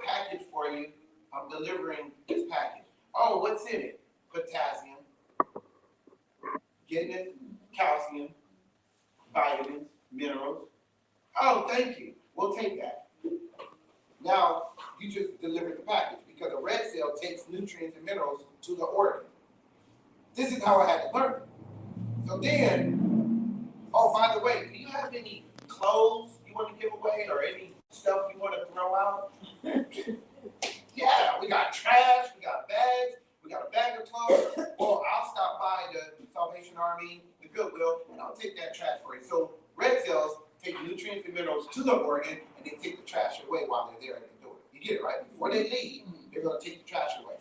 package for you. I'm delivering this package. Oh, what's in it? Potassium. Getting it? Calcium, vitamins, minerals. Oh, thank you. We'll take that. Now, you just delivered the package because a red cell takes nutrients and minerals to the organ. This is how I had to learn it. So then, oh, by the way, do you have any clothes you want to give away or any stuff you want to throw out? Yeah, we got trash, we got bags, we got a bag of clothes. Well, I'll stop by the Salvation Army, the Goodwill, and I'll take that trash for you. So red cells take nutrients and minerals to the organ, and they take the trash away while they're there at the door. You get it, right? Before they leave, they're going to take the trash away.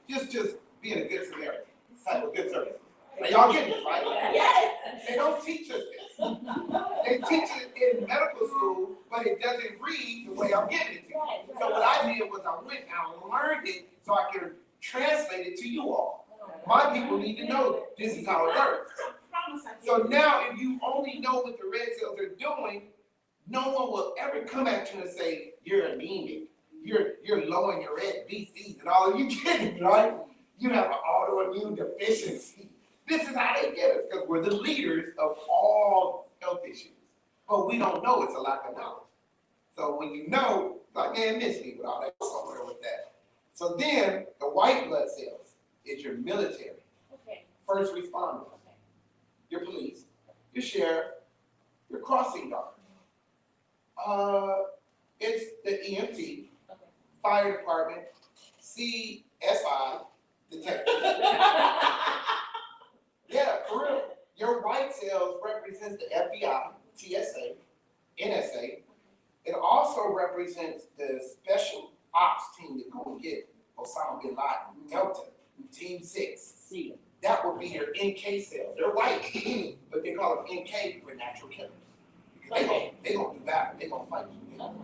Just being a good Samaritan, type of good service. Are y'all getting it, right? Yes. They don't teach us this. They teach it in medical school, but it doesn't read the way I'm getting it to you. So what I did was I went and I learned it so I could translate it to you all. My people need to know this is how it works. So now if you only know what the red cells are doing, no one will ever come at you and say, you're anemic, you're low in your red BCs and all. You get it, right? You have an autoimmune deficiency. This is how they get us, because we're the leaders of all health issues. But we don't know, it's a lack of knowledge. So when you know, like, man, miss me with all that, somewhere with that. So then, the white blood cells is your military, first responder, your police, your sheriff, your crossing guard. It's the EMT, fire department, CSI, detective. Yeah, for real. Your white cells represents the FBI, TSA, NSA. It also represents the special ops team that go and get Osama bin Laden, Delta, Team 6. That would be your NK cells. They're white, but they call them NK for natural killers. Because they gonna do battle. They gonna fight you. All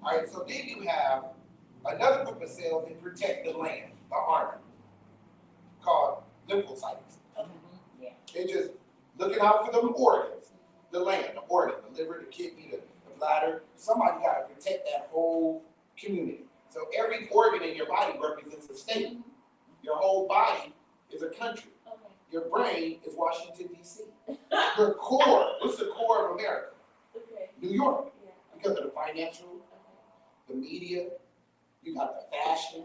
right, so then you have another group of cells that protect the land, the army, called lymphocytes. They're just looking out for the organs, the land, the organ, the liver, the kidney, the bladder. Somebody got to protect that whole community. So every organ in your body represents a state. Your whole body is a country. Your brain is Washington, D.C. Your core, what's the core of America? New York. Because of the financial, the media, you got the fashion,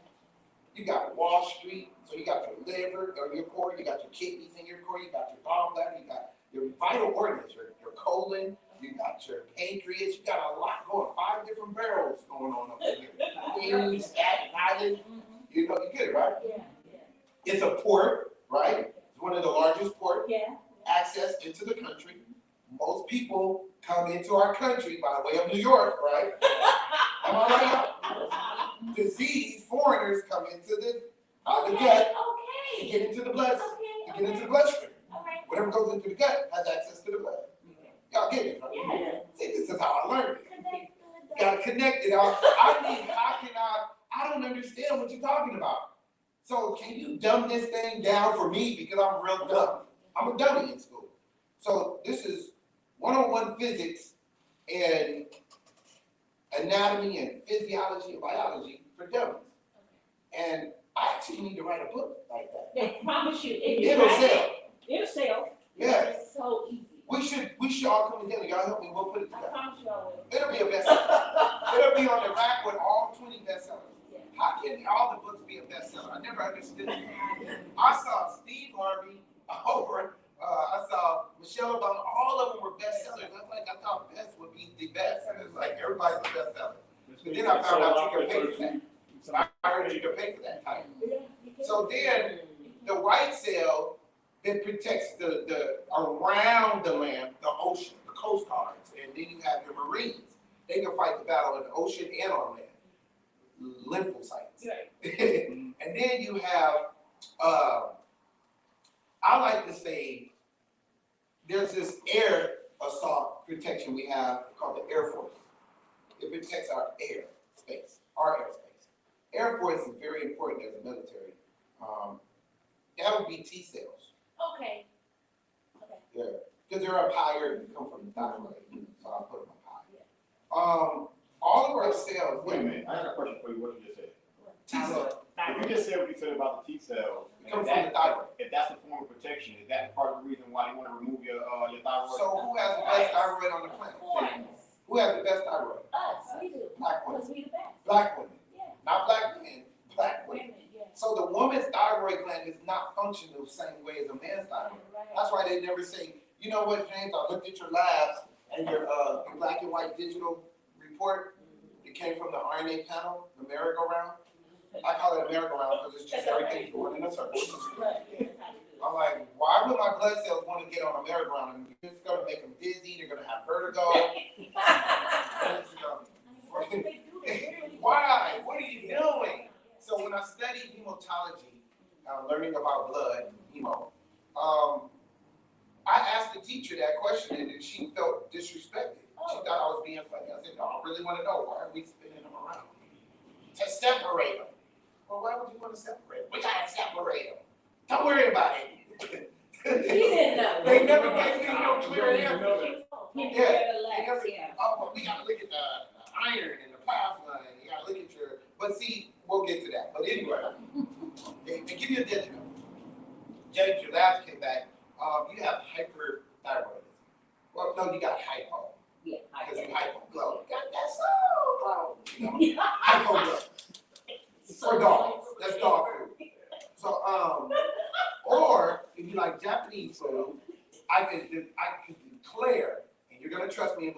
you got Wall Street, so you got your liver or your core, you got your kidneys in your core, you got your gallbladder, you got your vital organs, your colon, you got your pancreas, you got a lot going, 5 different barrels going on up here. Queens, Staten Island, you know, you get it, right? It's a port, right? It's one of the largest ports. Access into the country. Most people come into our country by way of New York, right? Am I right? Disease, foreigners come into the gut, to get into the blood, to get into the bloodstream. Whatever goes into the gut has access to the blood. Y'all get it, right? See, this is how I learned it. Gotta connect it. I don't understand what you're talking about. So can you dumb this thing down for me because I'm real dumb? I'm a dummy in school. So this is one-on-one physics and anatomy and physiology and biology for dummies. And I actually need to write a book like that. They promise you. It'll sell. It'll sell. Yeah. It's so easy. We should all come together. Y'all help me. We'll put it I together. promise you I will. It'll be a bestseller. It'll be on the rack with all 20 bestsellers. How can all the books be a bestseller? I never understood that. I saw Steve Harvey over. I saw Michelle Obama. All of them were bestsellers. I thought best would be the best. And it's like everybody's a bestseller. But then I found out you can pay for that. So I heard you can pay for that title. So then the white cell that protects the around the land, the ocean, the coast guards, and then you have your Marines. They can fight the battle in the ocean and on land. Lymphocytes. And then you have, I like to say, there's this air assault protection we have called the Air Force. It protects our air space, our airspace. Air Force is very important as a military. That would be T cells. Yeah, because they're up higher and come from the thyroid, so I'll put them up high. All of our cells, Wait a minute, I got a question for you, what you just said. T cells, If you just said what you said about the T cells, come from the thyroid. if that's a form of protection, is that part of the reason why they want to remove your thyroid? So who has the best thyroid on the planet? Us, Who has the best thyroid? we do, Black women. because we the best. Black women. Yeah. Not black men, black women. Women, yeah. So the woman's thyroid gland is not functioning the same way as a man's thyroid. Right. That's why they never say, you know what, James, I looked at your labs and your black and white digital report. It came from the RNA panel, the merry-go-round. I call it a merry-go-round because it's just everything going in a circle. Right, yeah, that's how you do it. I'm like, why would my blood cells want to get on a merry-go-round? It's going to make them dizzy. They're going to have vertigo. Why? What are you doing? So when I studied hematology, learning about blood, hemo, I asked the teacher that question and she felt disrespected. She thought I was being funny. I said, no, I really want to know, why are we spinning them around? To separate them. Well, why would you want to separate them? We got to separate them. Don't worry about it. He didn't know. They never gave me no clear answer. Yeah. Oh, but we got to look at the iron and the plasma, and you got to look at your. But see, we'll get to that. But anyway, they give you a digit. James, your labs came back. You have hyperthyroidism. Well, no, you got hypo. Yeah, Because you hypoglow. You got that so glow. You know? Hypoglow. For dogs. That's dog food. So, or if you like Japanese food, I could declare, and you're gonna trust me,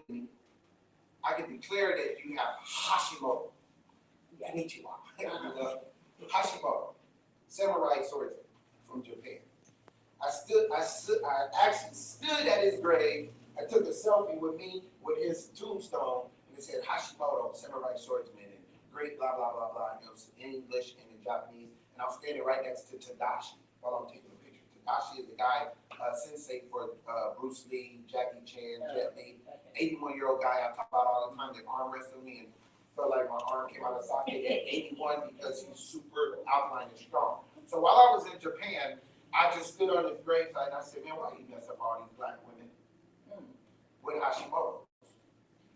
I could declare that you have Hashimoto. Konnichiwa. Hashimoto. Samurai sword from Japan. I actually stood at his grave. I took a selfie with me with his tombstone, and it said Hashimoto, samurai swordsman, and great blah blah blah blah. It was in English and in Japanese, and I was standing right next to Tadashi while I'm taking a picture. Tadashi is the guy, sensei for Bruce Lee, Jackie Chan, Jet Li, 81-year-old guy I talk about all the time that arm wrestled me and felt like my arm came out of socket at 81 because he's super outline and strong. So while I was in Japan, I just stood on his gravesite and I said, man, why you mess up all these black women with Hashimoto?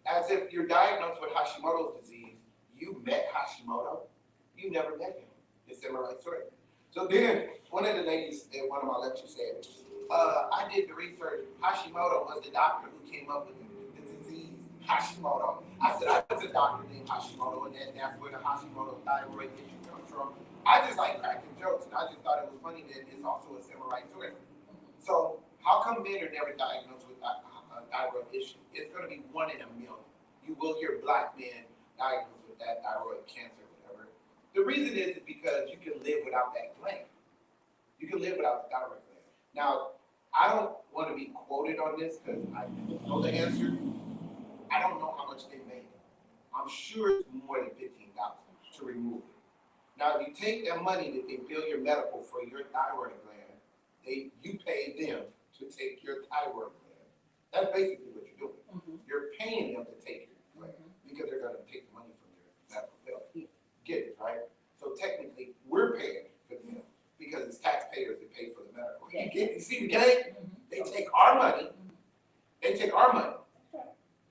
As if you're diagnosed with Hashimoto's disease, you met Hashimoto, you never met him. It's in my right story. So then, one of the ladies at one of my lectures said, I did the research, Hashimoto was the doctor who came up with the disease Hashimoto. I said, I was a doctor named Hashimoto, and that's where the Hashimoto thyroid issue comes from. I just like cracking jokes, and I just thought it was funny that it's also a samurai sword. So how come men are never diagnosed with a thyroid issue? It's going to be 1 in a million. You will hear black men diagnosed with that thyroid cancer, whatever. The reason is because you can live without that gland. You can live without the thyroid gland. Now, I don't want to be quoted on this because I know the answer. I don't know how much they made. I'm sure it's more than $15 to remove it. Now, if you take that money that they bill your medical for your thyroid gland, you pay them to take your thyroid gland. That's basically what you're doing. You're paying them to take your gland because they're going to take the money from your medical bill. Get it, right? So technically, we're paying for them because it's taxpayers that pay for the medical. You see the game? They take our money. They take our money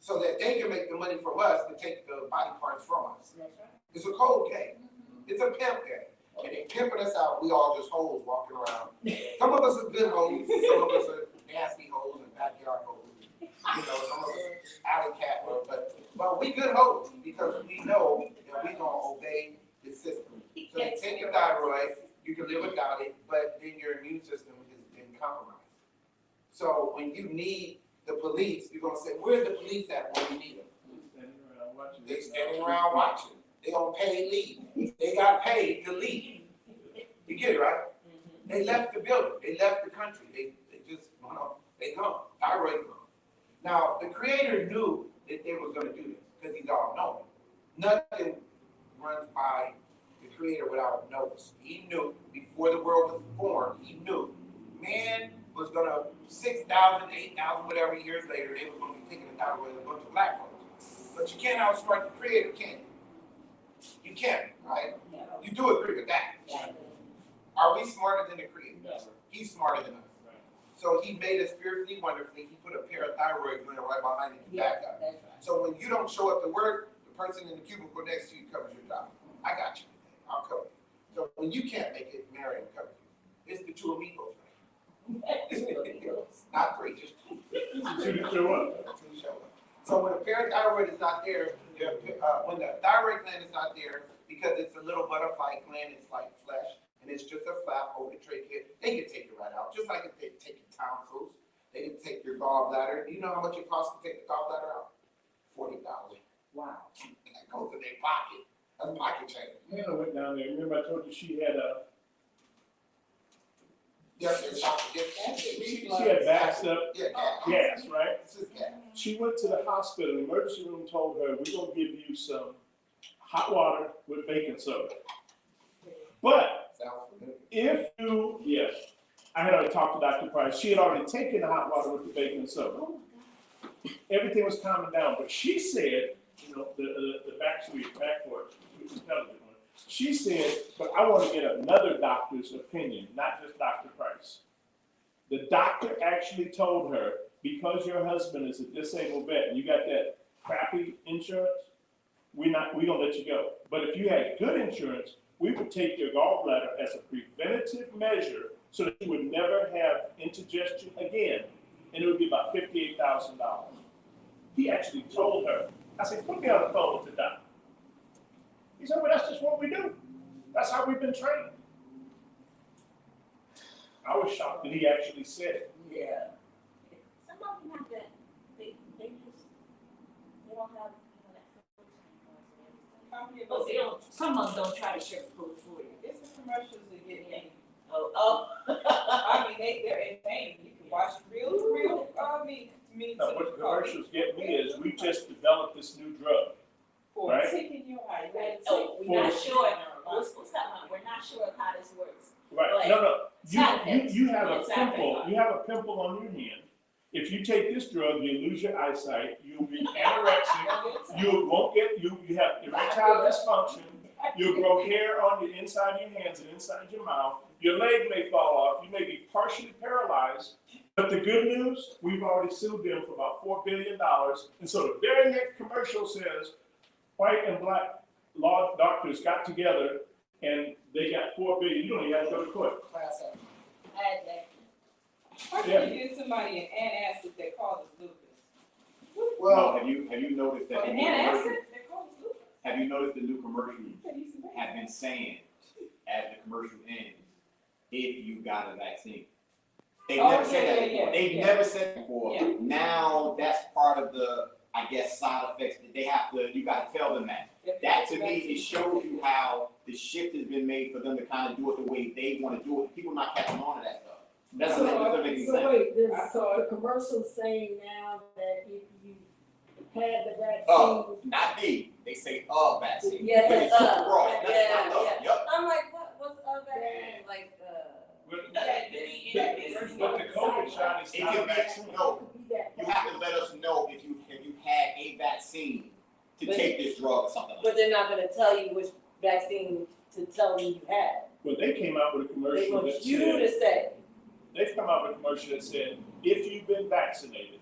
so that they can make the money from us to take the body parts from us. It's a cold game. It's a pimp game. And they pimping us out. We all just hoes walking around. Some of us are good hoes. Some of us are nasty hoes and backyard hoes. You know, some of us alley cat hoes. But we good hoes because we know that we're going to obey the system. So you take your thyroid, you can live without it, but then your immune system has been compromised. So when you need the police, you're going to say, where's the police at when you need them? They're standing around watching. They on paid leave. They got paid to leave. You get it, right? They left the building. They left the country. They just, they gone. Thyroid gone. Now, the creator knew that they was going to do this because he's all knowing. Nothing runs by the creator without notice. He knew before the world was formed, he knew man was going to, 6,000, 8,000, whatever years later, they were going to be thinking about with a bunch of black folks. But you can't outsmart the creator, can you? You can't, right? No. You do agree with that. Are we smarter than the creator? No. He's smarter than us. So he made us fearfully, wonderfully. He put a parathyroid gland right behind it to back up. That's right. So when you don't show up to work, the person in the cubicle next to you covers your job. I got you. I'll cover you. So when you can't make it, Marion covers you. It's the two amigos, right? Not three, just two. Two to show up. Two show up. So when a parathyroid is not there, when the thyroid gland is not there, because it's a little butterfly gland, it's like flesh, and it's just a flap over the trachea, they can take it right out. Just like if they take your tonsils, they can take your gallbladder. Do you know how much it costs to take the gallbladder out? $40. Wow. That goes in their pocket. That's pocket change. Man, I went down there. Remember I told you she had a, Yes, it's not to get. she had backed up Yeah, gas, right? This is gas. She went to the hospital, the emergency room told her, we're gonna give you some hot water with baking soda. But Sounds familiar. if you, yes, I had already talked to Dr. Price, she had already taken the hot water with the baking soda. Everything was calming down, but she said, you know, the backwards, intelligent one. She said, but I want to get another doctor's opinion, not just Dr. Price. The doctor actually told her, because your husband is a disabled vet and you got that crappy insurance, we're gonna let you go. But if you had good insurance, we would take your gallbladder as a preventative measure so that you would never have indigestion again, and it would be about $58,000. He actually told her, I said, put me on the phone with the doctor. He said, well, that's just what we do. That's how we've been trained. I was shocked that he actually said it. Yeah. Some of them have that, they just, they don't have, you know, that food and But some of them don't try to share food for you. it's the commercials that get me. Oh. I mean, they're insane. You can watch real, me No, what the commercials get me is we just developed this new drug. for right? taking your eye. Oh, we're not sure, what's that one? We're not sure of how this works. Right, But no, side effects. you have a Yeah, side pimple, effects. you have a pimple on your hand. If you take this drug, you lose your eyesight, you'll be anorexic, you won't get, you have erectile dysfunction, you'll grow hair on the inside of your hands and inside your mouth, your leg may fall off, you may be partially paralyzed. But the good news, we've already sued them for about $4 billion. And so the very next commercial says, white and black law doctors got together and they got $4 billion. You don't even have to go to court. Class action. How can you give somebody an antacid that causes lupus? Well, Have you noticed that? An antacid that causes lupus? Have you noticed the new commercials Can you see have been saying, as the commercial ends, if you got a vaccine? They've Oh, never said yeah, that yeah, before. yeah, They've yeah. never said that before. Yeah. Now that's part of the, I guess, side effects that they have to, you gotta tell them that. That to me, it shows you how the shift has been made for them to kind of do it the way they want to do it. People not catching on to that stuff. That's So, what doesn't make any sense. So wait, I saw the commercial saying now that if you had the vaccine. Oh, not the, they say a vaccine. Yes, But it's super yeah, broad. That's not the, yeah. yup. I'm like, what's a vaccine? Like, But the COVID shot is It not a can vaccine. be, no, you have to let us know if you had a vaccine to But- take this drug or something like that. But they're not gonna tell you which vaccine to tell you you had. Well, they came out with a They commercial want that you said, to say, they've come out with a commercial that said, if you've been vaccinated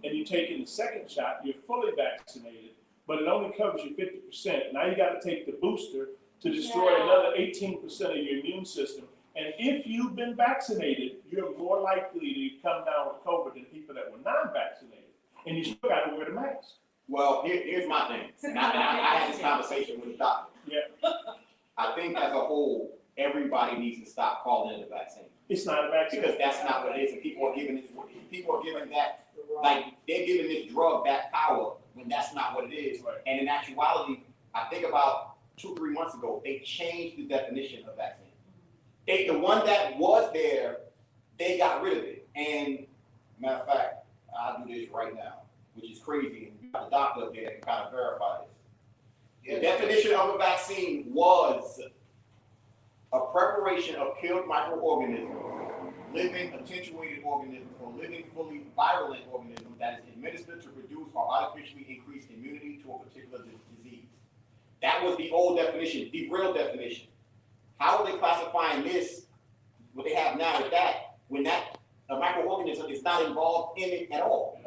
and you've taken the second shot, you're fully vaccinated, but it only covers you 50%. Now you gotta take the booster to destroy Yeah. another 18% of your immune system. And if you've been vaccinated, you're more likely to come down with COVID than people that were non-vaccinated. And you still gotta wear the mask. Well, here's my thing, and I had this conversation with the doctor. Yeah. I think as a whole, everybody needs to stop calling it a vaccine, It's not a vaccine. because that's not what it is, and people are giving that, like, they're giving this drug that power, when that's not what it is. Right. And in actuality, I think about 2-3 months ago, they changed the definition of vaccine. The one that was there, they got rid of it. And matter of fact, I'll do this right now, which is crazy. And you got the doctor up there that can kind of verify this. The definition of a vaccine was a preparation of killed microorganisms, living attenuated organisms, or living fully virulent organisms that is administered to produce or artificially increase immunity to a particular disease. That was the old definition, the real definition. How are they classifying this, what they have now with that, when that a microorganism is not involved in it at all?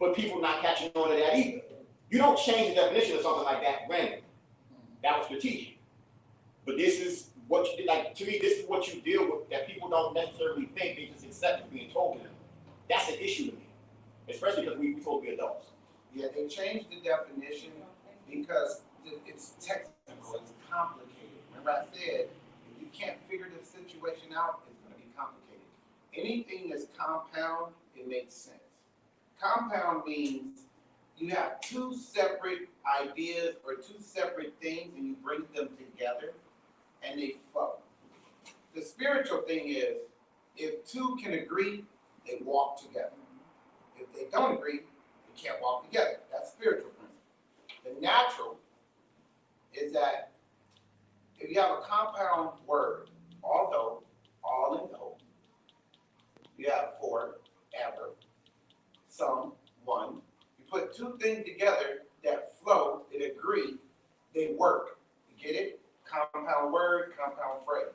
But people not catching on to that either. You don't change the definition of something like that randomly. That was strategic. But this is what you did. Like, to me, this is what you deal with that people don't necessarily think. They just accept it being told to them. That's an issue to me, especially because we told to be adults. Yeah, they changed the definition because it's technical, it's complicated. Remember I said, if you can't figure the situation out, it's gonna be complicated. Anything that's compound, it makes sense. Compound means you have two separate ideas or two separate things and you bring them together and they flow. The spiritual thing is, if two can agree, they walk together. If they don't agree, they can't walk together. That's spiritual principle. The natural is that if you have a compound word, although, all and though, you have for, ever, some, one. You put two things together that flow, that agree, they work. You get it? Compound word, compound phrase.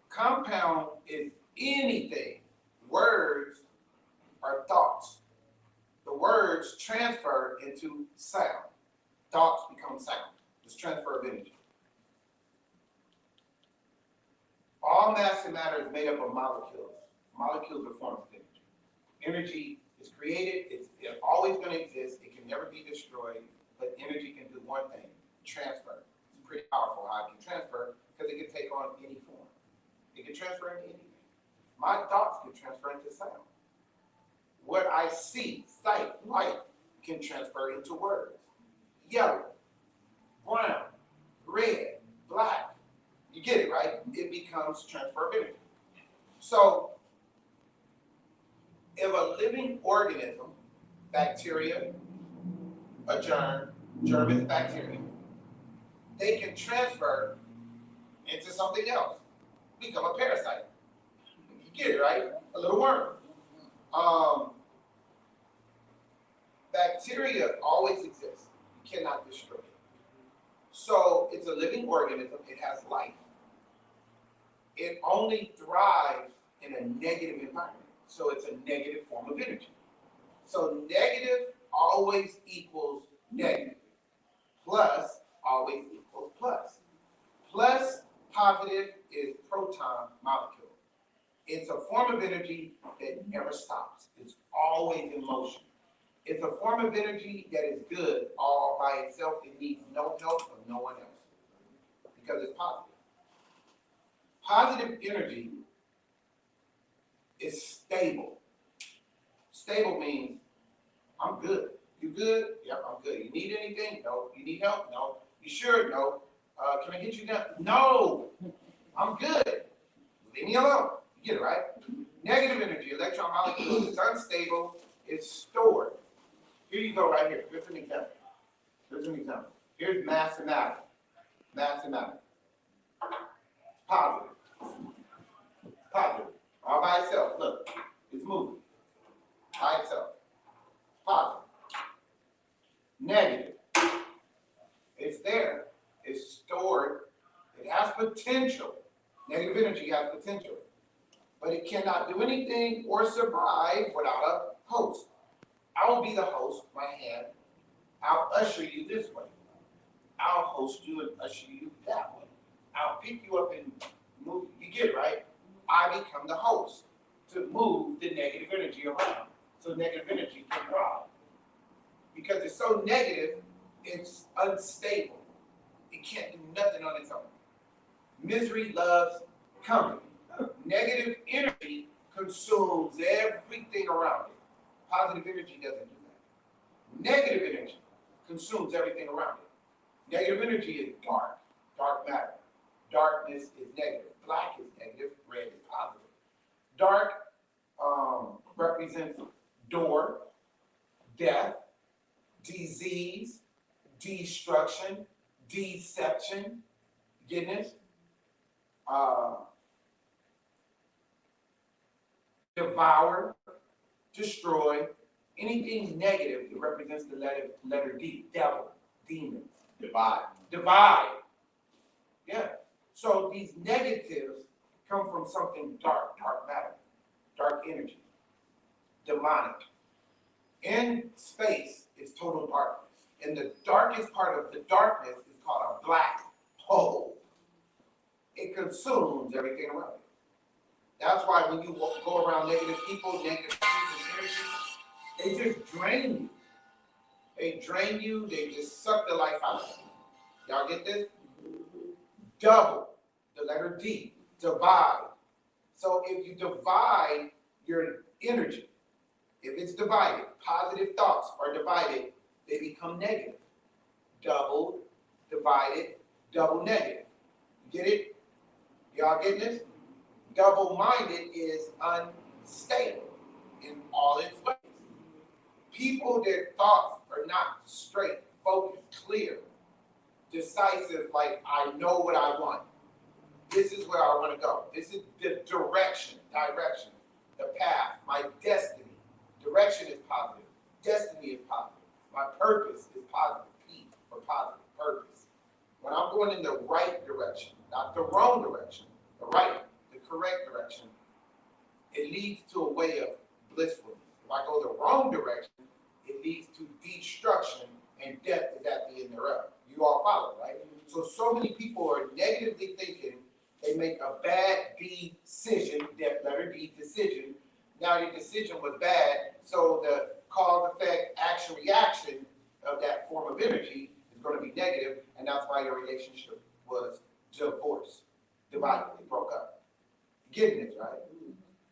Compound is anything. Words are thoughts. The words transfer into sound. Thoughts become sound. It's transfer of energy. All mass and matter is made up of molecules. Molecules are forms of energy. Energy is created, it's always going to exist, it can never be destroyed, but energy can do one thing, transfer. It's pretty powerful how it can transfer because it can take on any form. It can transfer into anything. My thoughts can transfer into sound. What I see, sight, light, can transfer into words. Yellow, brown, red, black. You get it, right? It becomes transfer of energy. So, if a living organism, bacteria, a germ is bacteria, they can transfer into something else, become a parasite. You get it, right? A little worm. Bacteria always exists. You cannot destroy it. So it's a living organism. It has life. It only thrives in a negative environment. So it's a negative form of energy. So negative always equals negative. Plus always equals plus. Plus positive is proton molecule. It's a form of energy that never stops. It's always in motion. It's a form of energy that is good all by itself. It needs no help of no one else because it's positive. Positive energy is stable. Stable means I'm good. You good? Yep, I'm good. You need anything? No. You need help? No. You sure? No. Can I get you down? No. I'm good. Leave me alone. You get it, right? Negative energy, electron molecules, is unstable. It's stored. Here you go right here. Here's an example. Here's mass and matter. Mass and matter. Positive. Positive. All by itself. Look. It's moving. By itself. Positive. Negative. It's there. It's stored. It has potential. Negative energy has potential. But it cannot do anything or survive without a host. I will be the host, my hand. I'll usher you this way. I'll host you and usher you that way. I'll pick you up and move. You get it, right? I become the host to move the negative energy around. So negative energy can thrive. Because it's so negative, it's unstable. It can't do nothing on its own. Misery loves company. Negative energy consumes everything around it. Positive energy doesn't do that. Negative energy consumes everything around it. Negative energy is dark, dark matter. Darkness is negative. Black is negative, red is positive. Dark represents door, death, disease, destruction, deception, goodness, devour, destroy, anything negative that represents the letter D, devil, demons. Divide. Yeah. So these negatives come from something dark, dark matter, dark energy, demonic. In space, it's total darkness. And the darkest part of the darkness is called a black hole. It consumes everything around it. That's why when you go around negative people, negative energies, they just drain you. They drain you, they just suck the life out of you. Y'all get this? Double, the letter D, divide. So if you divide your energy, if it's divided, positive thoughts are divided, they become negative. Double, divided, double negative. You get it? Y'all getting this? Double-minded is unstable in all its ways. People, their thoughts are not straight, focused, clear, decisive, like, I know what I want. This is where I want to go. This is the direction, the path, my destiny. Direction is positive. Destiny is positive. My purpose is positive. P for positive purpose. When I'm going in the right direction, not the wrong direction, the right, the correct direction, it leads to a way of blissfulness. If I go the wrong direction, it leads to destruction, and death is at the end thereof. You all follow, right? So many people are negatively thinking. They make a bad decision, letter D, decision. Now your decision was bad, so the cause, effect, action, reaction of that form of energy is going to be negative, and that's why your relationship was divorced, divided, it broke up. Getting it, right?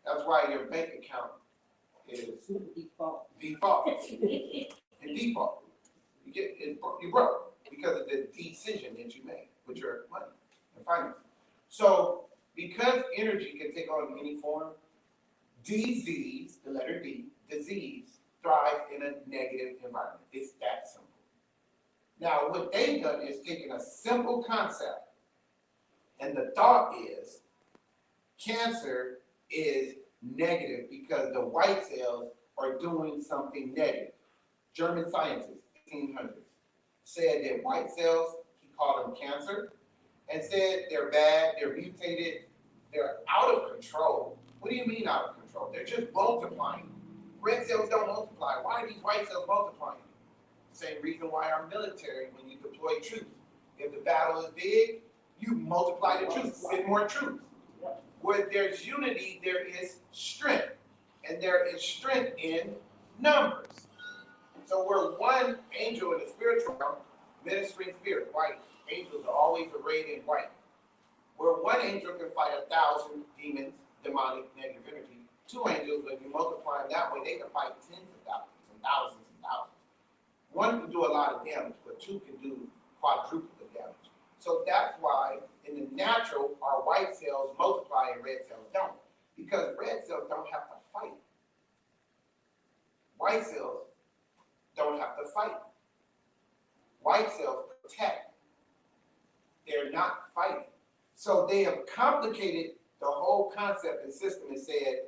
That's why your bank account is default. In default. You broke because of the decision that you made with your money and finances. So because energy can take on any form, disease, the letter D, disease, thrives in a negative environment. It's that simple. Now, what they've done is taken a simple concept, and the thought is cancer is negative because the white cells are doing something negative. German scientists, 1800s, said that white cells, he called them cancer, and said they're bad, they're mutated, they're out of control. What do you mean out of control? They're just multiplying. Red cells don't multiply. Why are these white cells multiplying? Same reason why our military, when you deploy troops, if the battle is big, you multiply the troops, get more troops. Where there's unity, there is strength. And there is strength in numbers. So we're one angel in the spiritual realm, ministering spirit, white. Angels are always arrayed in white. Where one angel can fight 1,000 demons, demonic, negative energy. Two angels, when you multiply them that way, they can fight tens of thousands and thousands and thousands. One can do a lot of damage, but two can do quadruple the damage. So that's why in the natural, our white cells multiply and red cells don't. Because red cells don't have to fight. White cells don't have to fight. White cells protect. They're not fighting. So they have complicated the whole concept and system and said,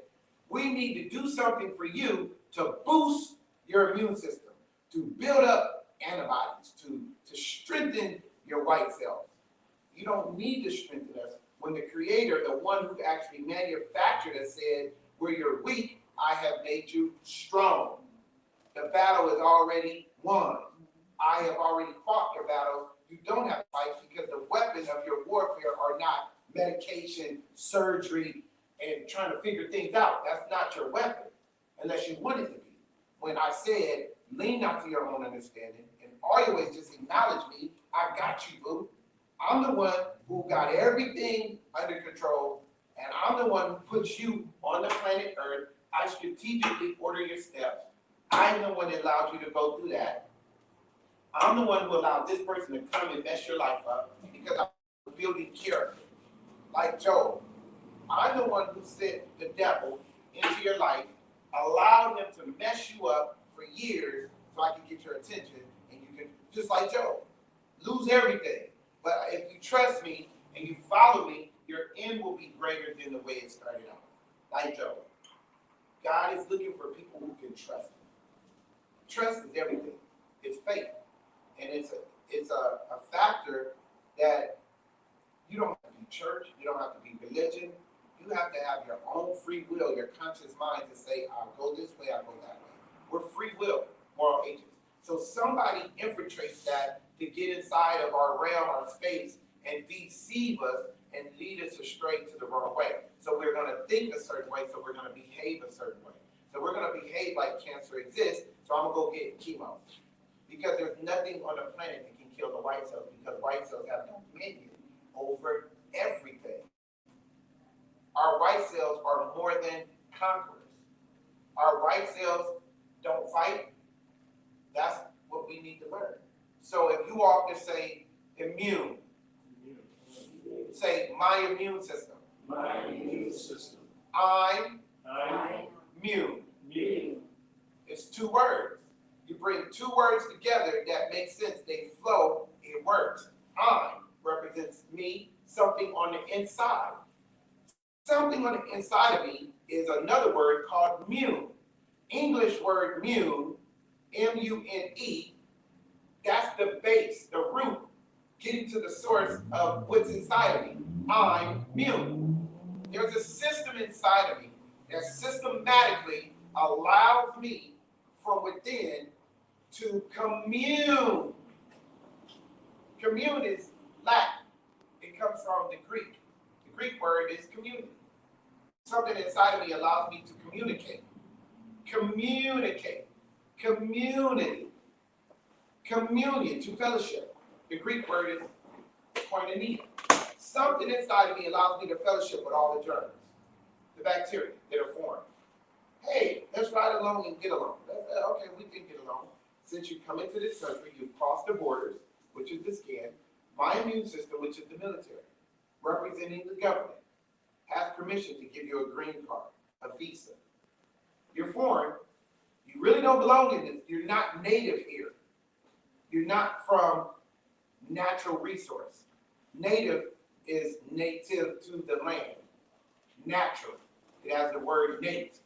we need to do something for you to boost your immune system, to build up antibodies, to strengthen your white cells. You don't need to strengthen us when the creator, the one who actually manufactured us, said, where you're weak, I have made you strong. The battle is already won. I have already fought your battle. You don't have to fight because the weapons of your warfare are not medication, surgery, and trying to figure things out. That's not your weapon, unless you want it to be. When I said, lean not to your own understanding, and always just acknowledge me, I got you, boo. I'm the one who got everything under control, and I'm the one who puts you on the planet Earth. I strategically order your steps. I'm the one that allowed you to go through that. I'm the one who allowed this person to come and mess your life up because I'm building character. Like Job, I'm the one who sent the devil into your life, allowed him to mess you up for years so I can get your attention, and you can, just like Job, lose everything. But if you trust me and you follow me, your end will be greater than the way it started out. Like Job. God is looking for people who can trust him. Trust is everything. It's faith. And it's a factor that you don't have to be church, you don't have to be religion. You have to have your own free will, your conscious mind to say, I'll go this way, I'll go that way. We're free will, moral agents. So somebody infiltrates that to get inside of our realm, our space, and deceive us and lead us astray to the wrong way. So we're gonna think a certain way, so we're gonna behave a certain way. So we're gonna behave like cancer exists, so I'm gonna go get chemo. Because there's nothing on the planet that can kill the white cells, because white cells have dominion over everything. Our white cells are more than conquerors. Our white cells don't fight. That's what we need to learn. So if you all can say immune, say my immune system. My immune system. I'm I'm immune. immune. It's two words. You bring two words together that make sense. They flow. It works. I represents me, something on the inside. Something on the inside of me is another word called mune. English word mune, M-U-N-E, that's the base, the root, getting to the source of what's inside of me. I'm mune. There's a system inside of me that systematically allows me from within to commune. Commune is Latin. It comes from the Greek. The Greek word is community. Something inside of me allows me to communicate. Communicate. Community. Communion, to fellowship. The Greek word is koinonia. Something inside of me allows me to fellowship with all the germs, the bacteria that are formed. Hey, let's ride along and get along. Okay, we can get along. Since you come into this country, you've crossed the borders, which is the skin. My immune system, which is the military, representing the government, has permission to give you a green card, a visa. You're foreign. You really don't belong in this. You're not native here. You're not from natural resource. Native is native to the land. Natural. It has the word nate.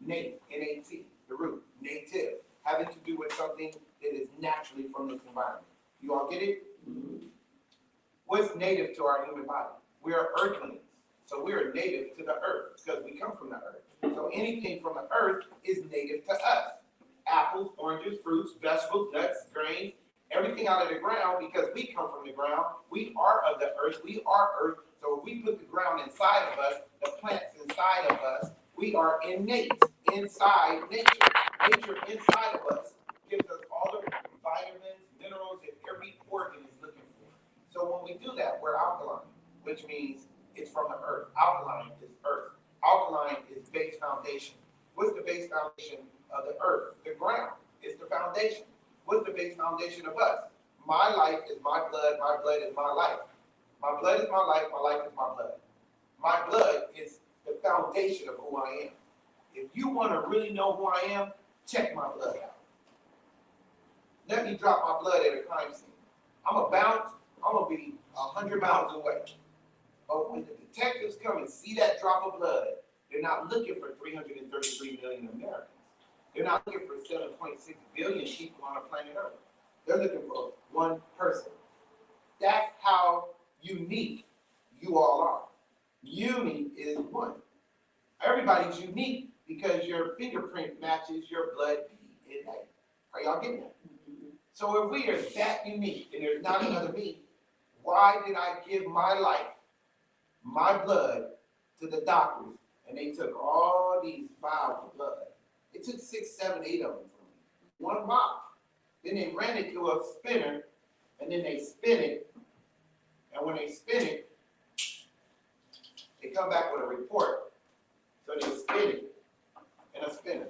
Nate, N-A-T, the root. Native. Having to do with something that is naturally from this environment. You all get it? What's native to our human body? We are earthlings. So we are native to the earth because we come from the earth. So anything from the earth is native to us. Apples, oranges, fruits, vegetables, nuts, grains, everything out of the ground because we come from the ground. We are of the earth. We are earth. So if we put the ground inside of us, the plants inside of us, we are innate inside nature. Nature inside of us gives us all the vitamins, minerals that every organ is looking for. So when we do that, we're alkaline, which means it's from the earth. Alkaline is earth. Alkaline is base foundation. What's the base foundation of the earth? The ground is the foundation. What's the base foundation of us? My life is my blood is my life. My blood is my life is my blood. My blood is the foundation of who I am. If you want to really know who I am, check my blood out. Let me drop my blood at a crime scene. I'm going to be 100 miles away. But when the detectives come and see that drop of blood, they're not looking for 333 million Americans. They're not looking for 7.6 billion people on the planet Earth. They're looking for one person. That's how unique you all are. Unique is one. Everybody's unique because your fingerprint matches your blood DNA. Are y'all getting that? So if we are that unique and there's not another me, why did I give my life, my blood, to the doctors and they took all these vials of blood? They took 6, 7, 8 of them from me. One vial. Then they ran it through a spinner and then they spin it. And when they spin it, they come back with a report. So they spin it in a spinner.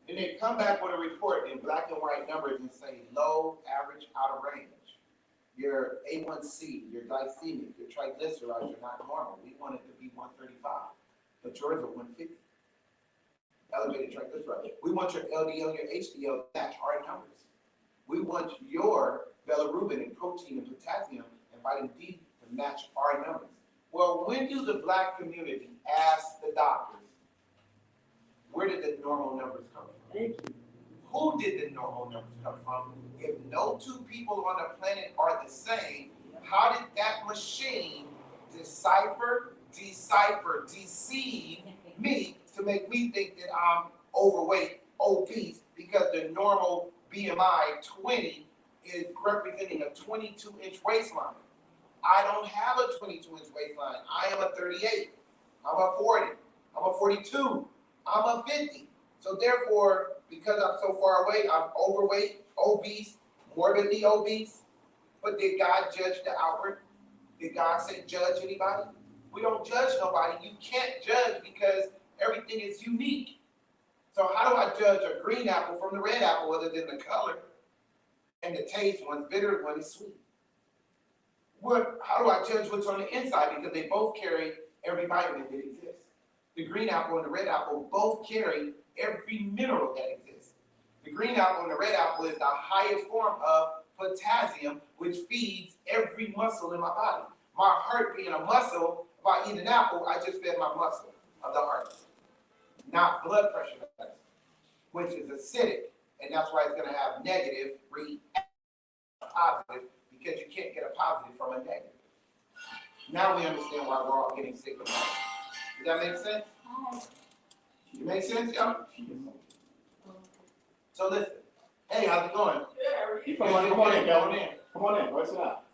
Then they come back with a report in black and white numbers and say low, average, out of range. Your A1C, your glycemic, your triglycerides are not normal. We want it to be 135, but yours are 150. Elevated triglycerides. We want your LDL, your HDL to match our numbers. We want your bilirubin and protein and potassium and vitamin D to match our numbers. Well, when do the black community ask the doctors, where did the normal numbers come from? Thank you. Who did the normal numbers come from? If no two people on the planet are the same, how did that machine decipher, deceive me to make me think that I'm overweight obese because the normal BMI 20 is representing a 22-inch waistline. I don't have a 22-inch waistline. I am a 38. I'm a 40. I'm a 42. I'm a 50. So therefore, because I'm so far away, I'm overweight, obese, morbidly obese. But did God judge the outward? Did God say judge anybody? We don't judge nobody. You can't judge because everything is unique. So how do I judge a green apple from the red apple other than the color and the taste? One's bitter, one is sweet. How do I judge what's on the inside? Because they both carry every vitamin that exists. The green apple and the red apple both carry every mineral that exists. The green apple and the red apple is the highest form of potassium, which feeds every muscle in my body. My heart being a muscle, if I eat an apple, I just fed my muscle of the heart, not blood pressure medicine, which is acidic, and that's why it's going to have negative positive, because you can't get a positive from a negative. Now we understand why we're all getting sick. Does that make sense? It makes sense, y'all? So listen. Hey, how's it going? Come on in, Kelly. Come on in, what's up?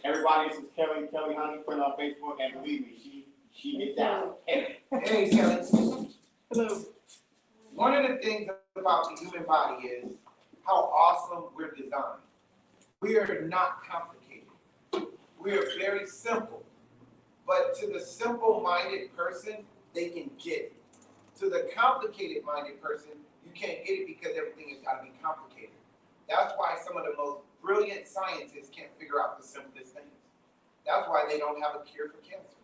Everybody, this is Kelly Honey, friend on Facebook, and believe me, she gets down. Hey, Kelly. Hello. One of the things about the human body is how awesome we're designed. We are not complicated. We are very simple. But to the simple-minded person, they can get it. To the complicated-minded person, you can't get it because everything has got to be complicated. That's why some of the most brilliant scientists can't figure out the simplest things. That's why they don't have a cure for cancer.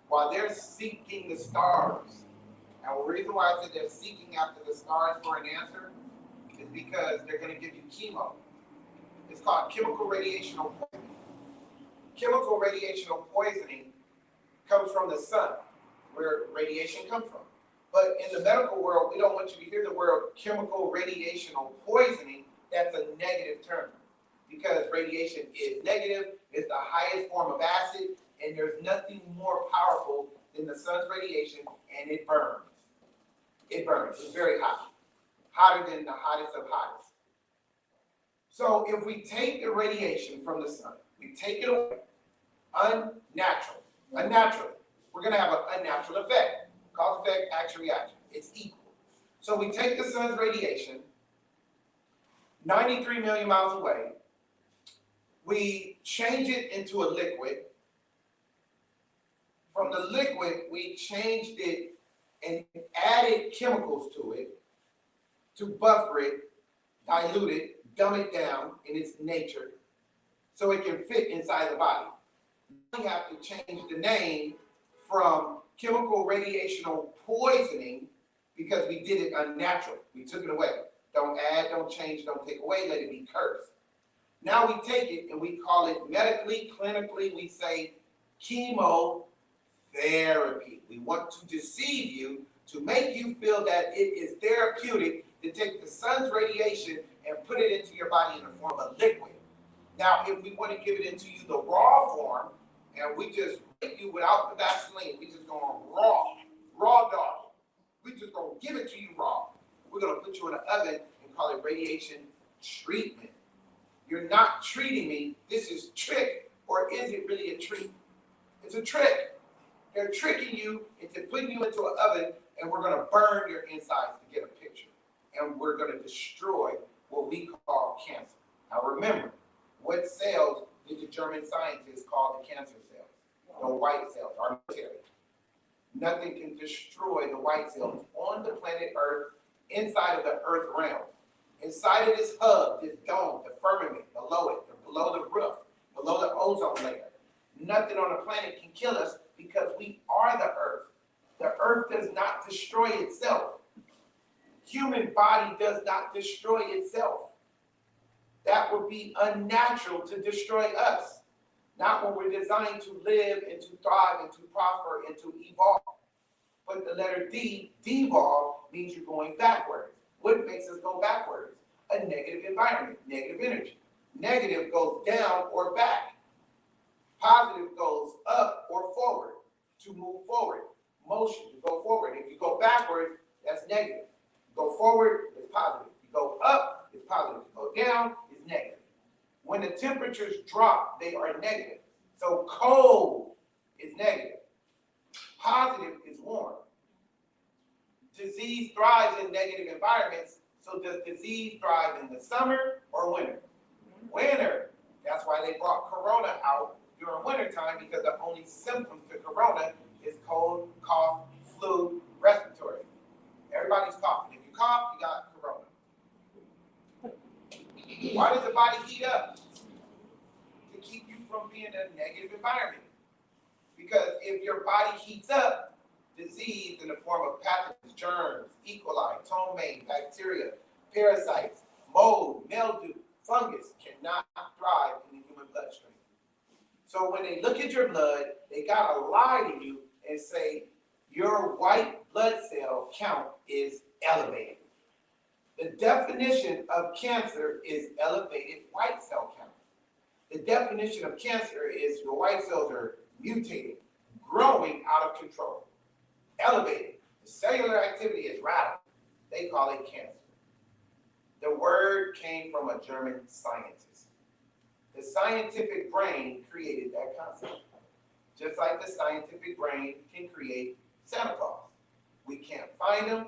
While they're seeking the stars, and the reason why I said they're seeking after the stars for an answer is because they're going to give you chemo. It's called chemical radiational poisoning. Chemical radiational poisoning comes from the sun, where radiation comes from. But in the medical world, we don't want you to hear the word chemical radiational poisoning. That's a negative term because radiation is negative. It's the highest form of acid, and there's nothing more powerful than the sun's radiation, and it burns. It burns. It's very hot, hotter than the hottest of hottest. So if we take the radiation from the sun, we take it away, unnatural, we're going to have an unnatural effect. Cause, effect, action, reaction. It's equal. So we take the sun's radiation 93 million miles away. We change it into a liquid. From the liquid, we changed it and added chemicals to it to buffer it, dilute it, dumb it down in its nature so it can fit inside the body. We have to change the name from chemical radiational poisoning because we did it unnatural. We took it away. Don't add, don't change, don't take away, let it be cursed. Now we take it and we call it medically, clinically, we say chemotherapy. We want to deceive you to make you feel that it is therapeutic to take the sun's radiation and put it into your body in the form of liquid. Now, if we want to give it into you the raw form, and we just make you without the Vaseline, we just going raw dog. We just going to give it to you raw. We're going to put you in an oven and call it radiation treatment. You're not treating me. This is trick, or is it really a treat? It's a trick. They're tricking you into putting you into an oven, and we're going to burn your insides to get a picture. And we're going to destroy what we call cancer. Now remember, what cells did the German scientists call the cancer cells? The white cells, our military. Nothing can destroy the white cells on the planet Earth, inside of the Earth realm. Inside of this hub, this dome, the firmament, below it, below the roof, below the ozone layer. Nothing on the planet can kill us because we are the Earth. The Earth does not destroy itself. Human body does not destroy itself. That would be unnatural to destroy us. Not when we're designed to live and to thrive and to prosper and to evolve. But the letter D, devolve, means you're going backwards. What makes us go backwards? A negative environment, negative energy. Negative goes down or back. Positive goes up or forward, to move forward. Motion, to go forward. If you go backwards, that's negative. forward, it's positive. You go up, it's positive. You go down, it's negative. When the temperatures drop, they are negative. So cold is negative. Positive is warm. Disease thrives in negative environments. So does disease thrive in the summer or winter? Winter. That's why they brought Corona out during wintertime, because the only symptoms to Corona is cold, cough, flu, respiratory. Everybody's coughing. If you cough, you got Corona. Why does the body heat up? To keep you from being in a negative environment. Because if your body heats up, disease in the form of pathogens, germs, E. coli, ptomaine, bacteria, parasites, mold, mildew, fungus cannot thrive in the human bloodstream. So when they look at your blood, they gotta lie to you and say your white blood cell count is elevated. The definition of cancer is elevated white cell count. The definition of cancer is your white cells are mutating, growing out of control. Elevated. The cellular activity is radical. They call it cancer. The word came from a German scientist. The scientific brain created that concept. Just like the scientific brain can create Santa Claus. We can't find him,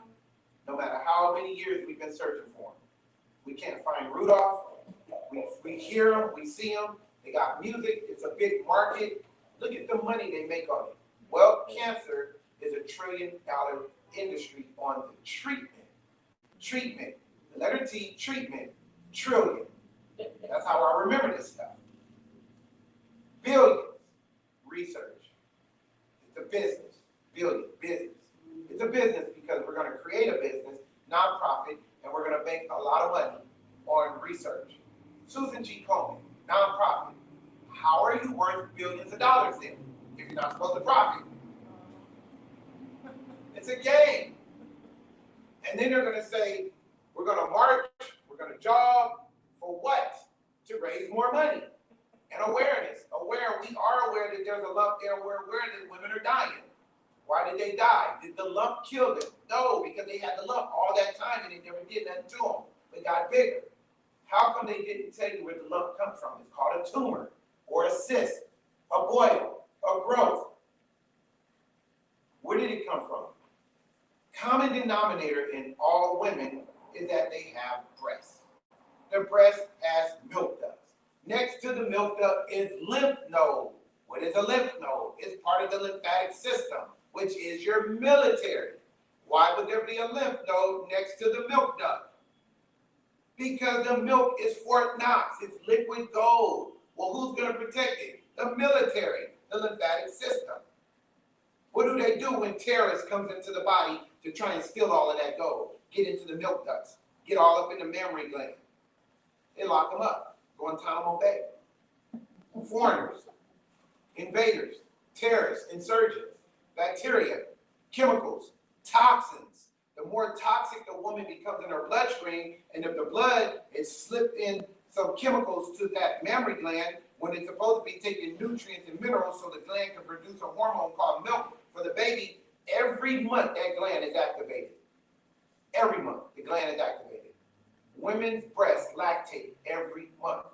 no matter how many years we've been searching for him. We can't find Rudolph. We hear him, we see him. They got music, it's a big market. Look at the money they make on it. Well, cancer is $1 trillion industry on the treatment. Treatment. The letter T, treatment, trillion. That's how I remember this stuff. Billions, research. It's a business. Billion, business. It's a business because we're going to create a business, nonprofit, and we're going to make a lot of money on research. Susan G. Komen, nonprofit. How are you worth billions of dollars then if you're not supposed to profit? It's a game. And then they're going to say, we're going to march, we're going to jog, for what? To raise more money and awareness. We are aware that there's a lump there. We're aware that women are dying. Why did they die? Did the lump kill them? No, because they had the lump all that time and it never did nothing to them. It got bigger. How come they didn't tell you where the lump comes from? It's called a tumor or a cyst, a boil, a growth. Where did it come from? Common denominator in all women is that they have breasts. The breast has milk ducts. Next to the milk duct is lymph node. What is a lymph node? It's part of the lymphatic system, which is your military. Why would there be a lymph node next to the milk duct? Because the milk is Fort Knox. It's liquid gold. Well, who's going to protect it? The military, the lymphatic system. What do they do when terrorists comes into the body to try and steal all of that gold? Get into the milk ducts, get all up in the mammary gland. They lock them up. Guantanamo Bay. Foreigners, invaders, terrorists, insurgents, bacteria, chemicals, toxins. The more toxic the woman becomes in her bloodstream, and if the blood is slipped in some chemicals to that mammary gland, when it's supposed to be taking nutrients and minerals so the gland can produce a hormone called milk for the baby, every month that gland is activated. Every month the gland is activated. Women's breasts lactate every month.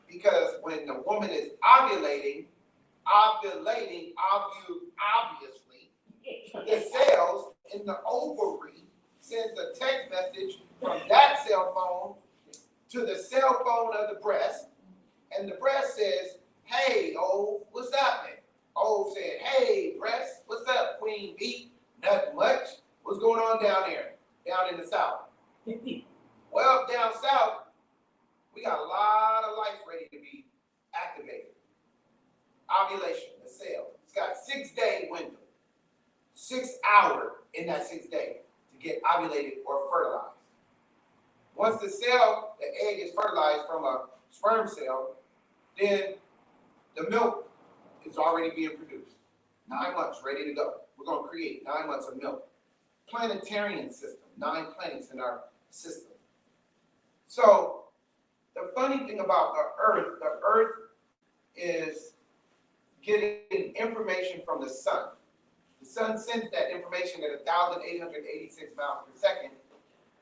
Because when the woman is ovulating, obviously, the cells in the ovary sends a text message from that cell phone to the cell phone of the breast, and the breast says, hey, oh, what's happening? Oh said, hey, breast, what's up, queen bee? Nothing much. What's going on down there, down in the south? Well, down south, we got a lot of life ready to be activated. Ovulation, the cell. It's got a 6-day window. 6 hours in that 6 day to get ovulated or fertilized. Once the cell, the egg is fertilized from a sperm cell, then the milk is already being produced. 9 months ready to go. We're going to create 9 months of milk. Planetarian system, 9 planets in our system. So the funny thing about the Earth is getting information from the sun. The sun sends that information at 1,886 miles per second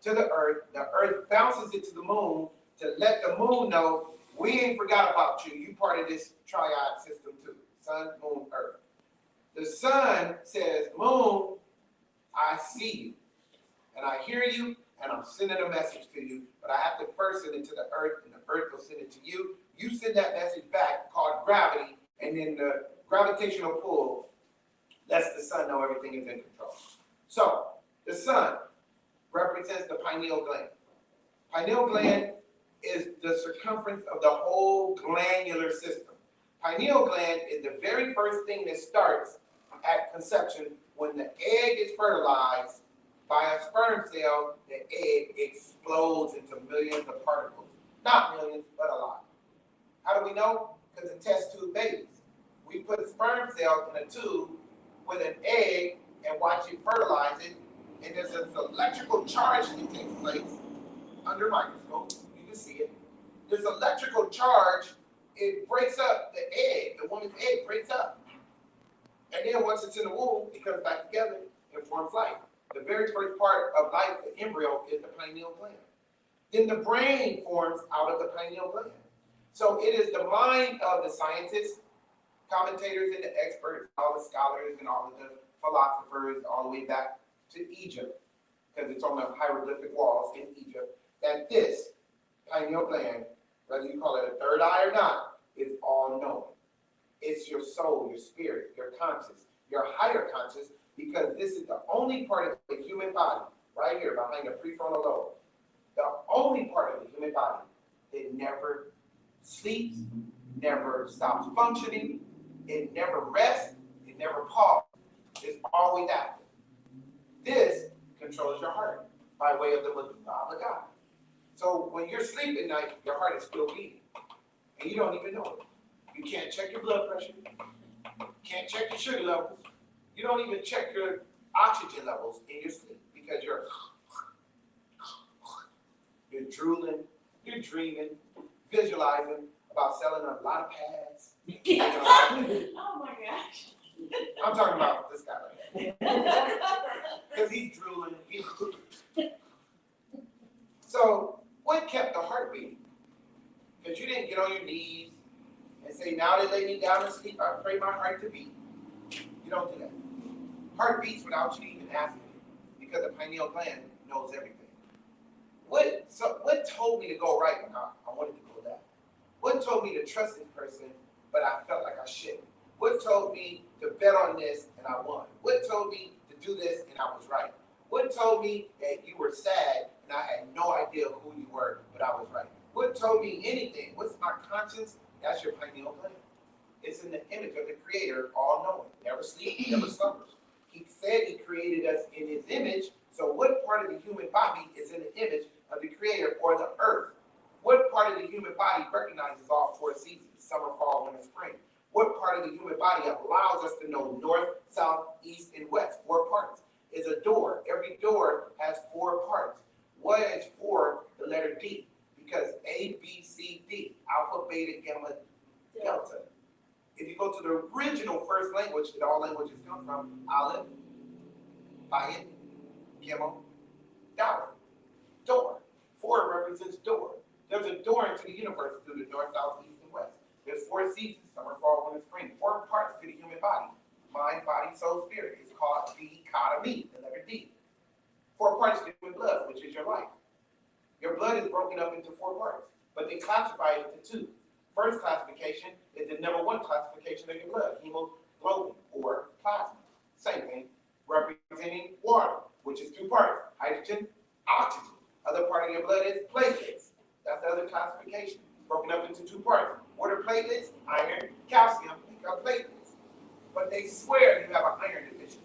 to the earth bounces it to the moon to let the moon know we ain't forgot about you. You part of this triad system too. Sun, moon, earth. The sun says, moon, I see you and I hear you and I'm sending a message to you, but I have to first send it to the earth and the earth will send it to you. You send that message back called gravity, and then the gravitational pull lets the sun know everything is in control. So the sun represents the pineal gland. Pineal gland is the circumference of the whole glandular system. Pineal gland is the very first thing that starts at conception. When the egg is fertilized by a sperm cell, the egg explodes into millions of particles. Not millions, but a lot. How do we know? Because in test tube babies, we put sperm cells in a tube with an egg and watch it fertilize it, and there's an electrical charge that takes place under microscope. You can see it. This electrical charge, it breaks up the egg. The woman's egg breaks up. And then once it's in the womb, it comes back together and forms life. The very first part of life, the embryo, is the pineal gland. Then the brain forms out of the pineal gland. So it is the mind of the scientists, commentators, and the experts, all the scholars, and all of the philosophers, all the way back to Egypt, because it's on the hieroglyphic walls in Egypt, that this pineal gland, whether you call it a third eye or not, is all knowing. It's your soul, your spirit, your conscious, your higher conscious, because this is the only part of the human body, right here behind the prefrontal lobe, the only part of the human body that never sleeps, never stops functioning, it never rests, it never pauses. It's always active. This controls your heart by way of the medulla oblongata. So when you're asleep at night, your heart is still beating, and you don't even know it. You can't check your blood pressure, can't check your sugar levels, you don't even check your oxygen levels in your sleep because you're drooling, you're dreaming, visualizing about selling a lot of pads. You know, Oh my gosh. I'm talking about this guy right here. Because he's drooling. So, what kept the heart beating? Because you didn't get on your knees and say, now they lay me down to sleep, I pray my heart to beat. You don't do that. Heart beats without you even asking it, because the pineal gland knows everything. What told me to go right when I wanted to go left? What told me to trust this person, but I felt like I shouldn't? What told me to bet on this and I won? What told me to do this and I was right? What told me that you were sad and I had no idea who you were, but I was right? What told me anything? What's my conscience? That's your pineal gland. It's in the image of the Creator, all-knowing, never sleeps, never slumbers. He said he created us in his image, so what part of the human body is in the image of the Creator or the earth? What part of the human body recognizes all four seasons, summer, fall, winter, spring? What part of the human body allows us to know north, south, east, and west? 4 parts. Is a door. Every door has 4 parts. What is 4? The letter D. Because A, B, C, D, alpha, beta, gamma, delta. If you go to the original first language that all languages come from, Aleph, Bayit, Gimel, Dalet, door. 4 represents door. There's a door into the universe through the north, south, east, and west. There's 4 seasons, summer, fall, winter, spring. 4 parts to the human body. Mind, body, soul, spirit. It's called dichotomy, the letter D. 4 parts to the human blood, which is your life. Your blood is broken up into 4 parts, but they classify it into 2. First classification is the number 1 classification of your blood, hemoglobin or plasma. Same thing, representing water, which is 2 parts, hydrogen, oxygen. Other part of your blood is platelets. That's the other classification, broken up into 2 parts. What are platelets? Iron, calcium, become platelets. But they swear you have an iron deficiency.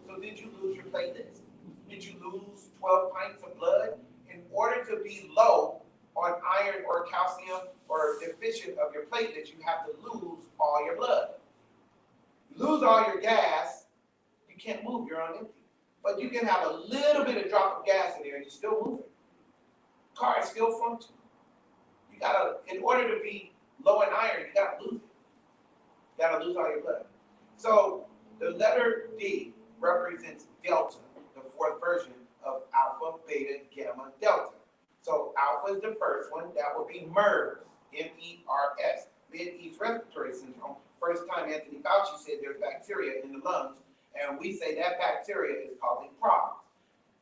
So did you lose your platelets? Did you lose 12 pints of blood? In order to be low on iron or calcium or deficient of your platelets, you have to lose all your blood. You lose all your gas, you can't move, you're on empty. But you can have a little bit of drop of gas in there and you're still moving. Car is still functioning. You gotta, in order to be low in iron, you gotta lose it. You gotta lose all your blood. So the letter D represents delta, the 4th version of alpha, beta, gamma, delta. So alpha is the first one, that would be MERS, M-E-R-S, Mid-East Respiratory Syndrome. First time Anthony Fauci said there's bacteria in the lungs, and we say that bacteria is causing problems.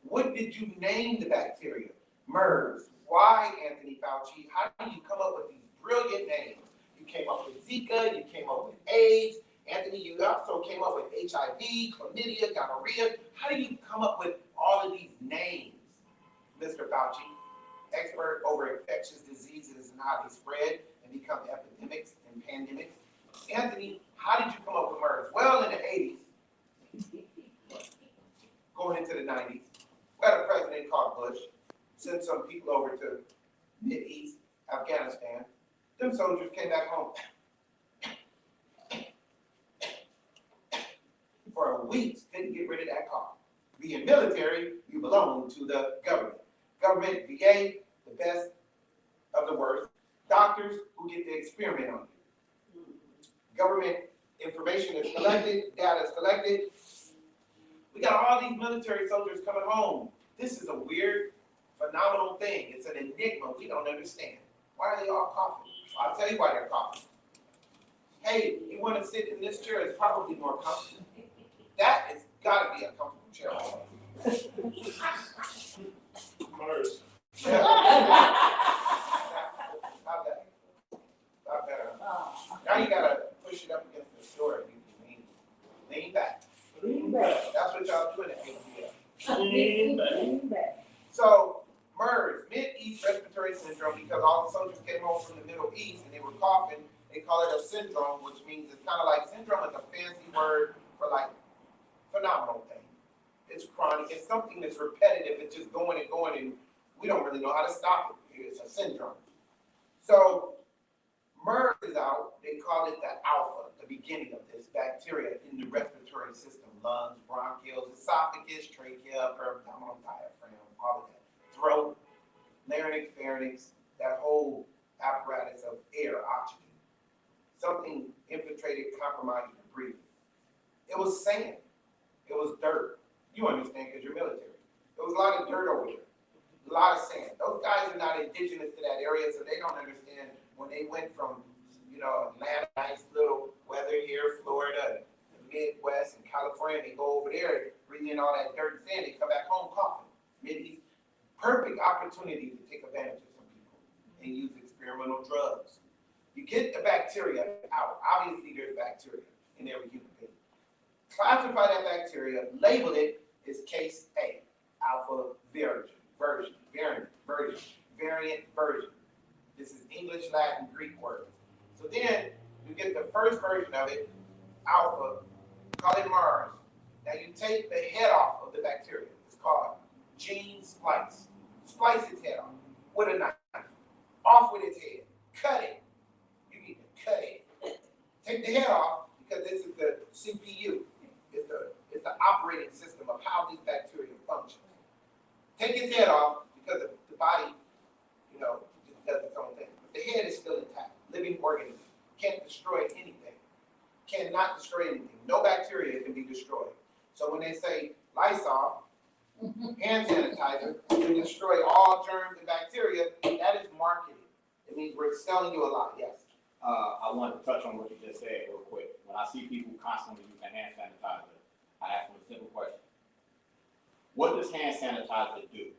What did you name the bacteria? MERS. Why, Anthony Fauci? How do you come up with these brilliant names? You came up with Zika, you came up with AIDS. Anthony, you also came up with HIV, chlamydia, gonorrhea. How do you come up with all of these names, Mr. Fauci? Expert over infectious diseases and how they spread and become epidemics and pandemics. Anthony, how did you come up with MERS? Well, in the 80s, going into the 90s, we had a president called Bush, sent some people over to Mid-East, Afghanistan. Them soldiers came back home. For weeks, didn't get rid of that cough. Being military, you belong to the government. Government, VA, the best of the worst. Doctors who get to experiment on you. Government information is collected, data is collected. We got all these military soldiers coming home. This is a weird, phenomenal thing. It's an enigma we don't understand. Why are they all coughing? I'll tell you why they're coughing. Hey, you want to sit in this chair? It's probably more comfortable. That has got to be a comfortable chair. MERS. Stop that. Stop that. Now you got to push it up against the door. You can lean back. Lean back. That's what y'all doing at ABL. Lean back. So, MERS, Mid-East Respiratory Syndrome, because all the soldiers came home from the Middle East and they were coughing, they call it a syndrome, which means it's kind of like syndrome is a fancy word for like phenomenal thing. It's chronic, it's something that's repetitive, it's just going and going, and we don't really know how to stop it. It's a syndrome. So, MERS is out, they call it the alpha, the beginning of this bacteria in the respiratory system, lungs, bronchioles, esophagus, trachea, abdominal diaphragm, all of that. Throat, larynx, pharynx, that whole apparatus of air, oxygen. Something infiltrated, compromised your breathing. It was sand. It was dirt. You understand because you're military. There was a lot of dirt over there. A lot of sand. Those guys are not indigenous to that area, so they don't understand when they went from, Atlanta, nice little weather here, Florida, the Midwest, and California, they go over there, breathing in all that dirt and sand, they come back home coughing. Mid-East. Perfect opportunity to take advantage of some people and use experimental drugs. You get the bacteria out. Obviously, there's bacteria in every human being. Classify that bacteria, label it as case A, alpha variant version. This is English, Latin, Greek words. So then you get the first version of it, alpha, call it MERS. Now you take the head off of the bacteria. It's called gene splice. Splice its head off with a knife. Off with its head. Cut it. You need to cut it. Take the head off because this is the CPU. It's the operating system of how this bacteria functions. Take its head off because the body, just does its own thing. But the head is still intact. Living organism. Can't destroy anything. Cannot destroy anything. No bacteria can be destroyed. So when they say Lysol, hand sanitizer, to destroy all germs and bacteria, that is marketing. It means we're selling you a lot, yes. I want to touch on what you just said real quick. When I see people constantly using hand sanitizer, I ask them a simple question. What does hand sanitizer do?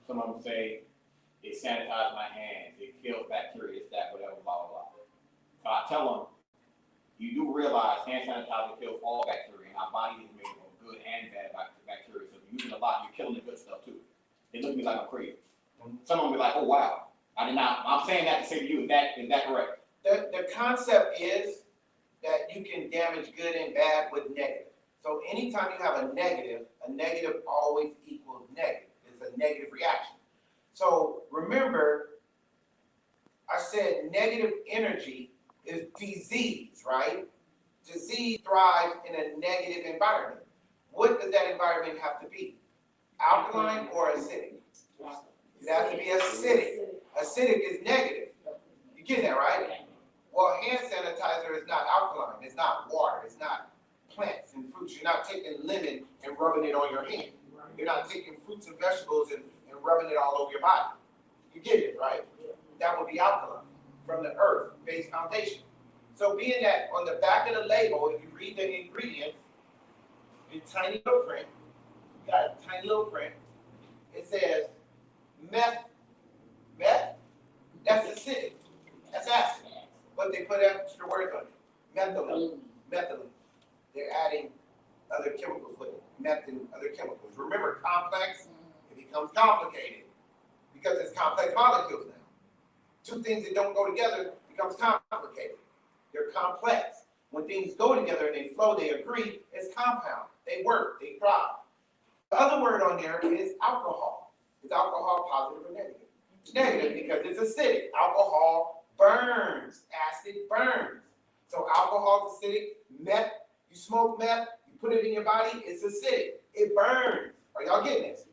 Some of them say, it sanitizes my hands, it kills bacteria, it's that, whatever, blah, blah, blah. So I tell them, you do realize hand sanitizer kills all bacteria, and our body is made of good and bad bacteria. So if you're using a lot, you're killing the good stuff too. They look at me like I'm crazy. Some of them be like, oh wow. I'm saying that to say to you, is that correct? The concept is that you can damage good and bad with negative. So anytime you have a negative always equals negative. It's a negative reaction. So remember, I said negative energy is disease, right? Disease thrives in a negative environment. What does that environment have to be? Alkaline or acidic? It has to be acidic. Acidic is negative. You get that, right? Well, hand sanitizer is not alkaline. It's not water. It's not plants and fruits. You're not taking lemon and rubbing it on your hand. You're not taking fruits and vegetables and rubbing it all over your body. You get it, right? That would be alkaline from the earth-based foundation. So being that on the back of the label, if you read the ingredients in tiny little print, you got a tiny little print, it says meth, that's acidic, that's acid, but they put extra words on it, methylene. They're adding other chemicals with it, meth and other chemicals. Remember, complex, it becomes complicated because it's complex molecules now. Two things that don't go together becomes complicated. They're complex. When things go together and they flow, they agree, it's compound. They work, they thrive. The other word on there is alcohol. Is alcohol positive or negative? Negative because it's acidic. Alcohol burns. Acid burns. So alcohol is acidic. Meth, you smoke meth, you put it in your body, it's acidic. It burns. Are y'all getting this?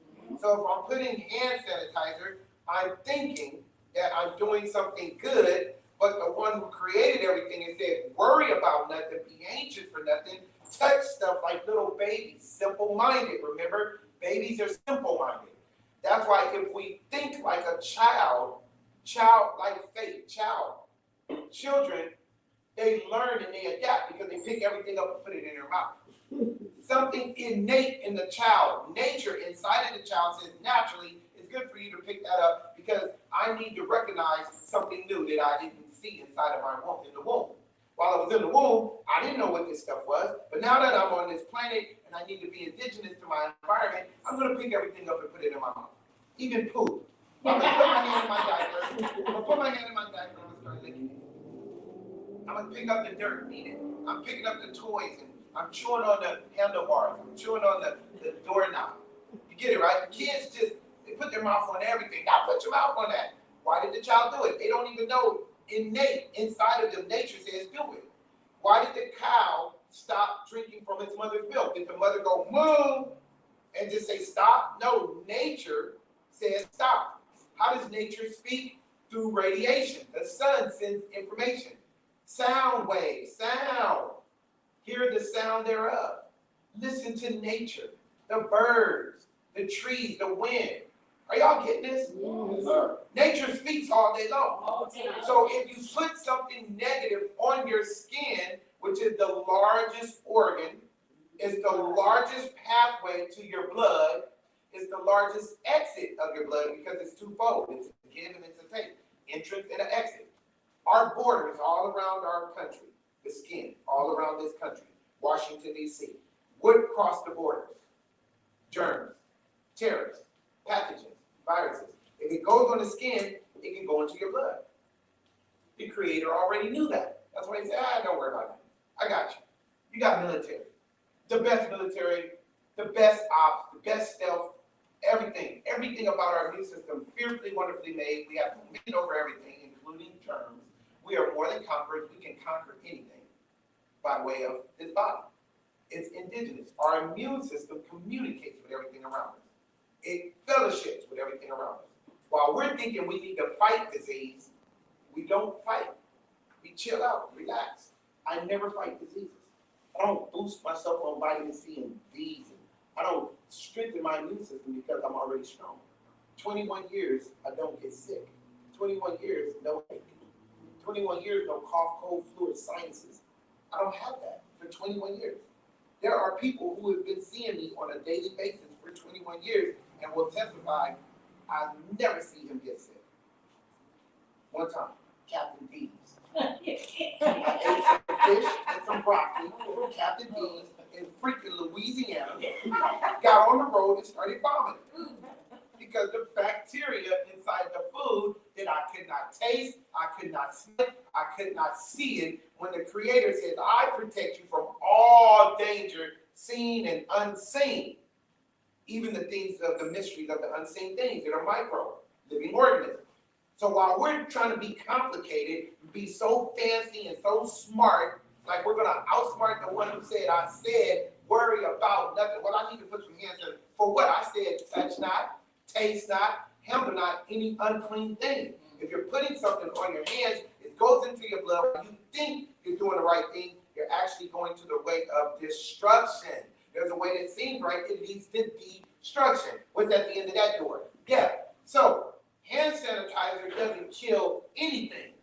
So if I'm putting hand sanitizer, I'm thinking that I'm doing something good, but the one who created everything and said, worry about nothing, be anxious for nothing, touch stuff like little babies, simple-minded. Remember, babies are simple-minded. That's why if we think like a child like faith, children, they learn and they adapt because they pick everything up and put it in their mouth. Something innate in the child, nature inside of the child says naturally, it's good for you to pick that up because I need to recognize something new that I didn't see inside of my womb, in the womb. While I was in the womb, I didn't know what this stuff was, but now that I'm on this planet and I need to be indigenous to my environment, I'm going to pick everything up and put it in my mouth. Even poop. I'm going to put my hand in my diaper. I'm going to put my hand in my diaper and I'm going to start licking it. I'm going to pick up the dirt and eat it. I'm picking up the toys and I'm chewing on the handlebars. I'm chewing on the doorknob. You get it, right? The kids they put their mouth on everything. Now put your mouth on that. Why did the child do it? They don't even know. Innate inside of them, nature says do it. Why did the cow stop drinking from its mother's milk? Did the mother go moo and just say stop? No, nature says stop. How does nature speak? Through radiation. The sun sends information. Sound waves, sound. Hear the sound thereof. Listen to nature, the birds, the trees, the wind. Are y'all getting this? Yes. Nature speaks all day long. All the time. So if you put something negative on your skin, which is the largest organ, it's the largest pathway to your blood, it's the largest exit of your blood because it's twofold. It's a give and it's a take. Entrance and an exit. Our borders all around our country, the skin, all around this country, Washington, D.C., would cross the borders. Germs, terrorists, pathogens, viruses. If it goes on the skin, it can go into your blood. The creator already knew that. That's why he said, don't worry about it. I got you. You got military. The best military, the best ops, the best stealth, everything. Everything about our immune system, fearfully, wonderfully made. We have dominion over everything, including germs. We are more than conquerors. We can conquer anything by way of this body. It's indigenous. Our immune system communicates with everything around us. It fellowships with everything around us. While we're thinking we need to fight disease, we don't fight. We chill out, relax. I never fight diseases. I don't boost myself on vitamin C and D's. I don't strengthen my immune system because I'm already strong. 21 years, I don't get sick. 21 years, no ache. 21 years, no cough, cold, flu, or sinuses. I don't have that for 21 years. There are people who have been seeing me on a daily basis for 21 years and will testify, I never see him get sick. One time, Captain D's. I ate some fish and some broccoli from Captain D's in freaking Louisiana, got on the road and started vomiting. Because the bacteria inside the food that I could not taste, I could not smell, I could not see it, when the Creator says, I protect you from all danger, seen and unseen. Even the things of the mysteries of the unseen things that are micro, living organisms. So while we're trying to be complicated, be so fancy and so smart, like we're going to outsmart the one who said, I said, worry about nothing. Well, I need to put some hands in. For what? I said, touch not, taste not, handle not any unclean thing. If you're putting something on your hands, it goes into your blood. When you think you're doing the right thing, you're actually going to the way of destruction. There's a way that seems right, it leads to Destruction. What's at the end of that door? Death. So hand sanitizer doesn't kill anything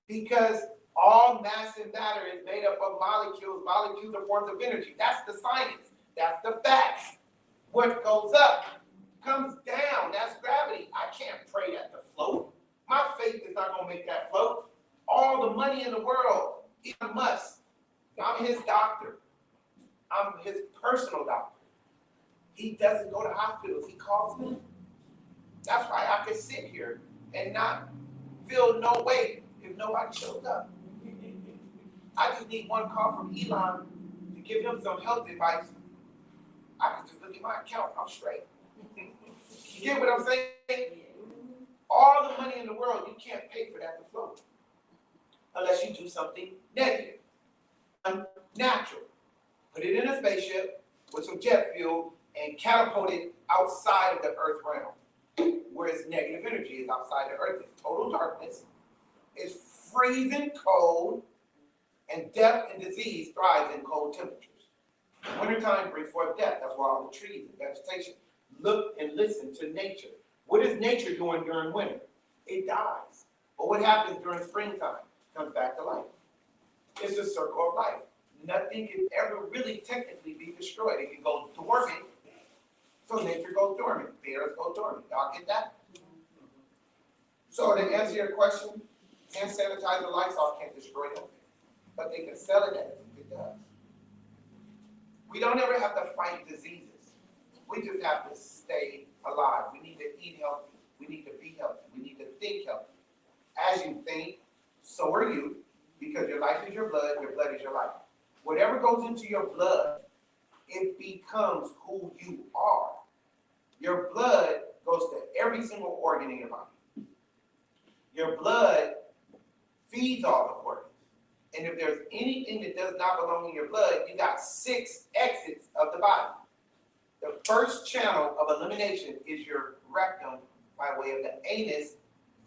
because all mass and matter is made up of molecules. Molecules are forms of energy. That's the science. That's the facts. What goes up comes down. That's gravity. I can't pray that to float. My faith is not going to make that float. All the money in the world, Elon Musk, I'm his doctor. I'm his personal doctor. He doesn't go to hospitals. He calls me. That's why I can sit here and not feel no weight if nobody shows up. I just need one call from Elon to give him some health advice. I can just look at my account. I'm straight. You get what I'm saying? All the money in the world, you can't pay for that to float unless you do something negative, unnatural. Put it in a spaceship with some jet fuel and catapult it outside of the earth realm, whereas negative energy is outside the earth. It's total darkness. It's freezing cold, and death and disease thrives in cold temperatures. Wintertime brings forth death. That's why all the trees and vegetation. Look and listen to nature. What is nature doing during winter? It dies. But what happens during springtime? It comes back to life. It's a circle of life. Nothing can ever really technically be destroyed. It can go dormant. So nature goes dormant. Bears go dormant. Y'all get that? So to answer your question, hand sanitizer, Lysol can't destroy them, but they can sell it as if it does. We don't ever have to fight diseases. We just have to stay alive. We need to eat healthy. We need to be healthy. We need to think healthy. As you think, so are you, because your life is your blood is your life. Whatever goes into your blood, it becomes who you are. Your blood goes to every single organ in your body. Your blood feeds all the organs. And if there's anything that does not belong in your blood, you got 6 exits of the body. The first channel of elimination is your rectum by way of the anus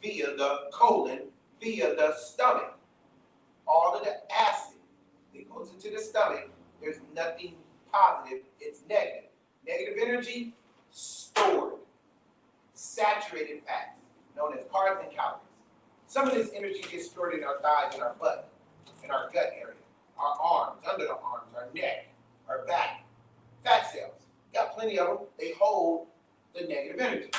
via the colon, via the stomach. All of the acid that goes into the stomach, there's nothing positive, it's negative. Negative energy, stored, saturated fats, known as carbs and calories. Some of this energy gets stored in our thighs and our butt, in our gut area, our arms, under the arms, our neck, our back. Fat cells, got plenty of them. They hold the negative energy.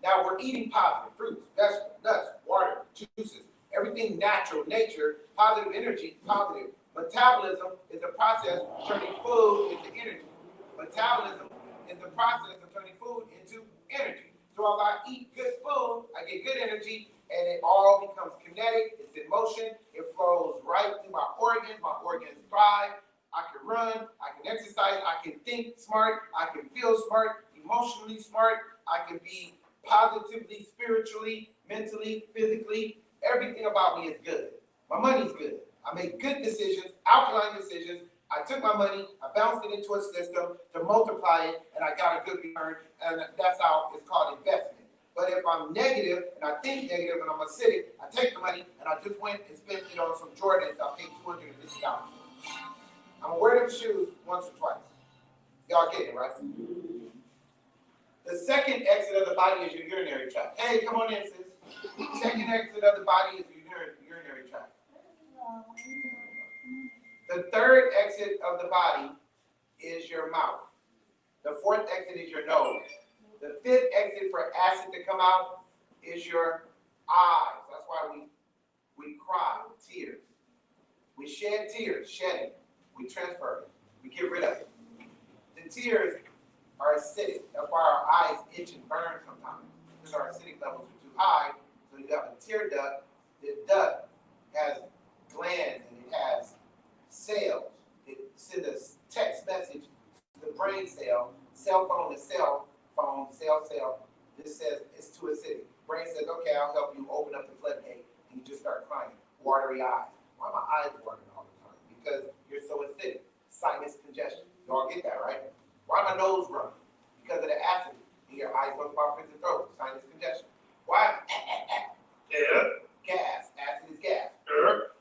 Now we're eating positive fruits, vegetables, nuts, water, juices, everything natural, nature, positive energy, positive. Metabolism is the process of turning food into energy. Metabolism is the process of turning food into energy. So if I eat good food, I get good energy, and it all becomes kinetic, it's in motion, it flows right through my organs thrive, I can run, I can exercise, I can think smart, I can feel smart, emotionally smart, I can be positively, spiritually, mentally, physically, everything about me is good. My money's good. I make good decisions, alkaline decisions. I took my money, I bounced it into a system to multiply it, and I got a good return, and that's how it's called investment. But if I'm negative, and I think negative, and I'm acidic, I take the money, and I just went and spent it on some Jordans, I'll pay $250. I'm gonna wear them shoes once or twice. Y'all get it, right? The second exit of the body is your urinary tract. Hey, come on in, sis. Second exit of the body is your urinary tract. The third exit of the body is your mouth. The fourth exit is your nose. The fifth exit for acid to come out is your eyes. That's why we cry, tears. We shed tears, shedding. We transfer it. We get rid of it. The tears are acidic. That's why our eyes itch and burn sometimes, because our acidic levels are too high. So you have a tear duct. The duct has glands and it has cells. It sends a text message to the brain cell, cell phone to cell phone, cell. This says it's too acidic. Brain says, okay, I'll help you open up the floodgate, and you just start crying. Watery eyes. Why are my eyes watering all the time? Because you're so acidic. Sinus congestion. You all get that, right? Why my nose running? Because of the acid in your eyes, goes about the throat. Sinus congestion. Why? Gas. Acid is gas.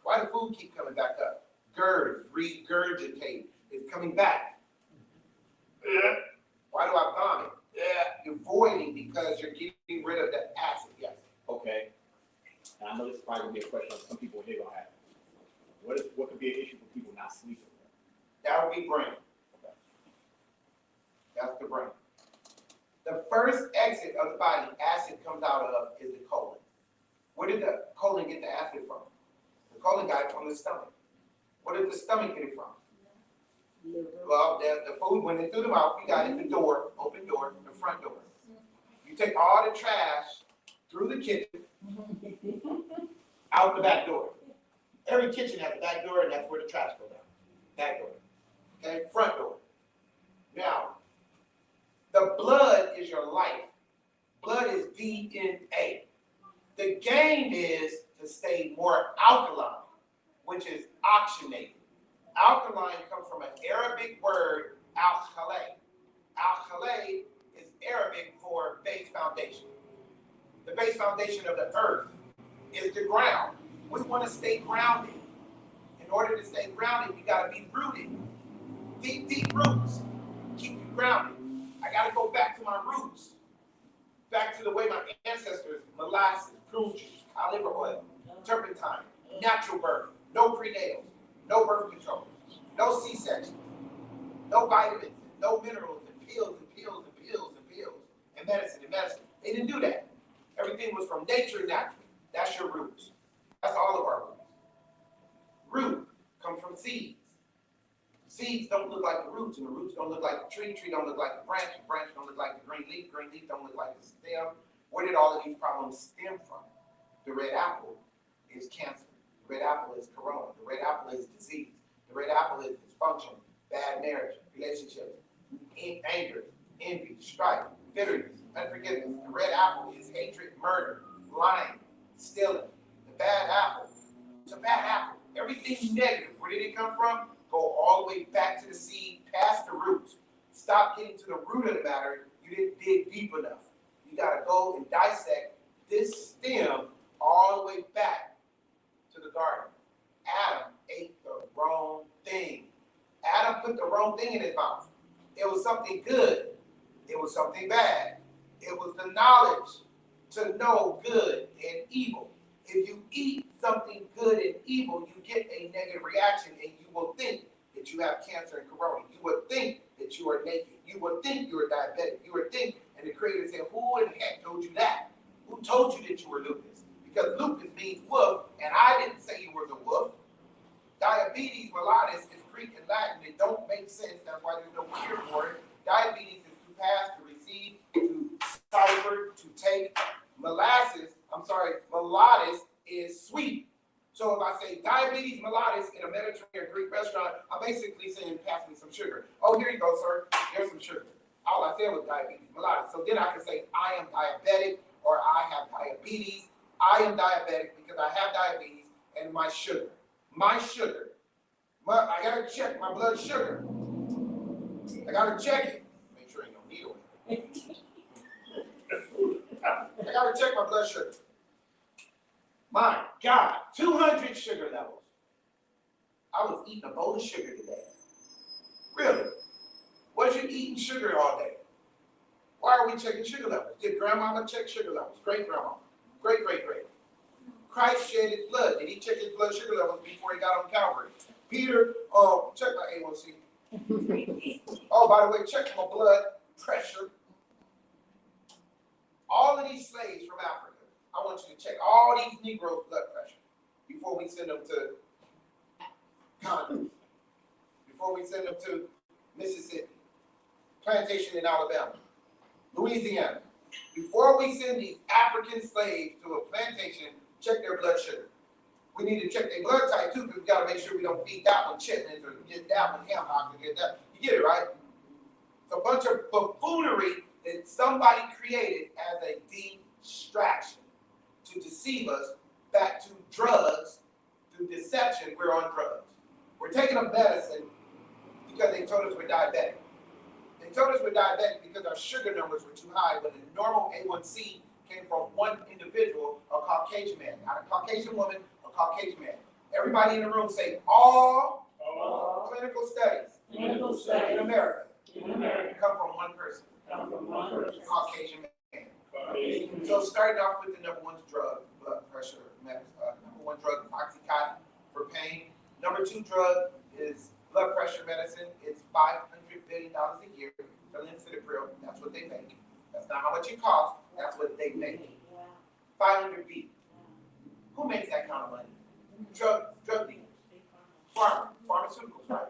Why the food keep coming back up? Regurgitate. It's coming back. Why do I vomit? because you're getting rid of the acid, yes. Okay. And I know this is probably gonna be a question some people here gonna have. What could be an issue for people not sleeping? That would be brain. That's the brain. The first exit of the body acid comes out of is the colon. Where did the colon get the acid from? The colon got it from the stomach. Where did the stomach get it from? Well, the food went in through the mouth, you got in the door, open door, the front door. You take all the trash through the kitchen, out the back door. Every kitchen has a back door, and that's where the trash goes out. Back door. Okay, front door. Now, the blood is your life. Blood is DNA. The game is to stay more alkaline, which is oxygenated. Alkaline comes from an Arabic word, al-khalay. Al-khalay is Arabic for base foundation. The base foundation of the earth is the ground. We want to stay grounded. In order to stay grounded, you got to be rooted. Deep, deep roots keep you grounded. I got to go back to my roots. Back to the way my ancestors, molasses, prune juice, olive oil, turpentine, natural birth, no prenatals, no birth control, no C-section, no vitamins, no minerals, and pills and pills and pills and pills, and medicine and medicine. They didn't do that. Everything was from nature naturally. That's your roots. That's all of our roots. Root comes from seeds. Seeds don't look like the roots, and the roots don't look like the tree don't look like the branch don't look like the green leaf don't look like the stem. Where did all of these problems stem from? The red apple is cancer. The red apple is corona. The red apple is disease. The red apple is dysfunction, bad marriage, relationships, anger, envy, strife, bitterness, unforgiveness. The red apple is hatred, murder, lying, stealing. The bad apple. It's a bad apple. Everything negative. Where did it come from? Go all the way back to the seed, past the roots. Stop getting to the root of the matter. You didn't dig deep enough. You got to go and dissect this stem all the way back to the garden. Adam ate the wrong thing. Adam put the wrong thing in his mouth. It was something good. It was something bad. It was the knowledge to know good and evil. If you eat something good and evil, you get a negative reaction, and you will think that you have cancer and corona. You would think that you are naked. You would think you are diabetic. You would think, and the Creator said, who in the heck told you that? Who told you that you were lupus? Because lupus means wolf, and I didn't say you were the wolf. Diabetes mellitus is Greek and Latin. It don't make sense. That's why there's no cure for it. Diabetes is to pass, to receive, to cipher, to take. Mellitus is sweet. So if I say diabetes mellitus in a Mediterranean Greek restaurant, I'm basically saying pass me some sugar. Oh, here you go, sir. Here's some sugar. All I said was diabetes mellitus. So then I can say I am diabetic or I have diabetes. I am diabetic because I have diabetes and my sugar. I gotta check my blood sugar. I gotta check it. Make sure ain't no needle in it. I gotta check my blood sugar. My God, 200 sugar levels. I was eating a bowl of sugar today. Really? Was you eating sugar all day? Why are we checking sugar levels? Did grandmama check sugar levels? Great grandma. Great. Christ shed his blood. Did he check his blood sugar levels before he got on Calvary? Peter, check my A1C. Oh, by the way, check my blood pressure. All of these slaves from Africa, I want you to check all these Negroes' blood pressure before we send them to Congress, before we send them to Mississippi, plantation in Alabama, Louisiana. Before we send these African slaves to a plantation, check their blood sugar. We need to check their blood type too, because we got to make sure we don't feed that one chitlins or get that one ham hock or get that. You get it, right? It's a bunch of buffoonery that somebody created as a distraction to deceive us back to drugs. Through deception, we're on drugs. We're taking a medicine because they told us we're diabetic. They told us we're diabetic because our sugar numbers were too high when the normal A1C came from one individual, a Caucasian man. Not a Caucasian woman, a Caucasian man. Everybody in the room say all clinical studies in America come from one person. Caucasian man. Amen. So starting off with the number one drug, blood pressure medicine. Number one drug is Oxycontin for pain. Number two drug is blood pressure medicine. It's $500 billion a year. Lincidipral, that's what they make. That's not how much it costs. That's what they make. 500 B. Who makes that kind of money? Drug dealers. Pharmaceuticals, right?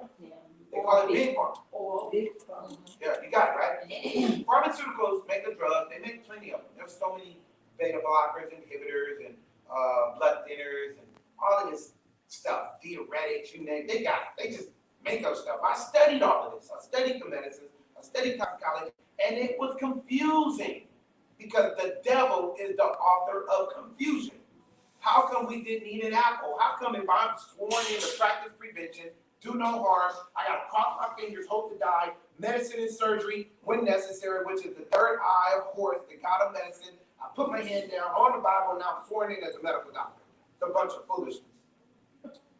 They call it big pharma. Or big problem. Yeah, you got it, right? Pharmaceuticals make a drug, they make plenty of them. There's so many beta blockers, inhibitors, and blood thinners, and all of this stuff, diuretics, you name it, they got it. They just make up stuff. I studied all of this. I studied the medicines, I studied toxicology, and it was confusing because the devil is the author of confusion. How come we didn't eat an apple? How come if I'm sworn in practice prevention, do no harm, I gotta cross my fingers, hope to die, medicine and surgery when necessary, which is the third eye of Horus, the god of medicine. I put my hand down on the Bible and I'm sworn in as a medical doctor. It's a bunch of foolishness.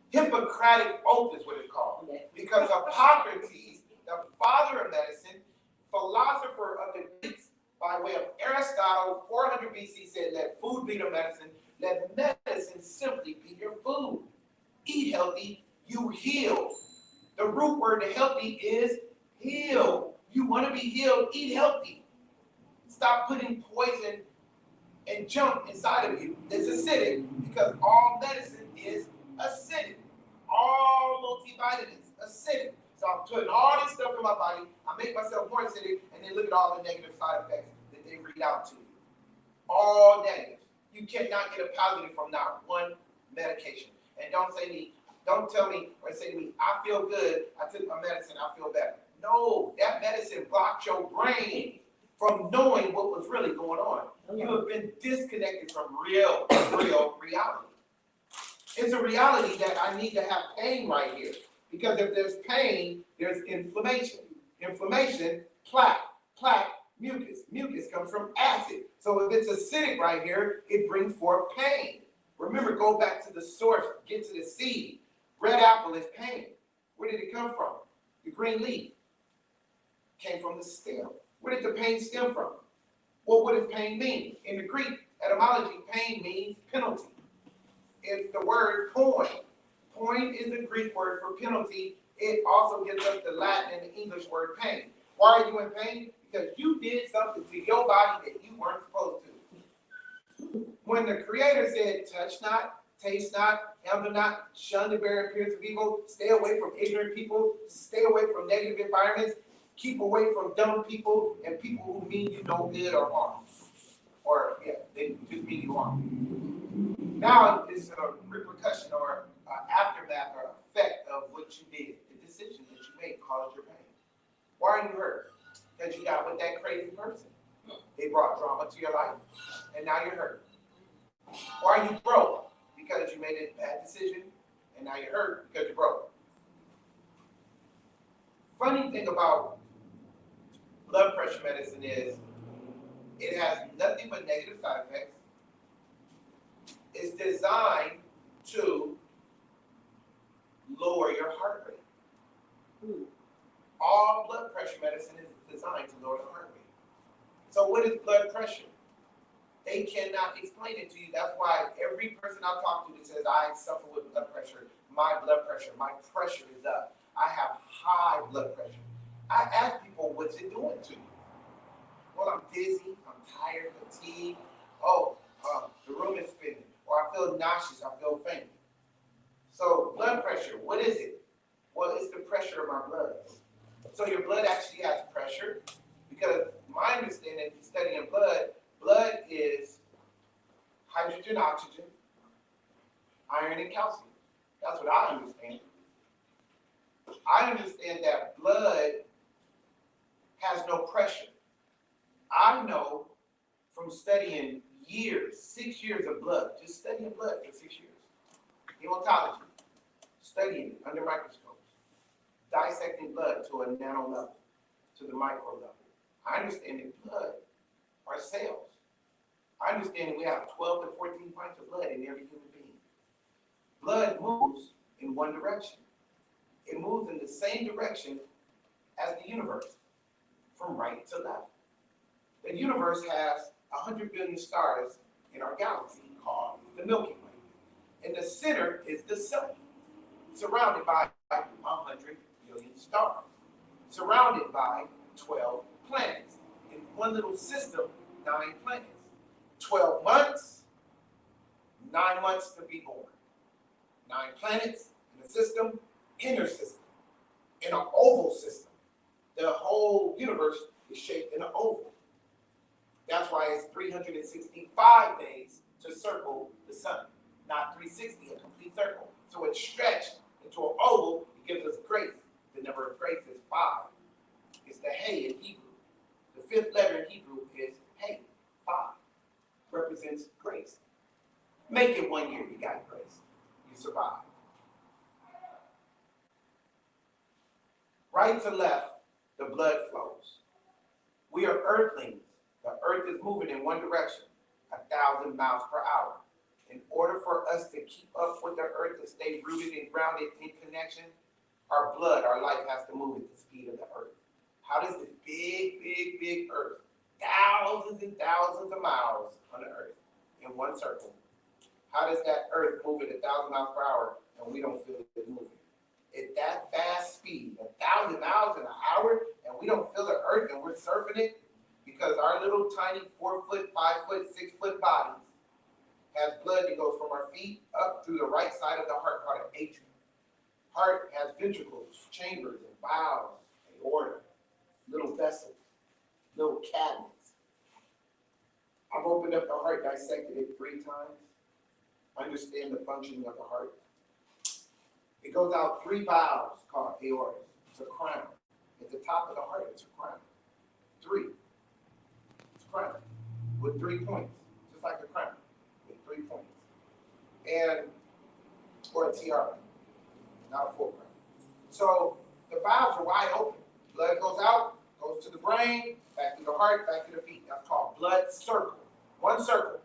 Hippocratic oath is what it's called. Because Hippocrates, the father of medicine, philosopher of the Greeks, by way of Aristotle, 400 BC, said, let food be the medicine. Let medicine simply be your food. Eat healthy, you heal. The root word to healthy is heal. You want to be healed, eat healthy. Stop putting poison and junk inside of you that's acidic, because all medicine is acidic. All multivitamins, acidic. So I'm putting all this stuff in my body, I make myself more acidic, and then look at all the negative side effects that they read out to you. All negative. You cannot get a positive from not one medication. And don't tell me or say to me, I feel good, I took my medicine, I feel better. No, that medicine blocked your brain from knowing what was really going on. You have been disconnected from real reality. It's a reality that I need to have pain right here. Because if there's pain, there's inflammation. Inflammation, plaque. Plaque, mucus. Mucus comes from acid. So if it's acidic right here, it brings forth pain. Remember, go back to the source, get to the seed. Red apple is pain. Where did it come from? The green leaf came from the stem. Where did the pain stem from? Well, what does pain mean? In the Greek etymology, pain means penalty. It's the word poin. Poin is the Greek word for penalty. It also gives us the Latin and the English word pain. Why are you in pain? Because you did something to your body that you weren't supposed to. When the Creator said, touch not, taste not, handle not, shun the very appearance of evil, stay away from ignorant people, stay away from negative environments, keep away from dumb people and people who mean you no good or harm. Or, yeah, they just mean you harm. Now it's a repercussion or aftermath or effect of what you did. The decision that you made caused your pain. Why are you hurt? Because you got with that crazy person. They brought drama to your life, and now you're hurt. Why are you broke? Because you made a bad decision, and now you're hurt because you're broke. Funny thing about blood pressure medicine is it has nothing but negative side effects. It's designed to lower your heart rate. All blood pressure medicine is designed to lower the heart rate. So what is blood pressure? They cannot explain it to you. That's why every person I talk to that says, I suffer with blood pressure, my pressure is up. I have high blood pressure. I ask people, what's it doing to you? Well, I'm dizzy, I'm tired, fatigued. The room is spinning. Or I feel nauseous, I feel faint. So blood pressure, what is it? Well, it's the pressure of my blood. So your blood actually has pressure, because my understanding, studying blood is hydrogen, oxygen, iron, and calcium. That's what I understand. I understand that blood has no pressure. I know from studying years, 6 years of blood, just studying blood for 6 years. Hematology, studying under microscopes, dissecting blood to a nano level, to the micro level. I understand that blood are cells. I understand that we have 12 to 14 pints of blood in every human being. Blood moves in one direction. It moves in the same direction as the universe, from right to left. The universe has 100 billion stars in our galaxy called the Milky Way. In the center is the sun, surrounded by 100 billion stars, surrounded by 12 planets. In one little system, 9 planets. 12 months, 9 months to be born. 9 planets in a system, inner system, in an oval system. The whole universe is shaped in an oval. That's why it's 365 days to circle the sun, not 360, a complete circle. So it's stretched into an oval. It gives us grace. The number of grace is 5. It's the Hey in Hebrew. The 5th letter in Hebrew is Hey, 5. Represents grace. Make it 1 year, you got grace. You survive. Right to left, the blood flows. We are earthlings. The earth is moving in one direction, 1,000 miles per hour. In order for us to keep up with the earth and stay rooted and grounded in connection, our blood, our life has to move at the speed of the earth. How does this big earth, thousands and thousands of miles on the earth in one circle, how does that earth move at 1,000 miles per hour and we don't feel it moving? At that fast speed, 1,000 miles an hour, and we don't feel the earth and we're surfing it because our little tiny 4 foot, 5 foot, 6 foot bodies has blood that goes from our feet up through the right side of the heart called an atrium. Heart has ventricles, chambers, and valves, aorta, little vessels, little cabinets. I've opened up the heart, dissected it 3 times, understand the functioning of the heart. It goes out 3 valves called aorta. It's a crown. At the top of the heart, it's a crown. 3. It's a crown with 3 points, just like a crown with 3 points. And, or a tiara, not a full crown. So the valves are wide open. Blood goes out, goes to the brain, back to the heart, back to the feet. That's called blood circle. 1 circle.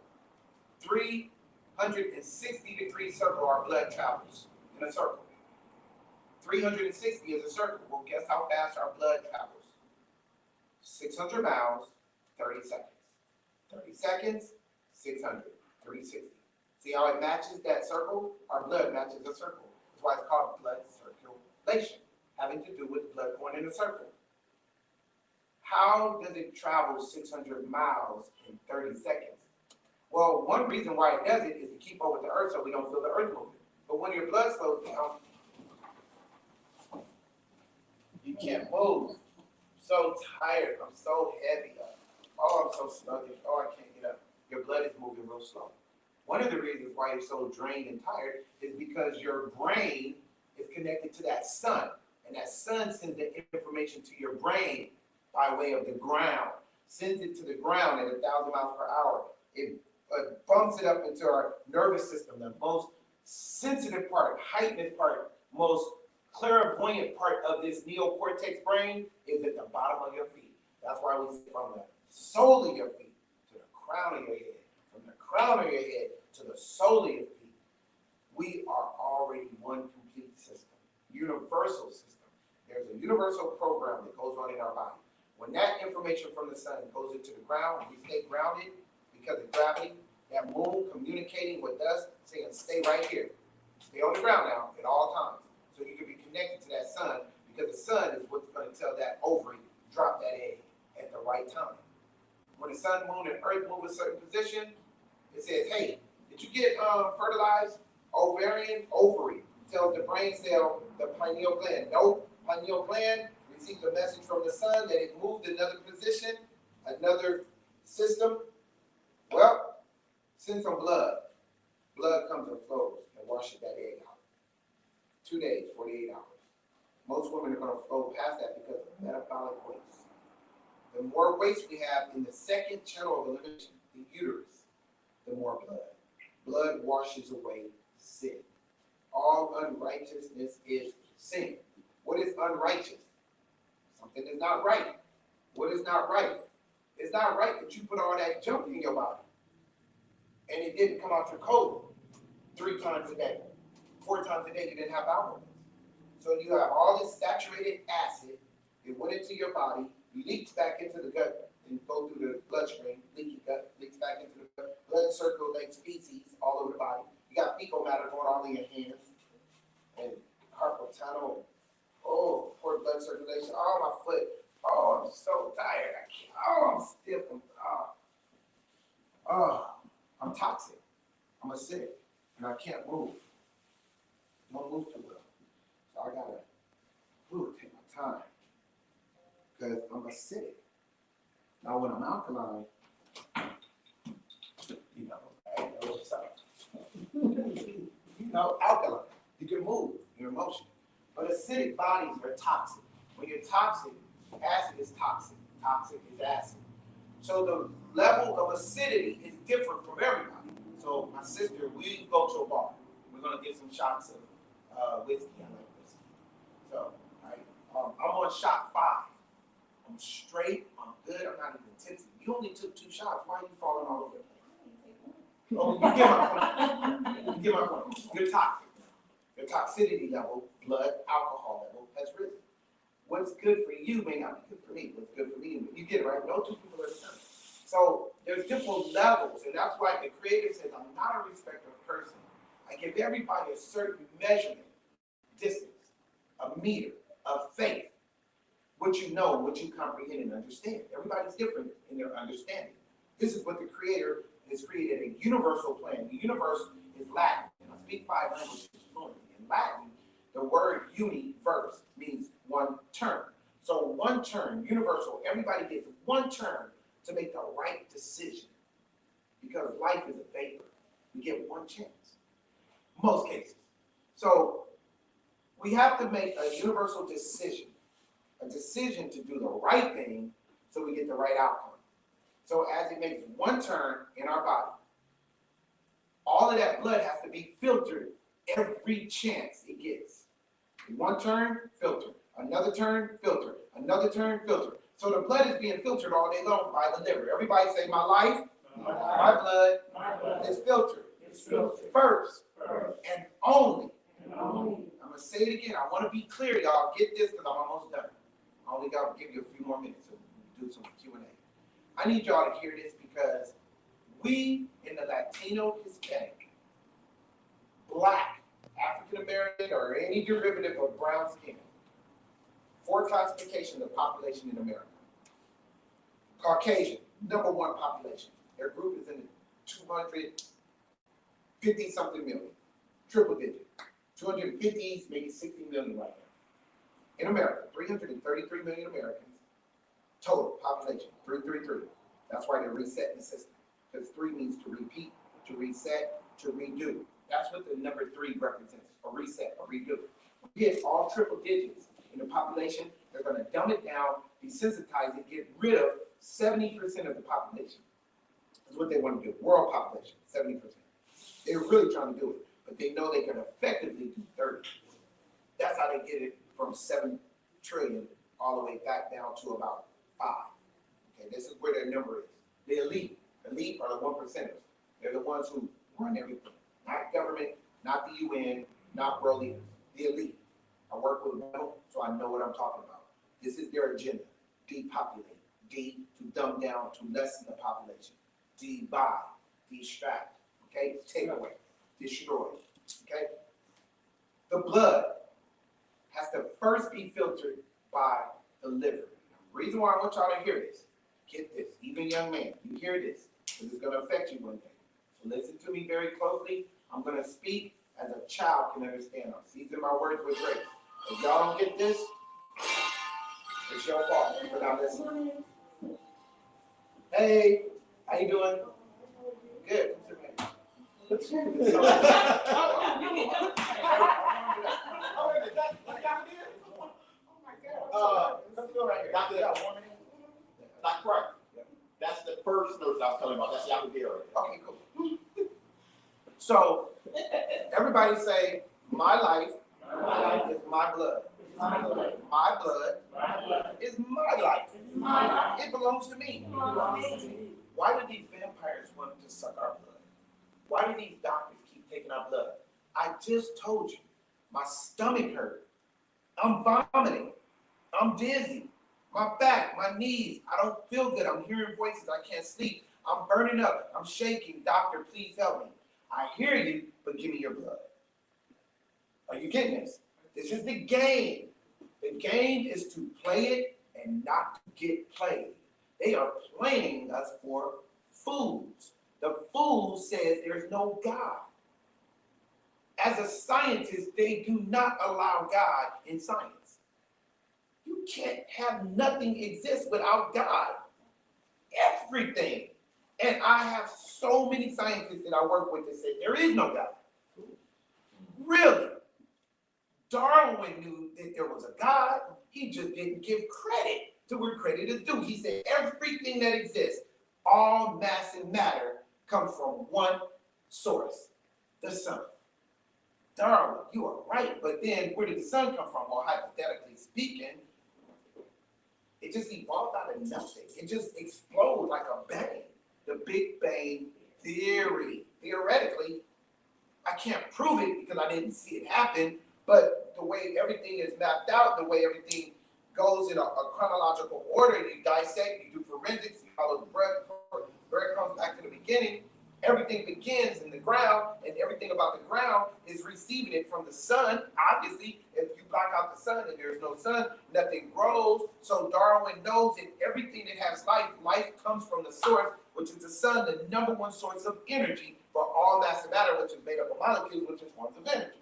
360-degree circle, our blood travels in a circle. 360 is a circle. Well, guess how fast our blood travels? 600 miles, 30 seconds. 30 seconds, 600, 360. See how it matches that circle? Our blood matches a circle. That's why it's called blood circulation, having to do with blood going in a circle. How does it travel 600 miles in 30 seconds? Well, one reason why it does it is to keep up with the earth so we don't feel the earth moving. But when your blood slows down, you can't move. I'm so tired. I'm so heavy. Oh, I'm so sluggish. Oh, I can't get up. Your blood is moving real slow. One of the reasons why you're so drained and tired is because your brain is connected to that sun. And that sun sends the information to your brain by way of the ground. Sends it to the ground at 1,000 miles per hour. It bumps it up into our nervous system, the most sensitive part, heightened part, most clairvoyant part of this neocortex brain is at the bottom of your feet. That's why we say from the sole of your feet to the crown of your head, from the crown of your head to the sole of your feet. We are already one complete system, universal system. There's a universal program that goes on in our body. When that information from the sun goes into the ground, we stay grounded because of gravity. That moon communicating with us, saying, stay right here. Stay on the ground now at all times. So you can be connected to that sun, because the sun is what's going to tell that ovary, drop that egg at the right time. When the sun, moon, and earth move a certain position, it says, hey, did you get fertilized? Ovary tells the brain cell, the pineal gland. Nope, pineal gland received a message from the sun that it moved another position, another system. Well, send some blood. Blood comes and flows and washes that egg out. 2 days, 48 hours. Most women are going to flow past that because of metabolic waste. The more waste we have in the second channel of elimination, the uterus, the more blood. Blood washes away sin. All unrighteousness is sin. What is unrighteous? Something is not right. What is not right? It's not right that you put all that junk in your body and it didn't come out your colon 3 times a day. 4 times a day you didn't have bowel movements. So you have all this saturated acid, it went into your body, leaks back into the gut, and go through the bloodstream, leaky gut, all in your hands, and carpal tunnel, and oh, poor blood circulation, oh, my foot, oh, I'm so tired, I can't, oh, I'm stiff, I'm toxic, I'm acidic, and I can't move. Don't move too well. So I gotta take my time, because I'm acidic. Now when I'm alkaline, you know, I know what's up. You know, alkaline, you can move your emotion. But acidic bodies are toxic. When you're toxic, acid is toxic. Toxic is acid. So the level of acidity is different from everybody. So my sister, we go to a bar. We're gonna get some shots of whiskey. I like whiskey. So I'm on shot 5. I'm straight. I'm good. I'm not even tipsy. You only took 2 shots. Why are you falling all over the place? Oh, you get my point. You get my point. You're toxic. Your toxicity level, blood alcohol level, has risen. What's good for you may not be good for me. What's good for me, you get it right. No 2 people are the same. So there's different levels, and that's why the Creator says, I'm not a respecter of person. I give everybody a certain measurement, distance, a meter of faith, what you know, what you comprehend and understand. Everybody's different in their understanding. This is what the Creator has created, a universal plan. The universe is Latin, and I speak 5 languages fluently. In Latin, the word universe means one turn. So one turn, universal, everybody gets one turn to make the right decision. Because life is a vapor. We get one chance. Most cases. So we have to make a universal decision. A decision to do the right thing so we get the right outcome. So as it makes one turn in our body, all of that blood has to be filtered every chance it gets. One turn, filter. Another turn, filter. Another turn, filter. So the blood is being filtered all day long by the liver. Everybody say, my life, my blood is filtered. First and only. I'm going to say it again. I want to be clear, y'all. Get this because I'm almost done. I only got to give you a few more minutes to do some Q&A. I need y'all to hear this because we in the Latino, Hispanic, Black, African American, or any derivative of brown skin, 4 classifications of population in America. Caucasian, number 1 population. Their group is in the 250-something million, triple digit. 250s, maybe 60 million right now. In America, 333 million Americans, total population, 333. That's why they're resetting the system. Because 3 means to repeat, to reset, to redo. That's what the number 3 represents, a reset, a redo. We get all triple digits in the population, they're going to dumb it down, desensitize it, get rid of 70% of the population. That's what they want to do, world population, 70%. They're really trying to do it, but they know they can effectively do 30. That's how they get it from 7 trillion all the way back down to about 5. Okay, this is where their number is. The elite are the 1%ers. They're the ones who run everything. Not government, not the UN, not world leaders. The elite. I work with them, so I know what I'm talking about. This is their agenda. Depopulate. D, to dumb down, to lessen the population. Divide, distract, okay? Take away, destroy, okay? The blood has to first be filtered by the liver. The reason why I want y'all to hear this, get this, even young man, you hear this, because it's going to affect you one day. So listen to me very closely. I'm going to speak as a child can understand. I'm seasoning my words with grace. If y'all don't get this, it's your fault for not listening. Hey, how you doing? Good. Let's hear this. Dr. Price, that's the first nurse I was telling about. That's Yahoo Gary. Okay, cool. So, everybody say, my life is my blood. My blood is my life. It belongs to me. Why do these vampires want to suck our blood? Why do these doctors keep taking our blood? I just told you, my stomach hurt. I'm vomiting. I'm dizzy. My back, my knees, I don't feel good. I'm hearing voices. I can't sleep. I'm burning up. I'm shaking. Doctor, please help me. I hear you, but give me your blood. Are you getting this? This is the game. The game is to play it and not to get played. They are playing us for fools. The fool says there's no God. As a scientist, they do not allow God in science. You can't have nothing exist without God. Everything. And I have so many scientists that I work with that say there is no God. Really? Darwin knew that there was a God. He just didn't give credit to where credit is due. He said everything that exists, all mass and matter, comes from one source, the sun. Darwin, you are right, but then where did the sun come from? Well, hypothetically speaking, it just evolved out of nothing. It just exploded like a bang. The Big Bang Theory. Theoretically, I can't prove it because I didn't see it happen, but the way everything is mapped out, the way everything goes in a chronological order, you dissect, you do forensics, you follow the bread comes back to the beginning. Everything begins in the ground, and everything about the ground is receiving it from the sun. Obviously, if you block out the sun and there's no sun, nothing grows. So Darwin knows that everything that has life, life comes from the source, which is the sun, the number one source of energy for all mass and matter, which is made up of molecules, which is forms of energy.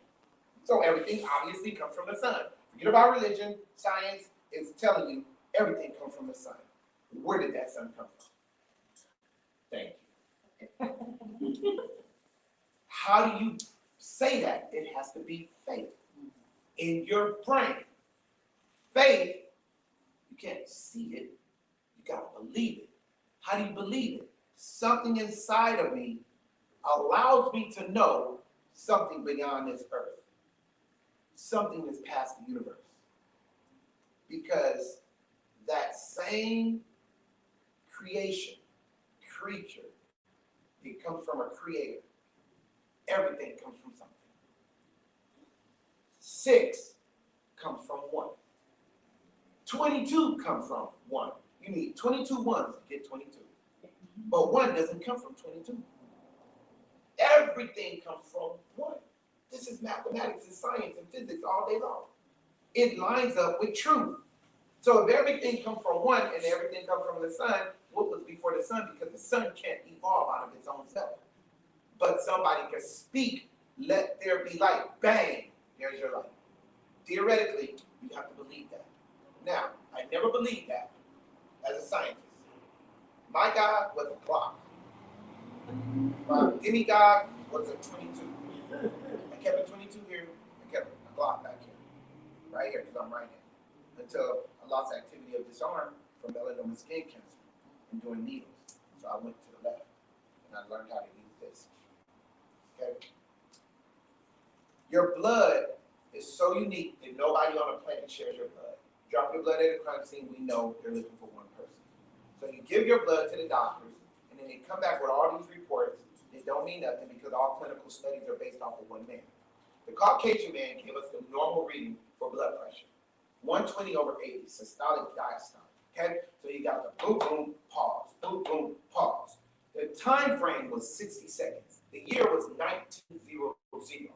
So everything obviously comes from the sun. Forget about religion. Science is telling you everything comes from the sun. Where did that sun come from? Thank you. How do you say that? It has to be faith in your brain. Faith, you can't see it, you gotta believe it. How do you believe it? Something inside of me allows me to know something beyond this earth, something that's past the universe. Because that same creature, it comes from a creator. Everything comes from something. 6 comes from 1. 22 comes from 1. You need 22 ones to get 22. But 1 doesn't come from 22. Everything comes from 1. This is mathematics and science and physics all day long. It lines up with truth. So if everything comes from 1 and everything comes from the sun, what was before the sun? Because the sun can't evolve out of its own self. But somebody can speak, let there be light. Bang, there's your light. Theoretically, you have to believe that. Now, I never believed that as a scientist. My God was a clock. My demigod was a 22. I kept a 22 here, I kept a clock back here. Right here, because I'm right here. Until I lost activity of this arm from melanoma skin cancer and doing needles. So I went to the left and I learned how to use this. Okay? Your blood is so unique that nobody on the planet shares your blood. Drop your blood at a crime scene, we know they're looking for one person. So you give your blood to the doctors, and then they come back with all these reports that don't mean nothing because all clinical studies are based off of one man. The Caucasian man gave us the normal reading for blood pressure. 120 over 80, systolic, diastolic. Okay? So you got the boom, boom, pause, boom, boom, pause. The time frame was 60 seconds. The year was 1900.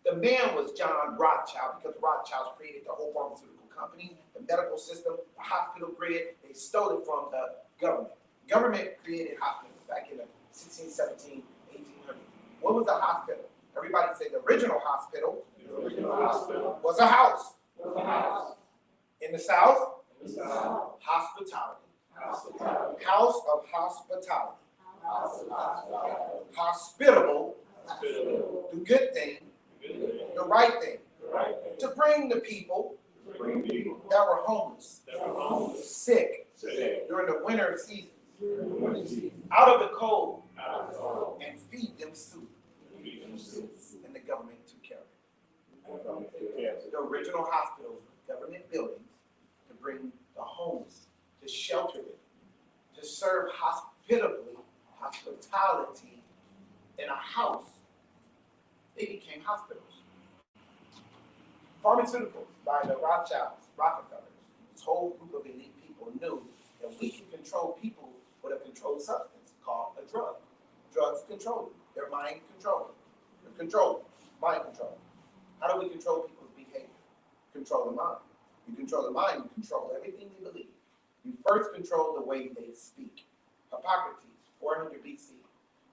The man was John Rothschild because Rothschilds created the whole pharmaceutical company, the medical system, the hospital grid. They stole it from the government. Government created hospitals back in the 16, 17, 1800s. What was a hospital? Everybody say the original hospital, was a house. In the South, hospitality. House of hospitality. Hospitable, the good thing, the right thing. To bring the people that were homeless, sick, during the winter season, out of the cold, and feed them soup. And the government took care of it. The original hospitals were government buildings to bring the homeless, to shelter them, to serve hospitably, hospitality in a house. They became hospitals. Pharmaceuticals by the Rothschilds, Rockefellers, this whole group of elite people knew that we can control people with a controlled substance called a drug. Drugs control you. They're mind control. They're control, mind control. How do we control people's behavior? Control the mind. You control the mind, you control everything they believe. You first control the way they speak. Hippocrates, 400 BC.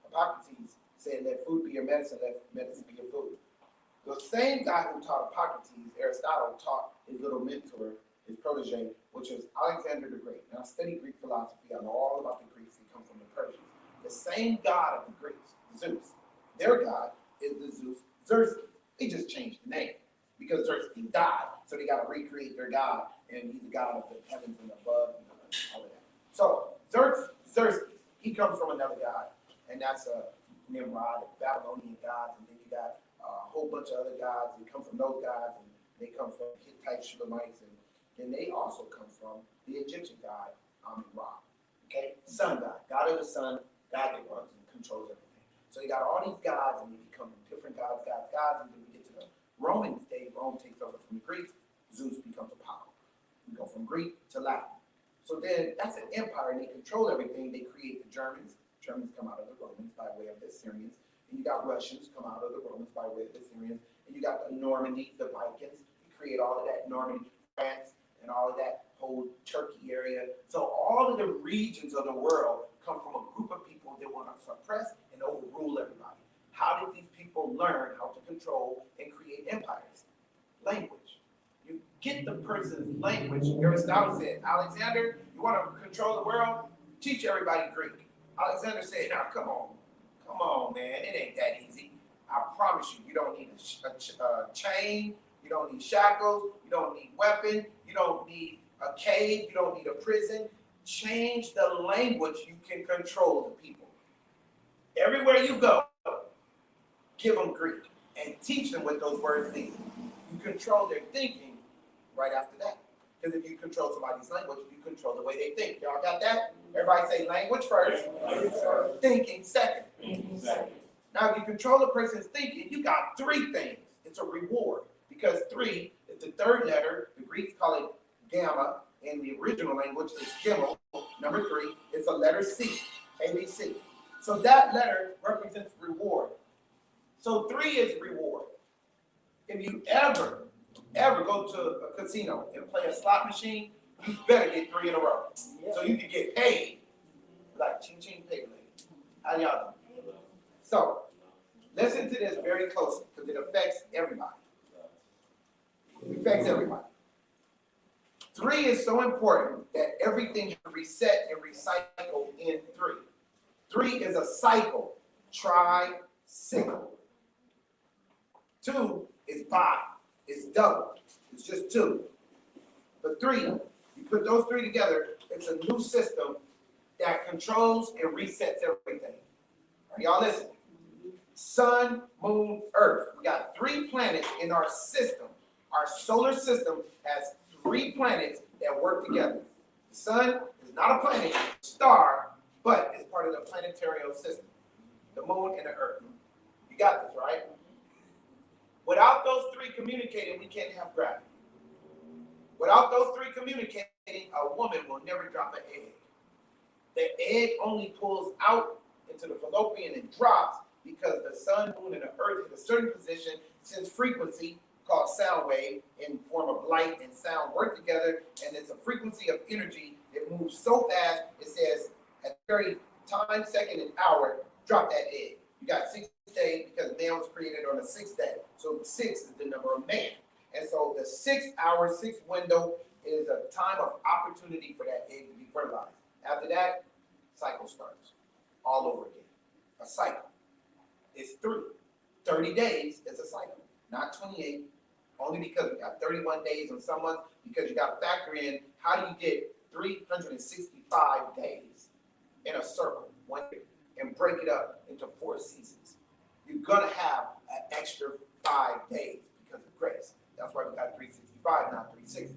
Hippocrates said, let food be your medicine, let medicine be your food. The same guy who taught Hippocrates, Aristotle, taught his little mentor, his protege, which was Alexander the Great. Now, I study Greek philosophy. I know all about the Greeks. They come from the Persians. The same god of the Greeks, Zeus, their god is the Zeus Xerxes. They just changed the name because Xerxes died. So they got to recreate their god, and he's the god of the heavens and above and all of that. So Xerxes, he comes from another god, and that's Nimrod, the Babylonian gods, and then you got a whole bunch of other gods. They come from those gods, and they come from Hittite, Shulamite, and then they also come from the Egyptian god, Ra. Okay, sun god, god of the sun, god that runs and controls everything. So you got all these gods, and they become different gods, and then we get to the Roman state. Rome takes over from the Greeks. Zeus becomes a power. We go from Greek to Latin. So then that's an empire, and they control everything. They create the Germans. Germans come out of the Romans by way of the Syrians. And you got Russians come out of the Romans by way of the Syrians. And you got the Normandy, the Vikings. You create all of that Normandy, France, and all of that whole Turkey area. So all of the regions of the world come from a group of people that want to suppress and overrule everybody. How did these people learn how to control and create empires? Language. You get the person's language. Aristotle said, Alexander, you want to control the world? Teach everybody Greek. Alexander said, now come on, man, it ain't that easy. I promise you, you don't need a chain, you don't need shackles, you don't need weapon, you don't need a cave, you don't need a prison. Change the language, you can control the people. Everywhere you go, give them Greek and teach them what those words mean. You control their thinking right after that. Because if you control somebody's language, you control the way they think. Y'all got that? Everybody say language first, thinking second. Now, if you control a person's thinking, you got three things. It's a reward. Because 3 is the third letter. The Greeks call it gamma. In the original language, it's gimel. Number 3 is a letter C, ABC. So that letter represents reward. So 3 is reward. If you ever go to a casino and play a slot machine, you better get 3 in a row. So you can get paid. Like ching ching pay lady. How y'all do? So listen to this very closely because it affects everybody. It affects everybody. 3 is so important that everything should reset and recycle in 3. 3 is a cycle, tricycle. 2 is bi, it's double, it's just 2. But 3, you put those 3 together, it's a new system that controls and resets everything. Are y'all listening? Sun, moon, earth. We got 3 planets in our system. Our solar system has 3 planets that work together. The sun is not a planet, it's a star, but it's part of the planetary system. The moon and the earth. You got this, right? Without those 3 communicating, we can't have gravity. Without those 3 communicating, a woman will never drop an egg. The egg only pulls out into the fallopian and drops because the sun, moon, and the earth in a certain position, since frequency called sound wave in form of light and sound work together, and it's a frequency of energy that moves so fast, it says at every time, second, and hour, drop that egg. You got 6 days because man was created on the 6th day. So 6 is the number of man. And so the 6 hour, 6 window is a time of opportunity for that egg to be fertilized. After that, cycle starts all over again. A cycle. It's 30 days is a cycle, not 28. Only because we got 31 days in some months, because you got to factor in how do you get 365 days in a circle, 1 year, and break it up into 4 seasons. You're going to have an extra 5 days because of grace. That's why we got 365, not 360.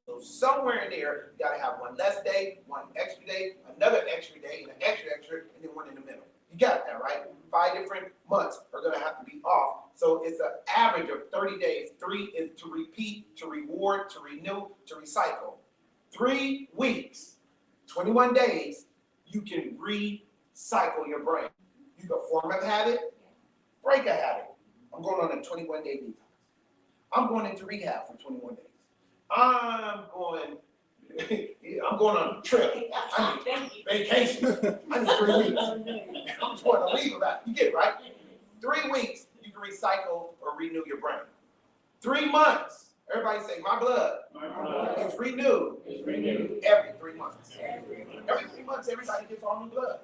So somewhere in there, you got to have 1 less day, 1 extra day, another extra day, and an extra, and then 1 in the middle. You got that, right? 5 different months are going to have to be off. So it's an average of 30 days. 3 is to repeat, to reward, to renew, to recycle. 3 weeks, 21 days, you can recycle your brain. You can form a habit, break a habit. I'm going on a 21-day detox. I'm going into rehab for 21 days. I'm going on a trip. I need vacation. I need 3 weeks. I'm just going to leave about it. You get it, right? 3 weeks, you can recycle or renew your brain. 3 months, everybody say, my blood is renewed every 3 months. Every 3 months, everybody gets all new blood.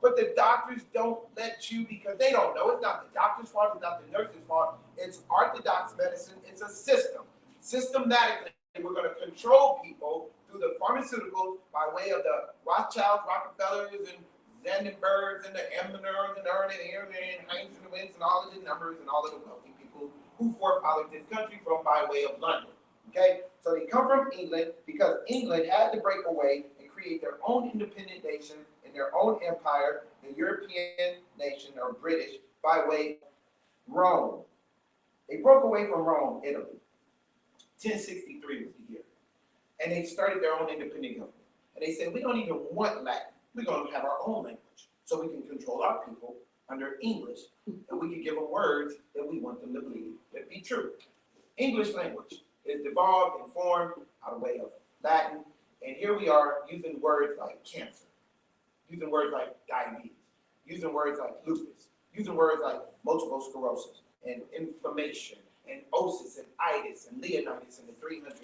But the doctors don't let you because they don't know. It's not the doctor's fault, it's not the nurse's fault. It's orthodox medicine. It's a system. Systematically, we're going to control people through the pharmaceuticals by way of the Rothschilds, Rockefellers, and Vandenbergs, and the Emmeners, and Heinz and the Wins, and all of the numbers, and all of the wealthy people who forefathered this country from by way of London. Okay? So they come from England because England had to break away and create their own independent nation in their own empire, the European nation, or British, by way of Rome. They broke away from Rome, Italy. 1063 was the year. And they started their own independent government. And they said, we don't even want Latin. We're going to have our own language so we can control our people under English, and we can give them words that we want them to believe that be true. English language is devolved and formed out of way of Latin, and here we are using words like cancer, using words like diabetes, using words like lupus, using words like multiple sclerosis and inflammation and osis and itis and Leonidas and the 300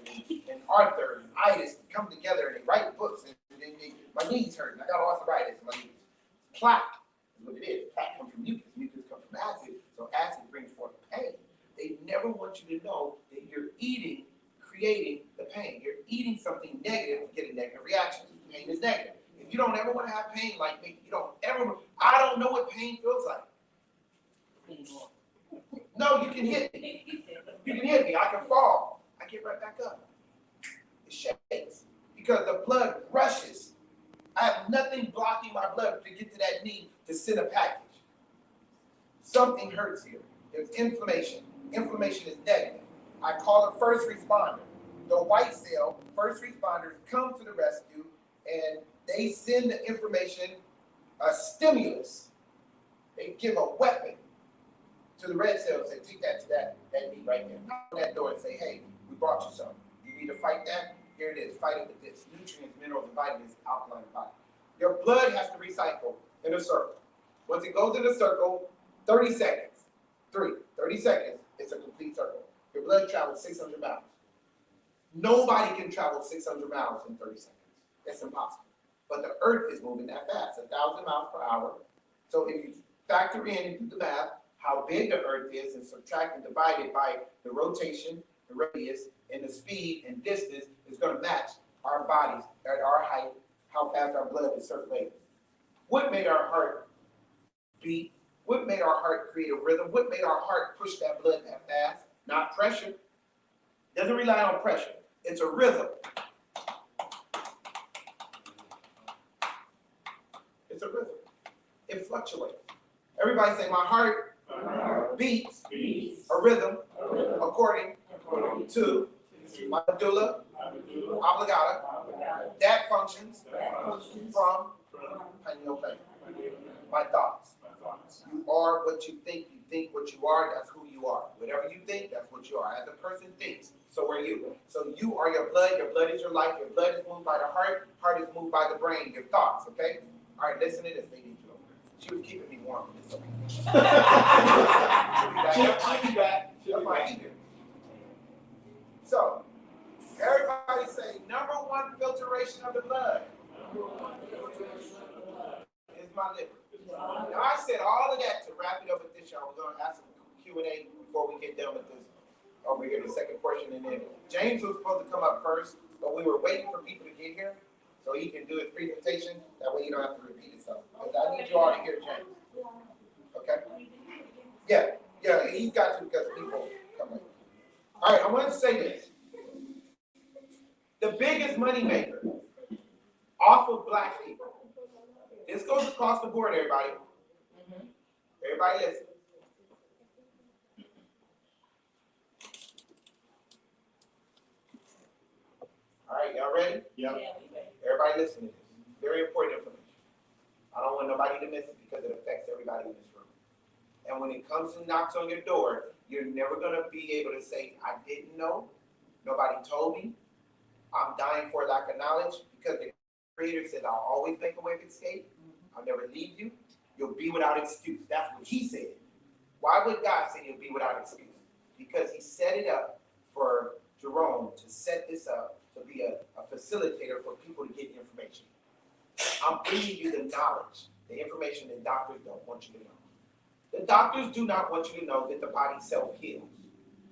and Arthur and itis come together and they write books and my knees hurt and I got arthritis in my knees. Plaque is what it is. Plaque comes from mucus. Mucus comes from acid. So acid brings forth pain. They never want you to know that you're creating the pain. You're eating something negative to get a negative reaction. Pain is negative. If you don't ever want to have pain like me, I don't know what pain feels like. No, you can hit me. You can hit me. I can fall. I get right back up. It shakes because the blood rushes. I have nothing blocking my blood to get to that knee to send a package. Something hurts here. There's inflammation. Inflammation is negative. I call a first responder. The white cell first responders come to the rescue and they send the information, a stimulus. They give a weapon to the red cells. Say, take that to that knee right there. Knock on that door and say, hey, we brought you something. You need to fight that? Here it is. Fight it with this. Nutrients, minerals, and vitamins, alkaline body. Your blood has to recycle in a circle. Once it goes in a circle, 30 seconds. 30 seconds, it's a complete circle. Your blood travels 600 miles. Nobody can travel 600 miles in 30 seconds. It's impossible. But the earth is moving that fast, 1,000 miles per hour. So if you factor in and do the math, how big the earth is and subtract and divide it by the rotation, the radius, and the speed and distance is going to match our bodies at our height, how fast our blood is circulating. What made our heart beat? What made our heart create a rhythm? What made our heart push that blood that fast? Not pressure. It doesn't rely on pressure. It's a rhythm. It's a rhythm. It fluctuates. Everybody say, my heart beats a rhythm according to my medulla oblongata that functions from pineal gland. My thoughts. You are what you think what you are, that's who you are. Whatever you think, that's what you are. As a person thinks, so are you. So you are your blood is your life, your blood is moved by the heart is moved by the brain, your thoughts, okay? All right, listen to this, they need you over here. She was keeping me warm, it's okay. She'll be back. So, everybody say, number one filtration of the blood is my liver. Now, I said all of that to wrap it up with this, y'all. We're going to have some Q&A before we get done with this over here, the second portion. And then James was supposed to come up first, but we were waiting for people to get here so he can do his presentation. That way you don't have to repeat yourself. I need you all to hear James. Okay? Yeah, he's got to because people come in. All right, I want to say this. The biggest money maker off of black people. This goes across the board, everybody. Everybody listen. All right, y'all ready? Yeah. Everybody listen to this. Very important information. I don't want nobody to miss it because it affects everybody in this room. And when it comes and knocks on your door, You're never gonna be able to say, I didn't know, nobody told me, I'm dying for lack of knowledge, because the Creator said, I'll always make a way of escape, I'll never leave you, you'll be without excuse. That's what he said. Why would God say you'll be without excuse? Because he set it up for Jerome to set this up to be a facilitator for people to get information. I'm bringing you the knowledge, the information that doctors don't want you to know. The doctors do not want you to know that the body self-heals.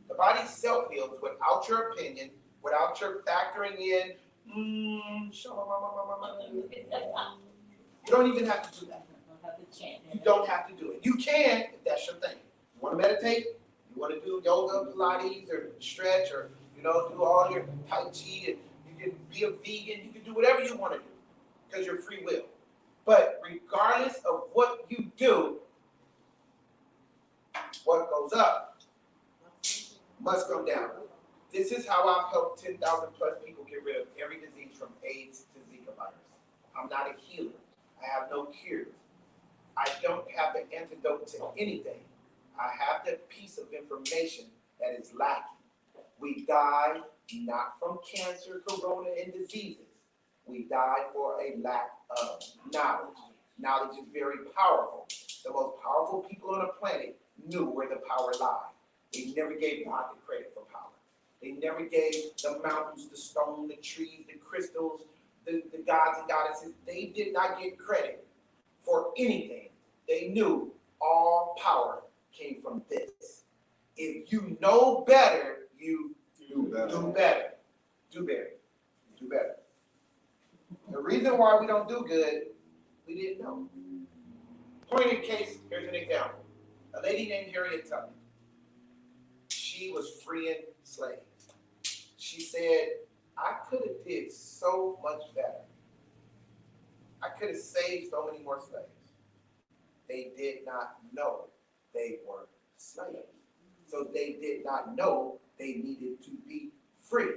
The body self-heals without your opinion, without your factoring in, you don't even have to do that. You don't have to do it. You can if that's your thing. You want to meditate, you want to do yoga, Pilates, or stretch, or do all your Tai Chi, and you can be a vegan, you can do whatever you want to do, because you're free will. But regardless of what you do, what goes up must come down. This is how I've helped 10,000 plus people get rid of every disease from AIDS to Zika virus. I'm not a healer. I have no cures. I don't have the antidote to anything. I have the piece of information that is lacking. We die not from cancer, corona, and diseases. We die for a lack of knowledge. Knowledge is very powerful. The most powerful people on the planet knew where the power lied. They never gave God the credit for power. They never gave the mountains, the stone, the trees, the crystals, the gods and goddesses. They did not get credit for anything. They knew all power came from this. If you know better, you do better. Do better. Do better. Do better. The reason why we don't do good, we didn't know. Pointed case, here's an example. A lady named Harriet Tubman. She was freeing slaves. She said, I could have did so much better. I could have saved so many more slaves. They did not know they were slaves. So they did not know they needed to be free.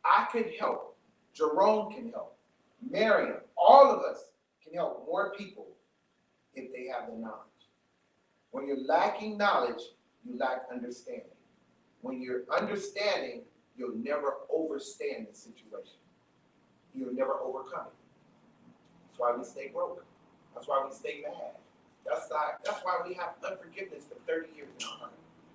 I could help. Jerome can help. Miriam, all of us can help more people if they have the knowledge. When you're lacking knowledge, you lack understanding. When you're understanding, you'll never overstand the situation. You'll never overcome it. That's why we stay broke. That's why we stay mad. That's why we have unforgiveness for 30 years in our heart.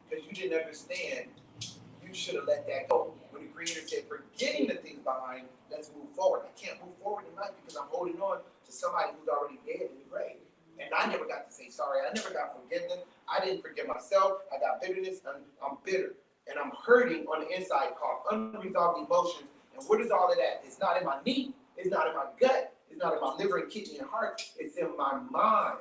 Because you didn't understand, you should have let that go. When the Creator said, forgetting the things behind, let's move forward. I can't move forward in life because I'm holding on to somebody who's already dead in the grave. And I never got to say sorry. I never got forgiveness. I didn't forgive myself. I got bitterness. I'm bitter. And I'm hurting on the inside, called unresolved emotions. And what is all of that? It's not in my knee. It's not in my gut. It's not in my liver and kidney and heart. It's in my mind.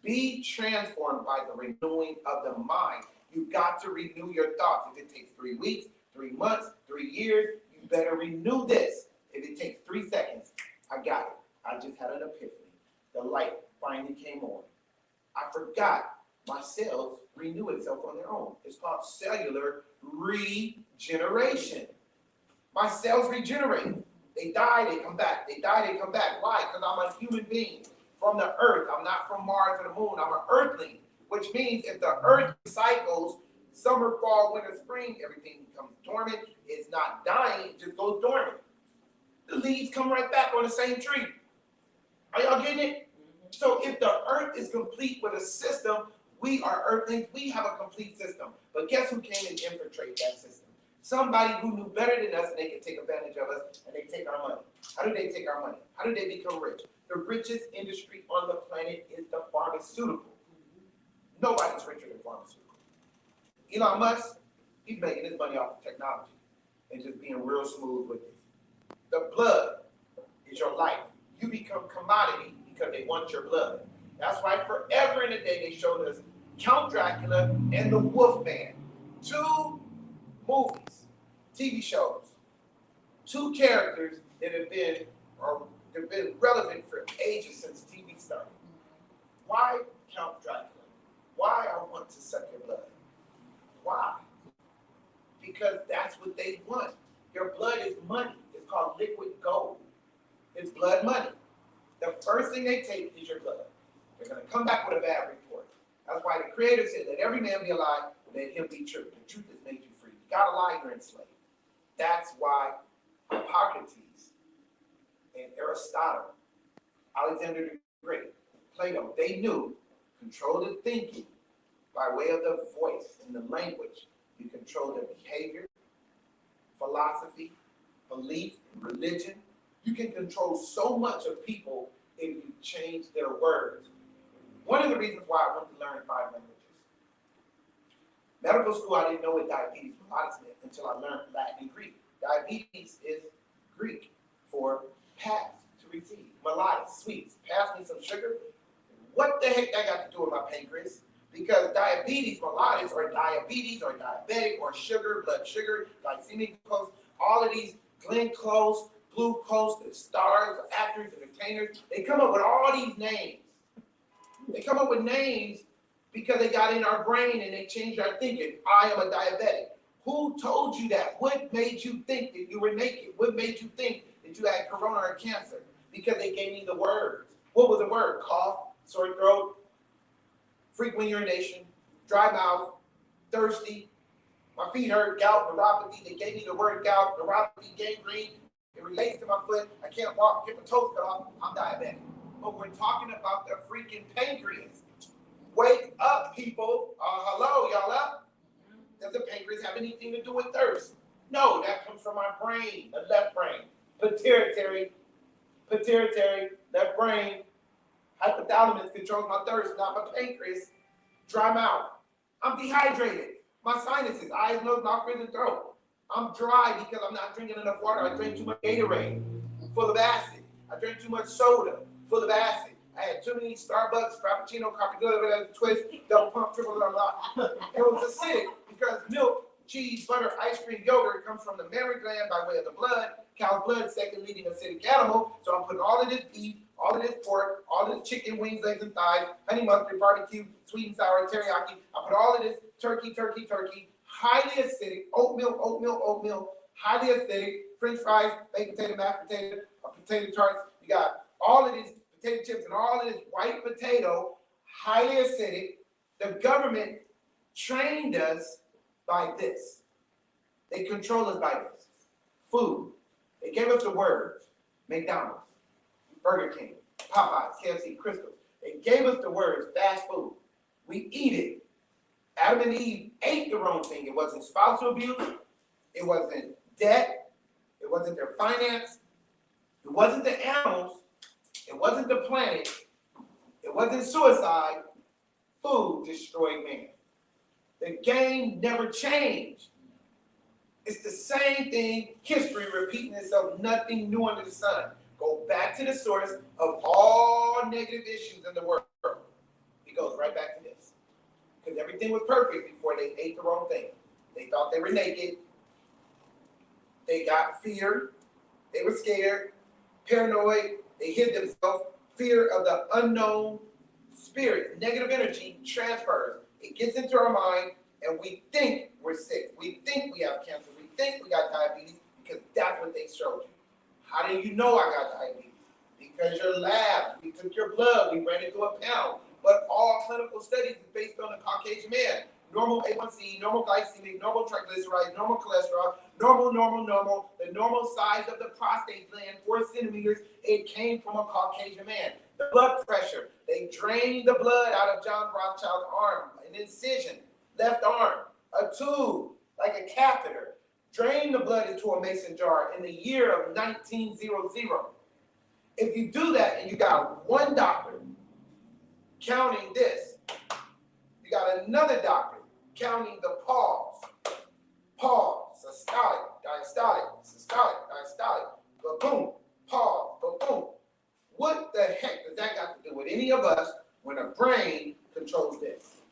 Be transformed by the renewing of the mind. You got to renew your thoughts. If it takes 3 weeks, 3 months, 3 years, you better renew this. If it takes 3 seconds, I got it. I just had an epiphany. The light finally came on. I forgot my cells renew itself on their own. It's called cellular regeneration. My cells regenerate. They die, they come back. They die, they come back. Why? Because I'm a human being from the earth. I'm not from Mars or the moon. I'm an earthling, which means if the earth cycles, summer, fall, winter, spring, everything becomes dormant. It's not dying, it just goes dormant. The leaves come right back on the same tree. Are y'all getting it? So if the earth is complete with a system, we are earthlings, we have a complete system. But guess who came and infiltrated that system? Somebody who knew better than us, and they can take advantage of us, and they take our money. How do they take our money? How do they become rich? The richest industry on the planet is the pharmaceutical. Nobody's richer than pharmaceutical. Elon Musk, he's making his money off of technology and just being real smooth with it. The blood is your life. You become commodity because they want your blood. That's why forever and a day they showed us Count Dracula and the Wolfman. 2 movies, TV shows, 2 characters that have been relevant for ages since TV started. Why Count Dracula? Why I want to suck your blood? Why? Because that's what they want. Your blood is money. It's called liquid gold. It's blood money. The first thing they take is your blood. They're going to come back with a bad report. That's why the Creator said, let every man be alive let him be true. The truth has made you free. You gotta lie, you're enslaved. That's why Hippocrates and Aristotle, Alexander the Great, Plato, they knew control the thinking by way of the voice and the language. You control their behavior, philosophy, belief, religion. You can control so much of people if you change their words. One of the reasons why I wanted to learn 5 languages. Medical school, I didn't know what diabetes mellitus meant until I learned Latin and Greek. Diabetes is Greek for pass, to receive. Mellitus, sweets. Pass me some sugar. What the heck that got to do with my pancreas? Because diabetes mellitus or diabetes or diabetic or sugar, blood sugar, glycemic glucose, all of these glucose, glucose, the stars, the actors, entertainers, they come up with all these names. They come up with names because they got in our brain and they changed our thinking. I am a diabetic. Who told you that? What made you think that you were naked? What made you think that you had corona or cancer? Because they gave me the words. What was the word? Cough, sore throat, frequent urination, dry mouth, thirsty, my feet hurt, gout, neuropathy. They gave me the word gout, neuropathy, gangrene. It relates to my foot. I can't walk, get my toes cut off. I'm diabetic. But we're talking about the freaking pancreas. Wake up, people. Hello, y'all up? Does the pancreas have anything to do with thirst? No, that comes from my brain, the left brain. Pituitary, left brain. Hypothalamus controls my thirst, not my pancreas. Dry mouth. I'm dehydrated. My sinuses, eyes, nose, mouth, ears, and throat. I'm dry because I'm not drinking enough water. I drink too much Gatorade, full of acid. I drink too much soda, full of acid. I had too many Starbucks, Frappuccino, Coca-Cola, Twist, double pump, triple lot. It was acidic because milk, cheese, butter, ice cream, yogurt comes from the mammary gland by way of the blood. Cow's blood, second leading acidic animal. So I'm putting all of this beef, all of this pork, all of this chicken, wings, legs, and thighs, honey mustard, barbecue, sweet and sour, teriyaki. I put all of this turkey, highly acidic, oatmeal, highly acidic, French fries, baked potato, mashed potato, potato tarts. You got all of these potato chips and all of this white potato, highly acidic. The government trained us by this. They control us by this. Food. They gave us the words. McDonald's, Burger King, Popeyes, KFC, Crystal. They gave us the words fast food. We eat it. Adam and Eve ate the wrong thing. It wasn't spousal abuse. It wasn't debt. It wasn't their finance. It wasn't the animals. It wasn't the planet. It wasn't suicide. Food destroyed man. The game never changed. It's the same thing, history repeating itself, nothing new under the sun. Go back to the source of all negative issues in the world. It goes right back to this. Because everything was perfect before they ate the wrong thing. They thought they were naked. They got fear. They were scared, paranoid. They hid themselves. Fear of the unknown spirit, negative energy transfers. It gets into our mind, and we think we're sick. We think we have cancer. We think we got diabetes because that's what they showed you. How do you know I got diabetes? Because your lab, we took your blood, we ran it through a panel. But all clinical studies is based on a Caucasian man. Normal A1C, normal glycemic, normal triglycerides, normal cholesterol, normal. The normal size of the prostate gland, 4 centimeters, it came from a Caucasian man. The blood pressure, they drained the blood out of John Rothschild's arm, an incision, left arm, a tube, like a catheter. Drained the blood into a mason jar in the year of 1900. If you do that and you got one doctor counting this, you got another doctor counting the pause, systolic, diastolic, boom, pause, boom. What the heck does that got to do with any of us when a brain controls this?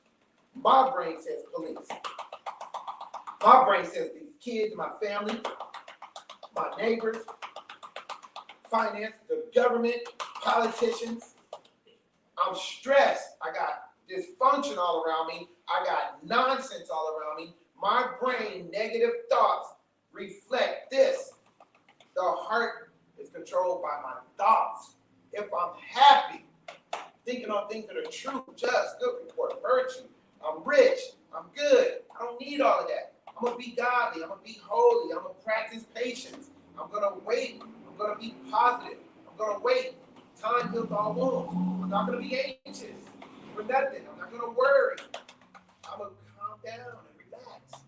My brain says police. My brain says these kids, my family, my neighbors, finance, the government, politicians. I'm stressed. I got dysfunction all around me. I got nonsense all around me. My brain, negative thoughts reflect this. The heart is controlled by my thoughts. If I'm happy, thinking on things that are true, just, good report, virtue, I'm rich, I'm good. I don't need all of that. I'm gonna be godly. I'm gonna be holy. I'm gonna practice patience. I'm gonna wait. I'm gonna be positive. I'm gonna wait. Time heals all wounds. I'm not gonna be anxious for nothing. I'm not gonna worry. I'm gonna calm down and relax.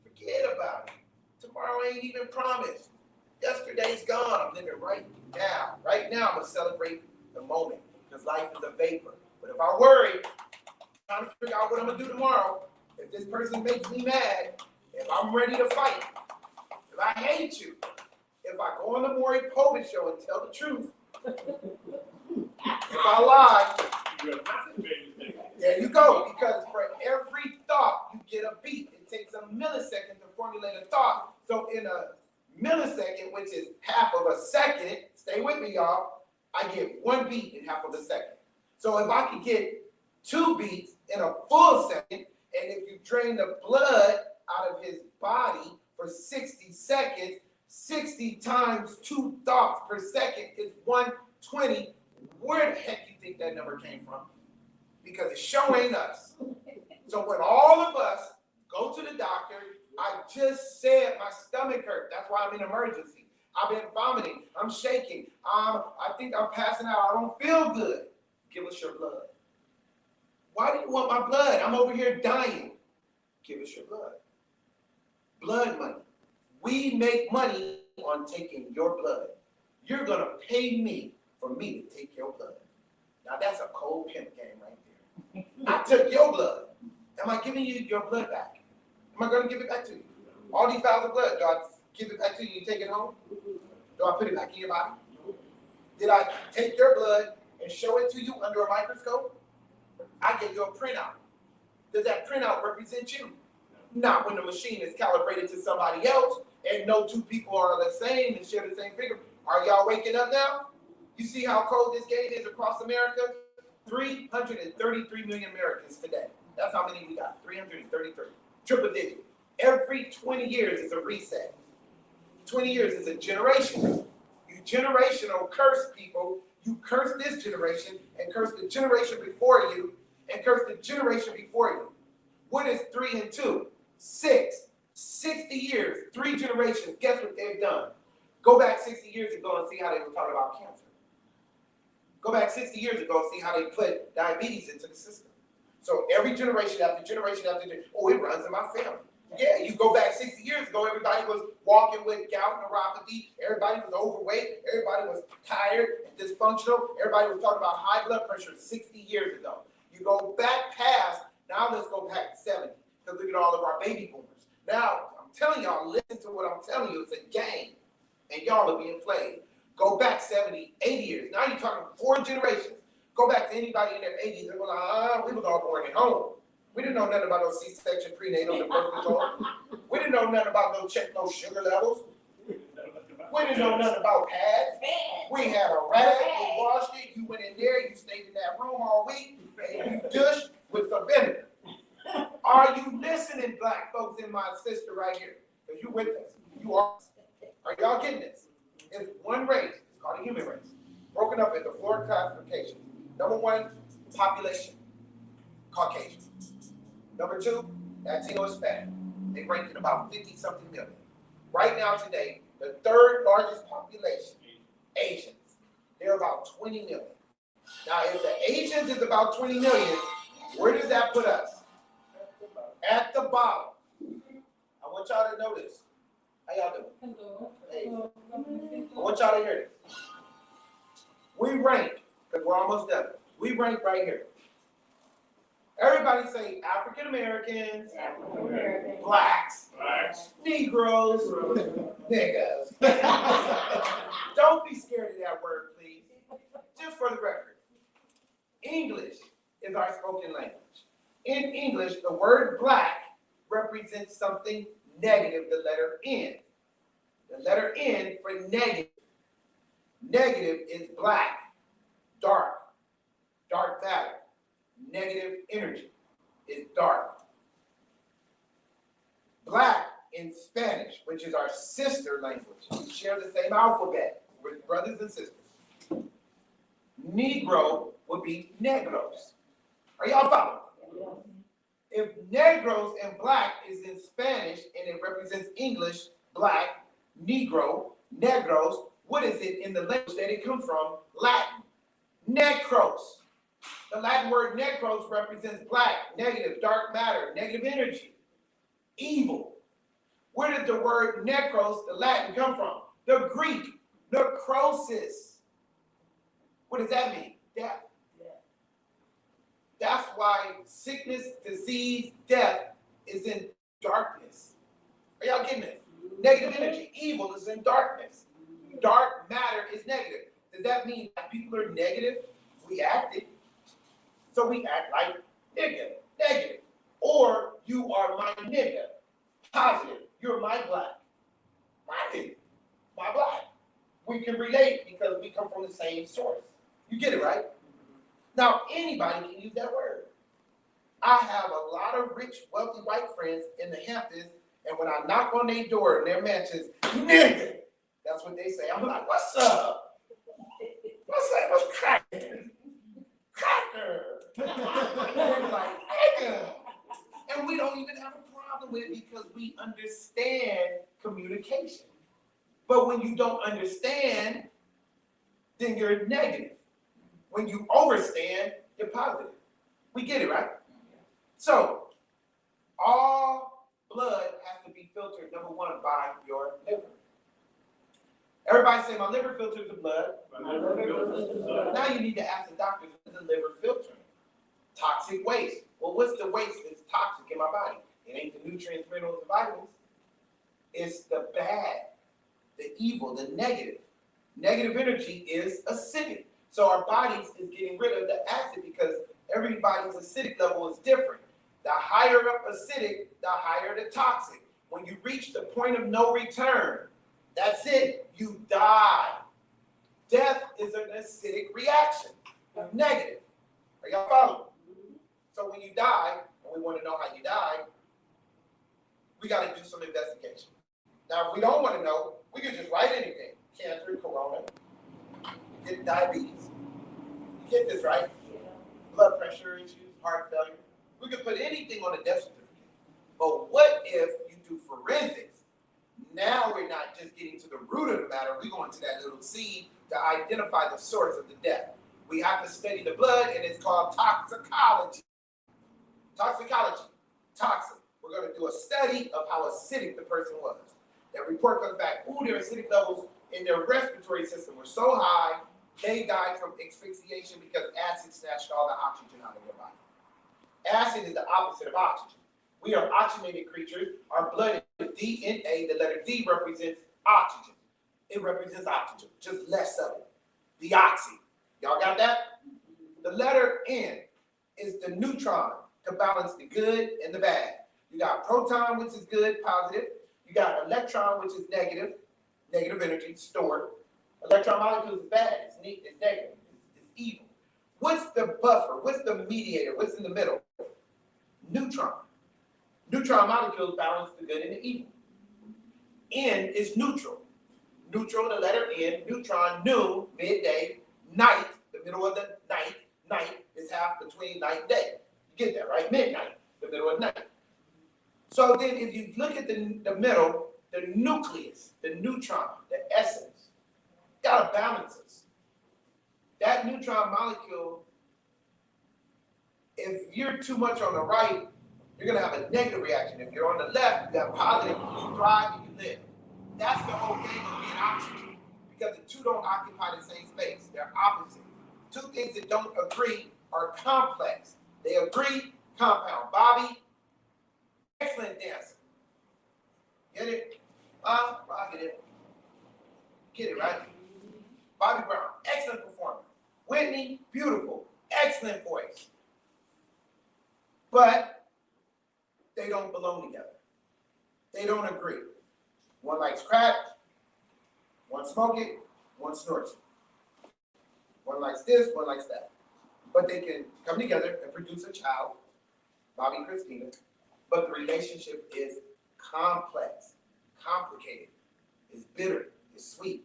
Forget about it. Tomorrow ain't even promised. Yesterday's gone. I'm living right now. Right now, I'm gonna celebrate the moment because life is a vapor. But if I worry, trying to figure out what I'm gonna do tomorrow, if this person makes me mad, if I'm ready to fight, if I hate you, if I go on the Maury Povich show and tell the truth, if I lie, You're not the baby thing. there you go. Because for every thought, you get a beat. It takes a millisecond to formulate a thought. So in a millisecond, which is half of a second, stay with me, y'all, I get one beat in half of a second. So if I could get 2 beats in a full second, and if you drain the blood out of his body for 60 seconds, 60 times 2 thoughts per second is 120. Where the heck do you think that number came from? Because it sure ain't us. So when all of us go to the doctor, I just said my stomach hurt. That's why I'm in emergency. I've been vomiting. I'm shaking. I think I'm passing out. I don't feel good. Give us your blood. Why do you want my blood? I'm over here dying. Give us your blood. Blood money. We make money on taking your blood. You're going to pay me for me to take your blood. Now that's a cold pimp game right there. I took your blood. Am I giving you your blood back? Am I going to give it back to you? All these vials of blood, do I give it back to you and take it home? Do I put it back in your body? Did I take your blood and show it to you under a microscope? I gave you a printout. Does that printout represent you? Not when the machine is calibrated to somebody else and no 2 people are the same and share the same figure. Are y'all waking up now? You see how cold this game is across America? 333 million Americans today. That's how many we got, 333. Triple digit. Every 20 years is a reset. 20 years is a generation. You generational curse people. You curse this generation and curse the generation before you and curse the generation before you. What is 3 and 2? 6. 60 years, 3 generations. Guess what they've done? Go back 60 years ago and see how they were talking about cancer. Go back 60 years ago and see how they put diabetes into the system. So every generation after generation after generation, oh, it runs in my family. Yeah, you go back 60 years ago, everybody was walking with gout neuropathy, everybody was overweight, everybody was tired and dysfunctional, everybody was talking about high blood pressure 60 years ago. You go back past, now let's go back to 70, because look at all of our baby boomers. Now, I'm telling y'all, listen to what I'm telling you, it's a game, and y'all are being played. Go back 70, 80 years. Now you're talking 4 generations. Go back to anybody in their 80s and go like, we was all born at home. We didn't know nothing about those C-section prenatal and birth control. We didn't know nothing about no check no sugar levels. We didn't know nothing about pads. We had a rag, we washed it, you went in there, you stayed in that room all week, and you dushed with some vinegar. Are you listening, black folks, and my sister right here? Because you with us. You are. Are y'all getting this? It's one race. It's called a human race. Broken up into 4 classifications. Number 1, population. Caucasian. Number 2, Latino Hispanic. They rank in about 50-something million. Right now today, the 3rd largest population, Asians. They're about 20 million. Now, if the Asians is about 20 million, where does that put us? At the bottom. I want y'all to know this. How y'all doing? Hey. I want y'all to hear this. We rank, because we're almost done. We rank right here. Everybody say African Americans, blacks, Negroes, niggas. Don't be scared of that word, please. Just for the record. English is our spoken language. In English, the word black represents something negative, the letter N. The letter N for negative. Negative is black, dark matter. Negative energy is dark. Black in Spanish, which is our sister language, we share the same alphabet. We're brothers and sisters. Negro would be negros. Are y'all following? If negros and black is in Spanish and it represents English, black, negro, negros, what is it in the language that it comes from? Latin. Necros. The Latin word necros represents black, negative, dark matter, negative energy, evil. Where did the word necros, the Latin, come from? The Greek, necrosis. What does that mean? Death. That's why sickness, disease, death is in darkness. Are y'all getting it? Negative energy, evil is in darkness. Dark matter is negative. Does that mean that people are negative? We acted. So we act like nigga, negative. Or you are my nigga, positive. You're my black. My nigga, my black. We can relate because we come from the same source. You get it, right? Now, anybody can use that word. I have a lot of rich, wealthy white friends in the Hamptons, and when I knock on their door in their mansions, nigga, that's what they say. I'm like, what's up? What's up? What's cracking? Cracker. They're like, nigga. And we don't even have a problem with it because we understand communication. But when you don't understand, then you're negative. When you overstand, you're positive. We get it, right? So, all blood has to be filtered, number one, by your liver. Everybody say, my liver filters the blood. Now you need to ask the doctors, what is the liver filtering? Toxic waste. Well, what's the waste that's toxic in my body? It ain't the nutrients, minerals, and vitamins. It's the bad, the evil, the negative. Negative energy is acidic. So our bodies is getting rid of the acid because everybody's acidic level is different. The higher up acidic, the higher the toxic. When you reach the point of no return, that's it, you die. Death is an acidic reaction, negative. Are y'all following? So when you die, and we want to know how you died, we got to do some investigation. Now, if we don't want to know, we can just write anything. Cancer, corona, you get diabetes. You get this, right? Blood pressure issues, heart failure. We could put anything on a death certificate. But what if you do forensics? Now we're not just getting to the root of the matter, we're going to that little seed to identify the source of the death. We have to study the blood, and it's called toxicology. Toxicology, toxic. We're going to do a study of how acidic the person was. That report comes back, their acidic levels in their respiratory system were so high, they died from asphyxiation because acid snatched all the oxygen out of their body. Acid is the opposite of oxygen. We are oxygenated creatures. Our blood is DNA. The letter D represents oxygen. It represents oxygen, just less of it. Deoxy. Y'all got that? The letter N is the neutron to balance the good and the bad. You got proton, which is good, positive. You got electron, which is negative, negative energy stored. Electron molecules is bad, it's negative, it's evil. What's the buffer? What's the mediator? What's in the middle? Neutron. Neutron molecules balance the good and the evil. N is neutral. Neutral, the letter N, neutron, noon, midday, night, the middle of the night. Night is half between night and day. You get that, right? Midnight, the middle of the night. So then if you look at the middle, the nucleus, the neutron, the essence, gotta balance us. That neutron molecule, if you're too much on the right, you're gonna have a negative reaction. If you're on the left, you have positive, you thrive and you live. That's the whole game of being oxygen, because the two don't occupy the same space. They're opposite. Two things that don't agree are complex. They agree, compound. Bobby, excellent dancer. Get it? Bobby did. Get it, right? Bobby Brown, excellent performer. Whitney, beautiful, excellent voice. But they don't belong together. They don't agree. One likes crack, one smoke it, one snorts it. One likes this, one likes that. But they can come together and produce a child, Bobby and Christina, but the relationship is complex, complicated, it's bitter, it's sweet,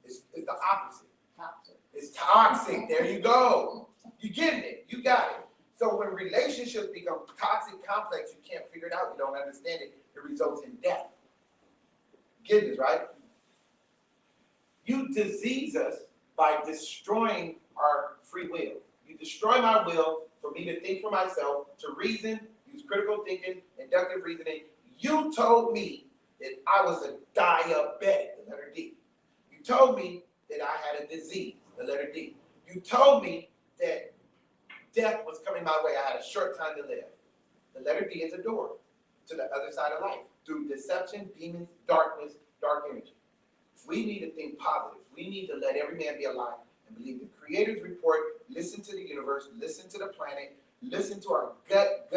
it's the opposite. Toxic. It's toxic, there you go. You getting it, you got it. So when relationships become toxic, complex, you can't figure it out, you don't understand it, it results in death. Goodness, right? You disease us by destroying our free will. You destroy my will for me to think for myself, to reason, use critical thinking, inductive reasoning. You told me that I was a diabetic, the letter D. You told me that I had a disease, the letter D. You told me that death was coming my way. I had a short time to live. The letter D is a door to the other side of life through deception, demons, darkness, dark energy. We need to think positive. We need to let every man be alive and believe the Creator's report, listen to the universe, listen to the planet, listen to our gut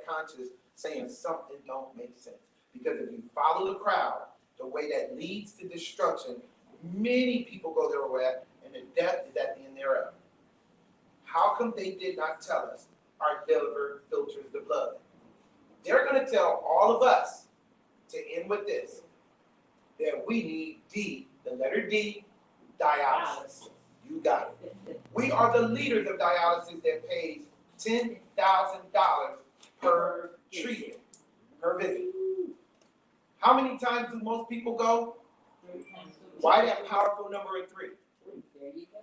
conscious saying something don't make sense. Because if you follow the crowd, the way that leads to destruction, many people go their way, and the death is at the end thereof. How come they did not tell us our liver filters the blood? They're going to tell all of us, to end with this, that we need D, the letter D, dialysis. You got it. We are the leaders of dialysis that pays $10,000 per treatment, per visit. How many times do most people go? Why that powerful number of 3?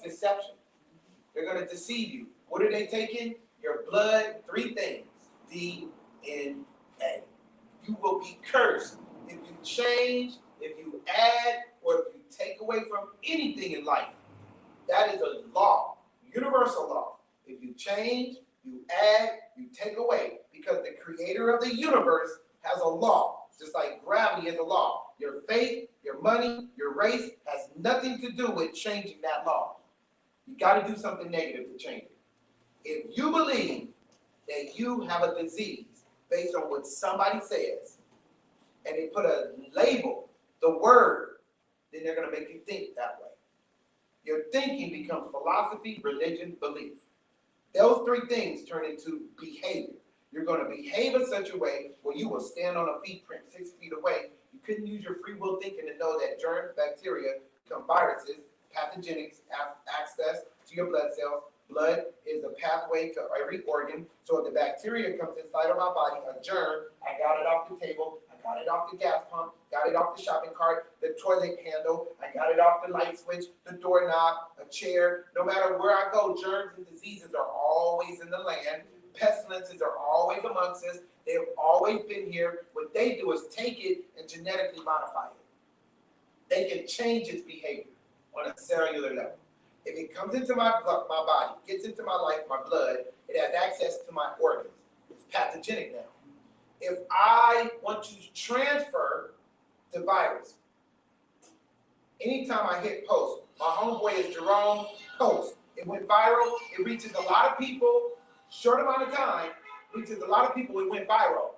Deception. They're going to deceive you. What are they taking? Your blood, 3 things. DNA. You will be cursed if you change, if you add, or if you take away from anything in life. That is a law, universal law. If you change, you add, you take away, because the creator of the universe has a law, just like gravity is a law. Your faith, your money, your race has nothing to do with changing that law. You got to do something negative to change it. If you believe that you have a disease based on what somebody says, and they put a label, the word, then they're going to make you think that way. Your thinking becomes philosophy, religion, belief. Those 3 things turn into behavior. You're going to behave in such a way where you will stand on a feet print 6 feet away. You couldn't use your free will thinking to know that germs, bacteria, become viruses, pathogenics, access to your blood cells. Blood is a pathway to every organ. So if the bacteria comes inside of my body, a germ, I got it off the table, I got it off the gas pump, got it off the shopping cart, the toilet handle, I got it off the light switch, the doorknob, a chair. No matter where I go, germs and diseases are always in the land. Pestilences are always amongst us. They have always been here. What they do is take it and genetically modify it. They can change its behavior on a cellular level. If it comes into my body, gets into my life, my blood, it has access to my organs. It's pathogenic now. If I want to transfer the virus, anytime I hit post, my homeboy is Jerome Post. It went viral. It reaches a lot of people. Short amount of time, reaches a lot of people. It went viral.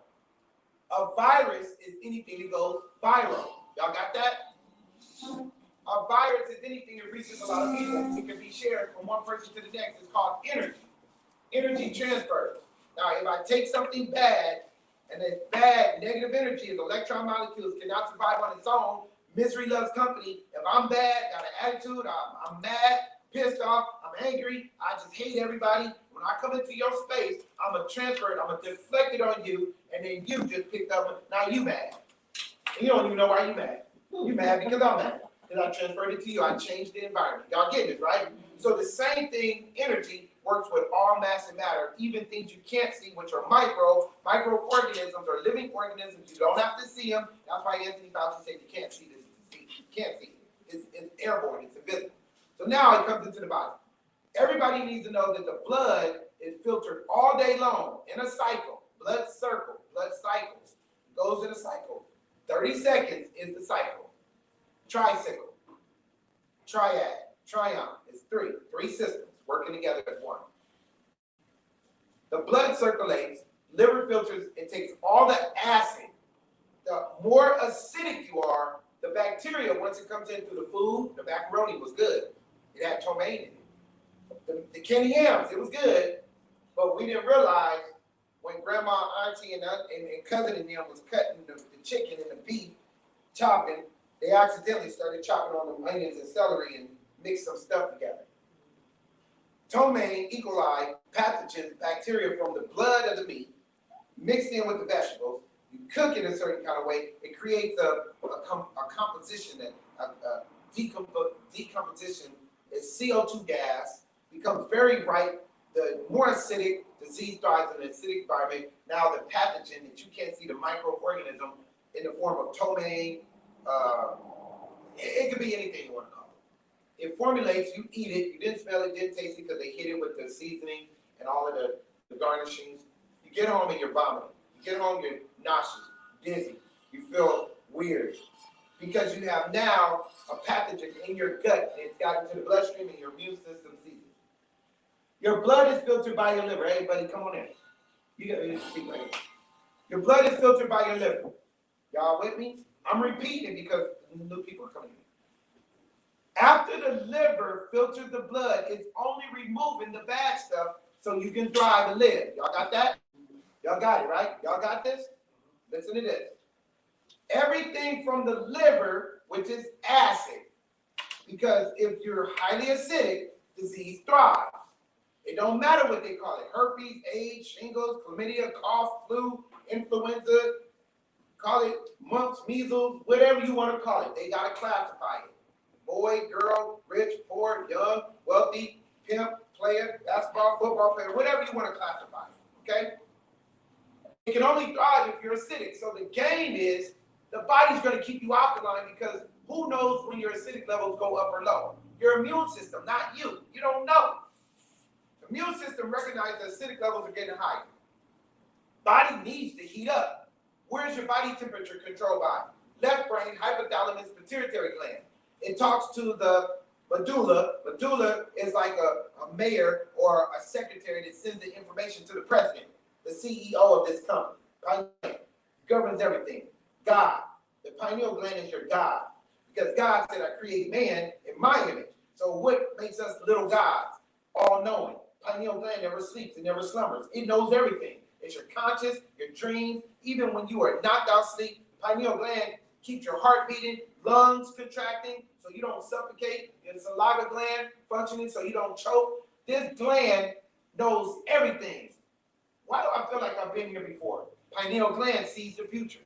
A virus is anything that goes viral. Y'all got that? A virus is anything that reaches a lot of people. It can be shared from one person to the next. It's called energy. Energy transfer. Now, if I take something bad, and it's bad, negative energy, is electron molecules cannot survive on its own. Misery loves company. If I'm bad, got an attitude, I'm mad, pissed off, I'm angry, I just hate everybody. When I come into your space, I'm going to transfer it, I'm going to deflect it on you, and then you just picked up, now you mad. And you don't even know why you mad. You mad because I'm mad. Because I transferred it to you, I changed the environment. Y'all get it, right? So the same thing, energy, works with all mass and matter, even things you can't see, which are microorganisms or living organisms. You don't have to see them. That's why Anthony Fauci said you can't see this disease. You can't see it. It's airborne, it's invisible. So now it comes into the body. Everybody needs to know that the blood is filtered all day long in a cycle. Blood circle, blood cycles. It goes in a cycle. 30 seconds is the cycle. Tricycle, triad, triumph. It's 3 systems working together as one. The blood circulates, liver filters, it takes all the acid. The more acidic you are, the bacteria, once it comes in through the food, the macaroni was good. It had tomato in it. The candy yams, it was good, but we didn't realize when grandma, auntie, and cousin in them was cutting the chicken and the beef, chopping, they accidentally started chopping on the onions and celery and mixed some stuff together. ptomaine, E. coli, pathogens, bacteria from the blood of the meat, mixed in with the vegetables. You cook it a certain kind of way. It creates a composition that decomposition is CO2 gas, becomes very bright. The more acidic, disease thrives in an acidic environment. Now the pathogen that you can't see, the microorganism in the form of ptomaine, it could be anything you want to call it. It formulates, you eat it, you didn't smell it, didn't taste it because they hit it with the seasoning and all of the garnishings. You get home and you're vomiting. You get home, you're nauseous, dizzy, you feel weird. Because you have now a pathogen in your gut and it's got into the bloodstream and your immune system sees it. Your blood is filtered by your liver. Hey, buddy, come on in. You got to speak right here. Your blood is filtered by your liver. Y'all with me? I'm repeating it because new people are coming in. After the liver filters the blood, it's only removing the bad stuff so you can thrive and live. Y'all got that? Y'all got it, right? Y'all got this? Listen to this. Everything from the liver, which is acid, because if you're highly acidic, disease thrives. It don't matter what they call it, herpes, AIDS, shingles, chlamydia, cough, flu, influenza, call it mumps, measles, whatever you want to call it. They got to classify it. Boy, girl, rich, poor, young, wealthy, pimp, player, basketball, football player, whatever you want to classify it, okay? It can only thrive if you're acidic. So the game is the body's going to keep you alkaline because who knows when your acidic levels go up or low? Your immune system, not you. You don't know. The immune system recognizes that acidic levels are getting higher. Body needs to heat up. Where's your body temperature controlled by? Left brain, hypothalamus, pituitary gland. It talks to the medulla. Medulla is like a mayor or a secretary that sends the information to the president, the CEO of this company. Pineal governs everything. God. The pineal gland is your God. Because God said, I created man in my image. So what makes us little gods? All knowing. Pineal gland never sleeps, it never slumbers. It knows everything. It's your conscious, your dreams. Even when you are knocked out sleep, pineal gland keeps your heart beating, lungs contracting so you don't suffocate, your saliva gland functioning so you don't choke. This gland knows everything. Why do I feel like I've been here before? Pineal gland sees the future.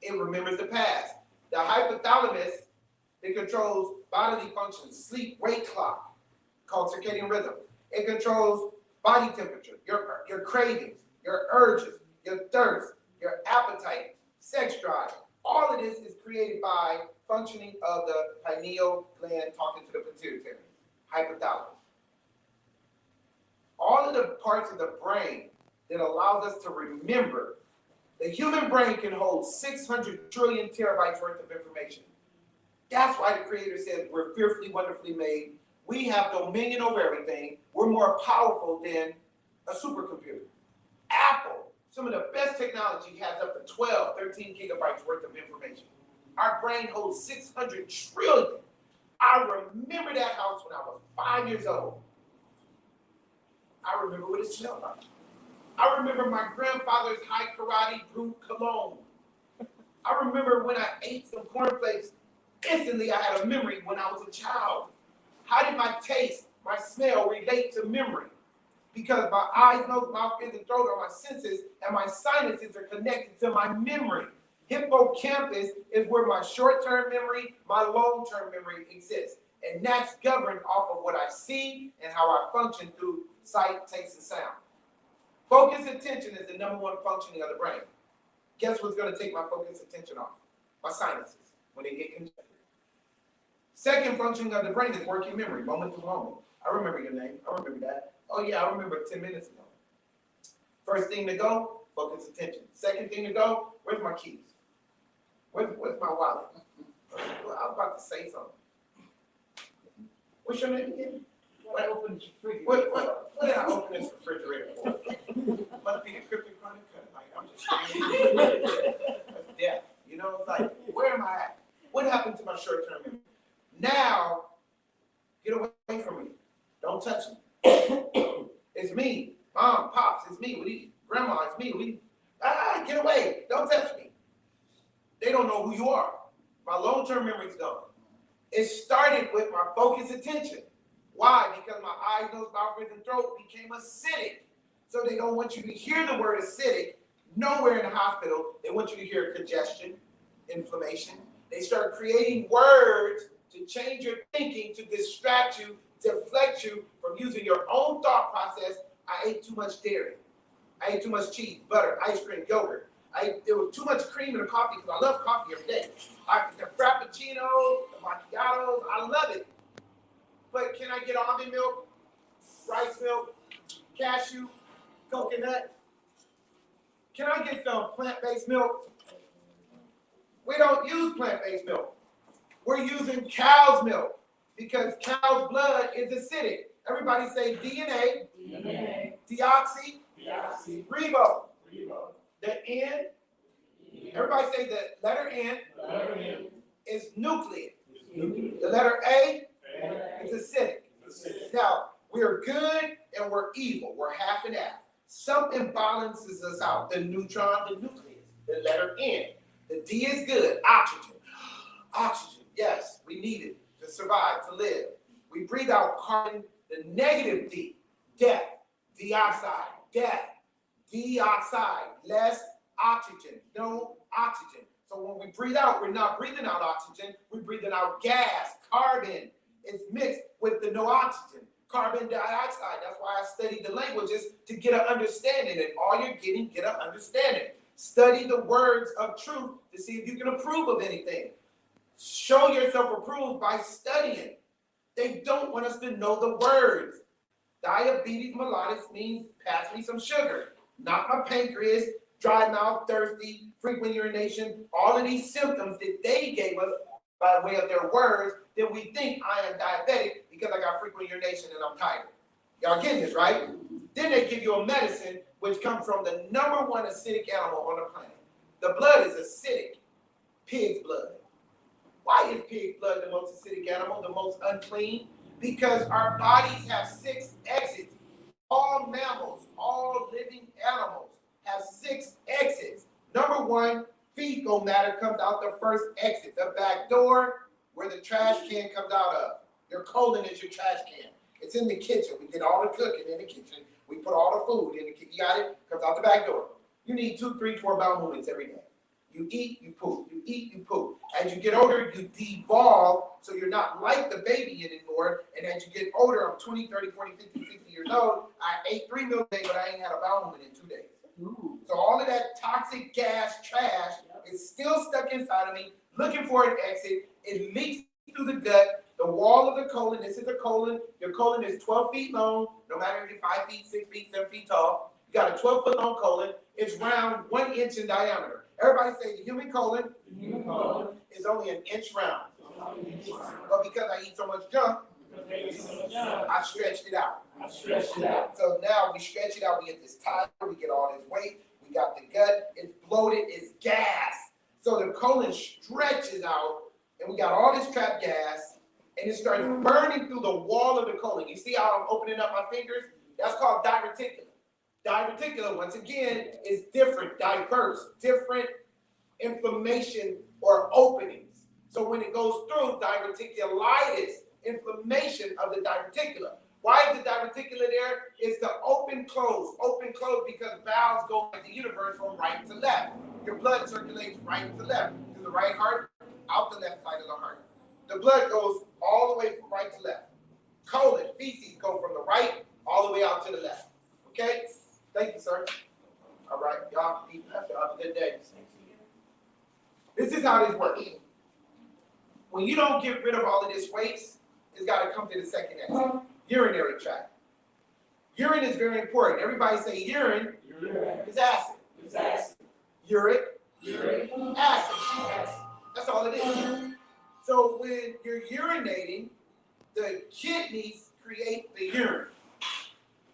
It remembers the past. The hypothalamus, it controls bodily functions, sleep, wake clock, called circadian rhythm. It controls body temperature, your cravings, your urges, your thirst, your appetite, sex drive. All of this is created by functioning of the pineal gland talking to the pituitary, hypothalamus. All of the parts of the brain that allows us to remember. The human brain can hold 600 trillion terabytes worth of information. That's why the Creator said we're fearfully, wonderfully made. We have dominion over everything. We're more powerful than a supercomputer. Apple, some of the best technology, has up to 12, 13 gigabytes worth of information. Our brain holds 600 trillion. I remember that house when I was 5 years old. I remember what it smelled like. I remember my grandfather's high karate brute cologne. I remember when I ate some cornflakes, instantly I had a memory when I was a child. How did my taste, my smell relate to memory? Because my eyes, nose, mouth, ears, and throat are my senses, and my sinuses are connected to my memory. Hippocampus is where my short-term memory, my long-term memory exists. And that's governed off of what I see and how I function through sight, taste, and sound. Focus attention is the #1 functioning of the brain. Guess what's going to take my focus attention off? My sinuses, when they get congested. Second functioning of the brain is working memory, moment to moment. I remember your name. I remember that. Oh, yeah, I remember 10 minutes ago. First thing to go, focus attention. Second thing to go, where's my keys? Where's my wallet? Well, I was about to say something. What's your name again? What did I open this refrigerator for? Must be the cryptochronic cut. Like, I'm just saying. That's death. You know, it's like, where am I at? What happened to my short-term memory? Now, get away from me. Don't touch me. It's me. Mom, pops, it's me. We, grandma, it's me. Get away. Don't touch me. They don't know who you are. My long-term memory's gone. It started with my focused attention. Why? Because my eyes, nose, mouth, ears, and throat became acidic. So they don't want you to hear the word acidic nowhere in the hospital. They want you to hear congestion, inflammation. They start creating words to change your thinking, to distract you, deflect you from using your own thought process. I ate too much dairy. I ate too much cheese, butter, ice cream, yogurt. There was too much cream in the coffee because I love coffee every day. The frappuccino, the macchiatos, I love it. But can I get almond milk, rice milk, cashew, coconut? Can I get some plant-based milk? We don't use plant-based milk. We're using cow's milk because cow's blood is acidic. Everybody say DNA, deoxy, ribo. The N, everybody say the letter N is nuclear. The letter A is acidic. Now, we're good and we're evil. We're half and half. Something balances us out. The neutron, the nucleus, the letter N. The D is good, oxygen. Oxygen, yes, we need it to survive, to live. We breathe out carbon, the negative D, death, dioxide, death, deoxide, less oxygen, no oxygen. So when we breathe out, we're not breathing out oxygen, we're breathing out gas, carbon. It's mixed with the no oxygen, carbon dioxide. That's why I studied the languages to get an understanding. And all you're getting, get an understanding. Study the words of truth to see if you can approve of anything. Show yourself approved by studying. They don't want us to know the words. Diabetes mellitus means pass me some sugar. Not my pancreas, dry mouth, thirsty, frequent urination, all of these symptoms that they gave us by way of their words, that we think I am diabetic because I got frequent urination and I'm tired. Y'all getting this, right? Then they give you a medicine which comes from the number one acidic animal on the planet. The blood is acidic, pig's blood. Why is pig's blood the most acidic animal, the most unclean? Because our bodies have 6 exits. All mammals, all living animals have 6 exits. Number 1, fecal matter comes out the first exit, the back door where the trash can comes out of. Your colon is your trash can. It's in the kitchen. We did all the cooking in the kitchen. We put all the food in the kitchen. You got it? Comes out the back door. You need 2, 3, 4 bowel movements every day. You eat, you poop. You eat, you poop. As you get older, you devolve, so you're not like the baby anymore. And as you get older, I'm 20, 30, 40, 50, 60 years old. I ate 3 meals a day, but I ain't had a bowel movement in 2 days. So all of that toxic gas, trash, is still stuck inside of me, looking for an exit. It leaks through the gut, the wall of the colon. This is the colon. Your colon is 12 feet long, no matter if you're 5 feet, 6 feet, 7 feet tall. You got a 12-foot long colon. It's round 1 inch in diameter. Everybody say the human colon is only 1 inch round. But because I eat so much junk, I stretched it out. So now we stretch it out. We get this tired. We get all this weight. We got the gut. It's bloated. It's gas. So the colon stretches out, and we got all this trapped gas, and it starts burning through the wall of the colon. You see how I'm opening up my fingers? That's called diverticulum. Diverticulum, once again, is different, diverse, different inflammation or openings. So when it goes through, diverticulitis, inflammation of the diverticulum. Why is the diverticulum there? It's the open, close because valves go like the universe from right to left. Your blood circulates right to left, through the right heart, out the left side of the heart. The blood goes all the way from right to left. Colon, feces go from the right all the way out to the left. Okay? Thank you, sir. All right, y'all have a good day. This is how this works. When you don't get rid of all of this waste, it's got to come to the second exit. Urinary tract. Urine is very important. Everybody say urine is acid. Uric, acid. That's all it is. So when you're urinating, the kidneys create the urine.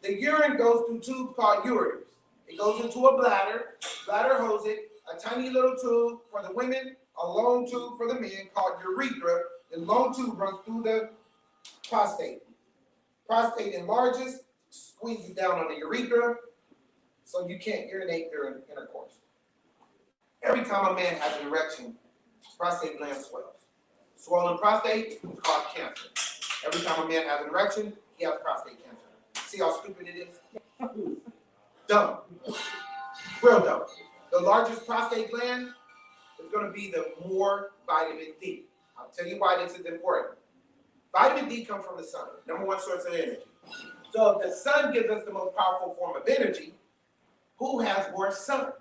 The urine goes through tubes called ureters. It goes into a bladder. Bladder holds it. A tiny little tube for the women, a long tube for the men called urethra. The long tube runs through the prostate. Prostate enlarges, squeezes down on the urethra, so you can't urinate during intercourse. Every time a man has an erection, prostate gland swells. Swollen prostate is called cancer. Every time a man has an erection, he has prostate cancer. See how stupid it is? Dumb. Real dumb. The largest prostate gland is going to be the more vitamin D. I'll tell you why this is important. Vitamin D comes from the sun, number one source of energy. So if the sun gives us the most powerful form of energy, who has more sun?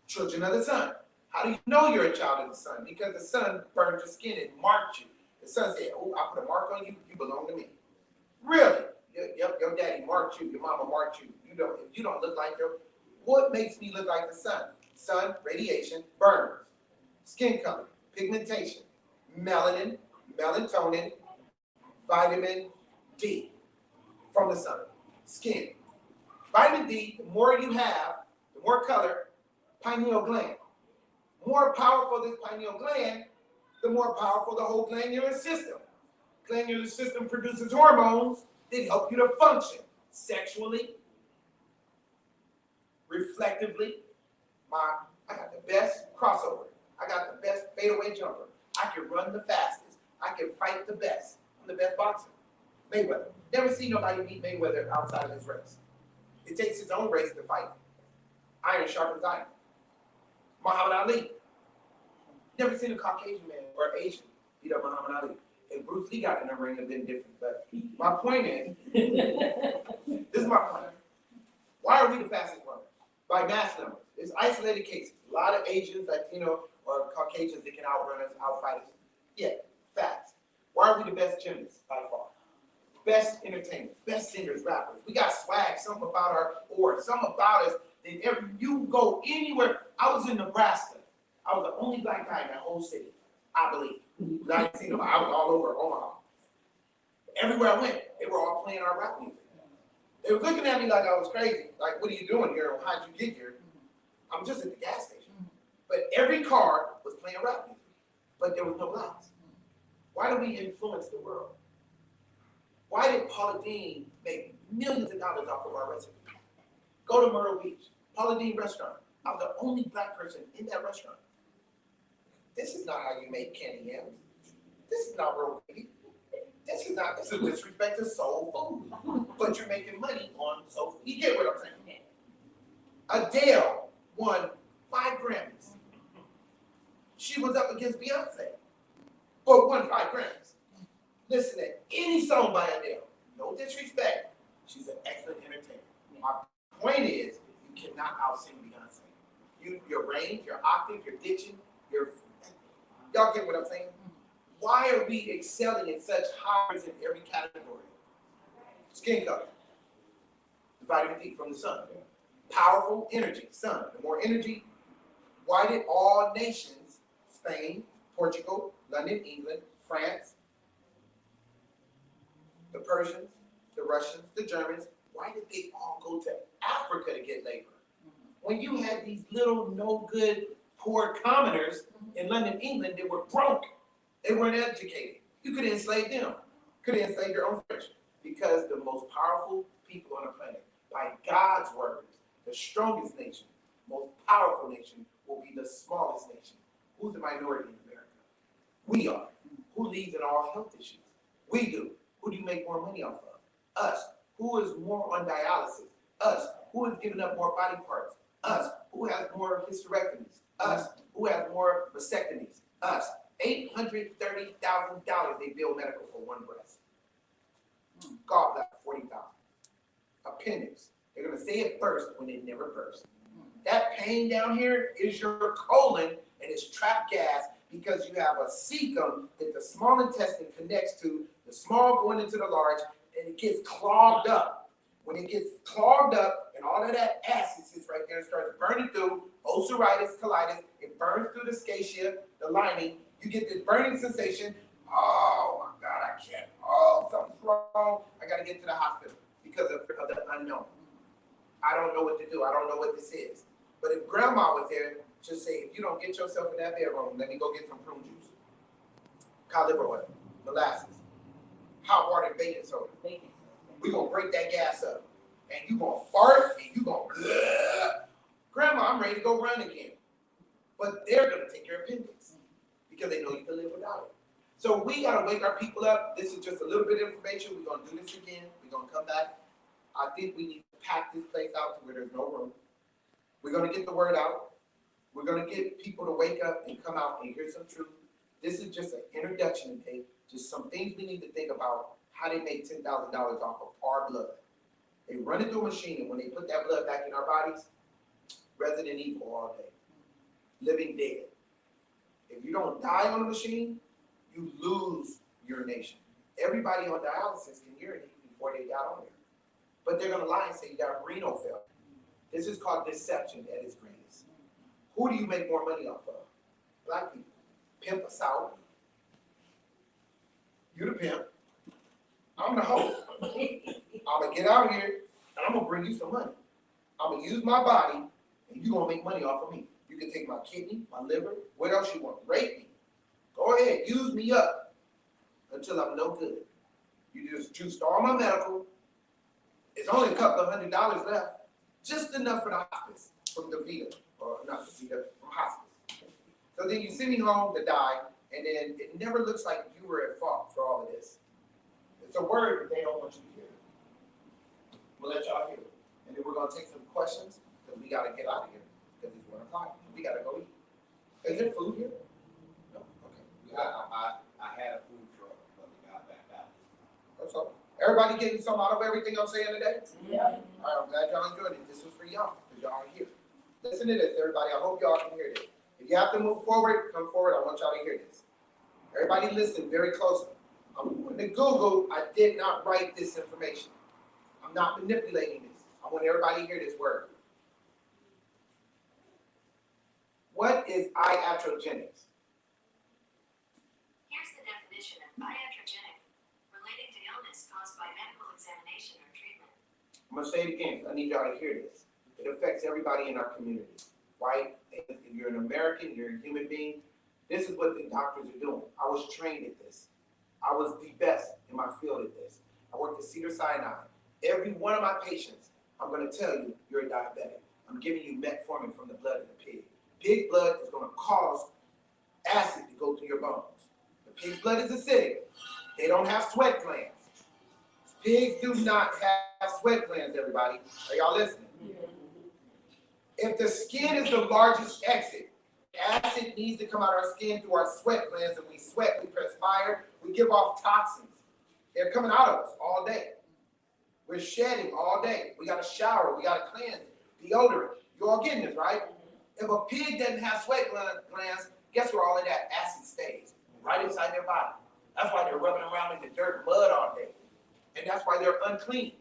Children of the sun. How do you know you're a child of the sun? Because the sun burned your skin and marked you. The sun said, oh, I put a mark on you, you belong to me. Really? Your daddy marked you, your mama marked you. If you don't look like your, what makes me look like the sun? Sun, radiation, burns, skin color, pigmentation, melanin, melatonin, vitamin D from the sun, skin. Vitamin D, the more you have, the more color, pineal gland. More powerful this pineal gland, the more powerful the whole glandular system. Glandular system produces hormones that help you to function sexually, reflectively. I got the best crossover. I got the best fadeaway jumper. I can run the fastest. I can fight the best. I'm the best boxer. Mayweather. Never seen nobody beat Mayweather outside of his race. It takes his own race to fight. Iron sharpens iron. Muhammad Ali. Never seen a Caucasian man or Asian beat up Muhammad Ali. If Bruce Lee got in the ring, it'd been different. But my point is, this is my point. Why are we the fastest runners? By mass numbers. It's isolated cases. A lot of Asians, Latino, or Caucasians that can outrun us, outfight us. Yeah, facts. Why are we the best gymnasts by far? Best entertainers, best singers, rappers. We got swag, something about our aura, something about us that every you go anywhere. I was in Nebraska. I was the only black guy in that whole city, I believe. I didn't see nobody. I was all over Omaha. Everywhere I went, they were all playing our rap music. They were looking at me like I was crazy. Like, what are you doing here? How'd you get here? I'm just at the gas station. But every car was playing rap music. But there was no lights. Why do we influence the world? Why did Paula Deen make millions of dollars off of our recipe? Go to Myrtle Beach, Paula Deen restaurant. I was the only black person in that restaurant. This is not how you make candy yams. This is not real baby. This is disrespect to soul food. But you're making money on soul food. You get what I'm saying? Adele won 5 Grammys. She was up against Beyonce, but won 5 Grammys. Listen to any song by Adele. No disrespect. She's an excellent entertainer. My point is, you cannot out-sing Beyonce. Your range, your octave, your diction, y'all get what I'm saying? Why are we excelling in such highs in every category? Skin color, vitamin D from the sun. Powerful energy, sun. The more energy, why did all nations, Spain, Portugal, London, England, France, the Persians, the Russians, the Germans, why did they all go to Africa to get labor? When you had these little no good, poor commoners in London, England, they were broke. They weren't educated. You could enslave them. Could enslave your own French. Because the most powerful people on the planet, by God's words, the strongest nation, most powerful nation will be the smallest nation. Who's the minority in America? We are. Who leads in all health issues? We do. Who do you make more money off of? Us. Who is more on dialysis? Us. Who is giving up more body parts? Us. Who has more hysterectomies? Us. Who has more vasectomies? Us. $830,000 they bill medical for one breast. Gallbladder, $40,000. Appendix. They're gonna say it first when it never burst. That pain down here is your colon and it's trapped gas because you have a cecum that the small intestine connects to, the small going into the large, and it gets clogged up. When it gets clogged up and all of that acid sits right there and starts burning through, ulceritis, colitis, it burns through the scatia, the lining, you get this burning sensation. Oh my God, I can't. Oh, something's wrong. I gotta get to the hospital because of the unknown. I don't know what to do. I don't know what this is. But if grandma was there, she'll say, if you don't get yourself in that bedroom, let me go get some prune juice, cod liver oil, molasses, hot water, and baking soda. We're going to break that gas up. And you're going to fart, and you're going to, Grandma, I'm ready to go run again. But they're going to take your appendix because they know you can live without it. So we gotta wake our people up. This is just a little bit of information. We're gonna do this again. We're gonna come back. I think we need to pack this place out to where there's no room. We're gonna get the word out. We're gonna get people to wake up and come out and hear some truth. This is just an introduction today, just some things we need to think about how they make $10,000 off of our blood. They run it through a machine, and when they put that blood back in our bodies, Resident Evil all day, living dead. If you don't die on the machine, you lose urination. Everybody on dialysis can urinate before they got on there. But they're gonna lie and say you got renal failure. This is called deception at its greatest. Who do you make more money off of? Black people. Pimp us out. You the pimp. I'm the hoe. I'm gonna get out here and I'm gonna bring you some money. I'm gonna use my body and you're gonna make money off of me. You can take my kidney, my liver, what else you want? Rape me. Go ahead, use me up until I'm no good. You just juiced all my medical. It's only a couple of $100 left, just enough for the hospice from the Vita, or not the Vita, from hospice. So then you send me home to die, and then it never looks like you were at fault for all of this. It's a word that they don't want you to hear. We'll let y'all hear it. And then we're gonna take some questions, because we gotta get out of here, because it's 1 o'clock, we gotta go eat. Is there food here? No, okay. I had a food truck, but we got back out. That's all. Everybody getting some out of everything I'm saying today? Yeah. All right, I'm glad y'all enjoyed it. This was for y'all, because y'all are here. Listen to this, everybody. I hope y'all can hear this. If you have to move forward, come forward. I want y'all to hear this. Everybody listen very closely. I'm going to Google. I did not write this information. I'm not manipulating this. I want everybody to hear this word. What is iatrogenics? Here's the definition of iatrogenic, relating to illness caused by medical examination or treatment. I'm going to say it again. I need y'all to hear this. It affects everybody in our community. White, if you're an American, you're a human being. This is what the doctors are doing. I was trained at this. I was the best in my field at this. I worked at Cedars-Sinai. Every one of my patients, I'm going to tell you, you're a diabetic. I'm giving you metformin from the blood of the pig. Pig blood is going to cause acid to go through your bones. The pig's blood is acidic. They don't have sweat glands. Pigs do not have sweat glands, everybody. Are y'all listening? If the skin is the largest exit, acid needs to come out of our skin through our sweat glands, and we sweat, we perspire, we give off toxins. They're coming out of us all day. We're shedding all day. We got to shower, we got to cleanse, deodorant. You all getting this, right? If a pig doesn't have sweat glands, guess where all of that acid stays? Right inside their body. That's why they're rubbing around in the dirt and mud all day. And that's why they're unclean.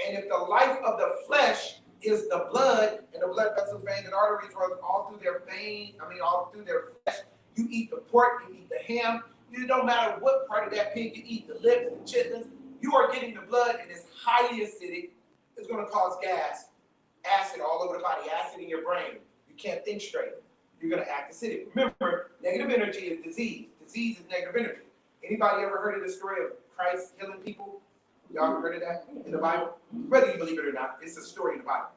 And if the life of the flesh is the blood, and the blood vessels, veins, and arteries run all through their veins, all through their flesh. You eat the pork, you eat the ham. It don't matter what part of that pig you eat, the lips, the chitlins. You are getting the blood, and it's highly acidic. It's going to cause gas, acid all over the body, acid in your brain. You can't think straight. You're going to act acidic. Remember, negative energy is disease. Disease is negative energy. Anybody ever heard of the story of Christ healing people? Y'all ever heard of that in the Bible? Whether you believe it or not, it's a story in the Bible.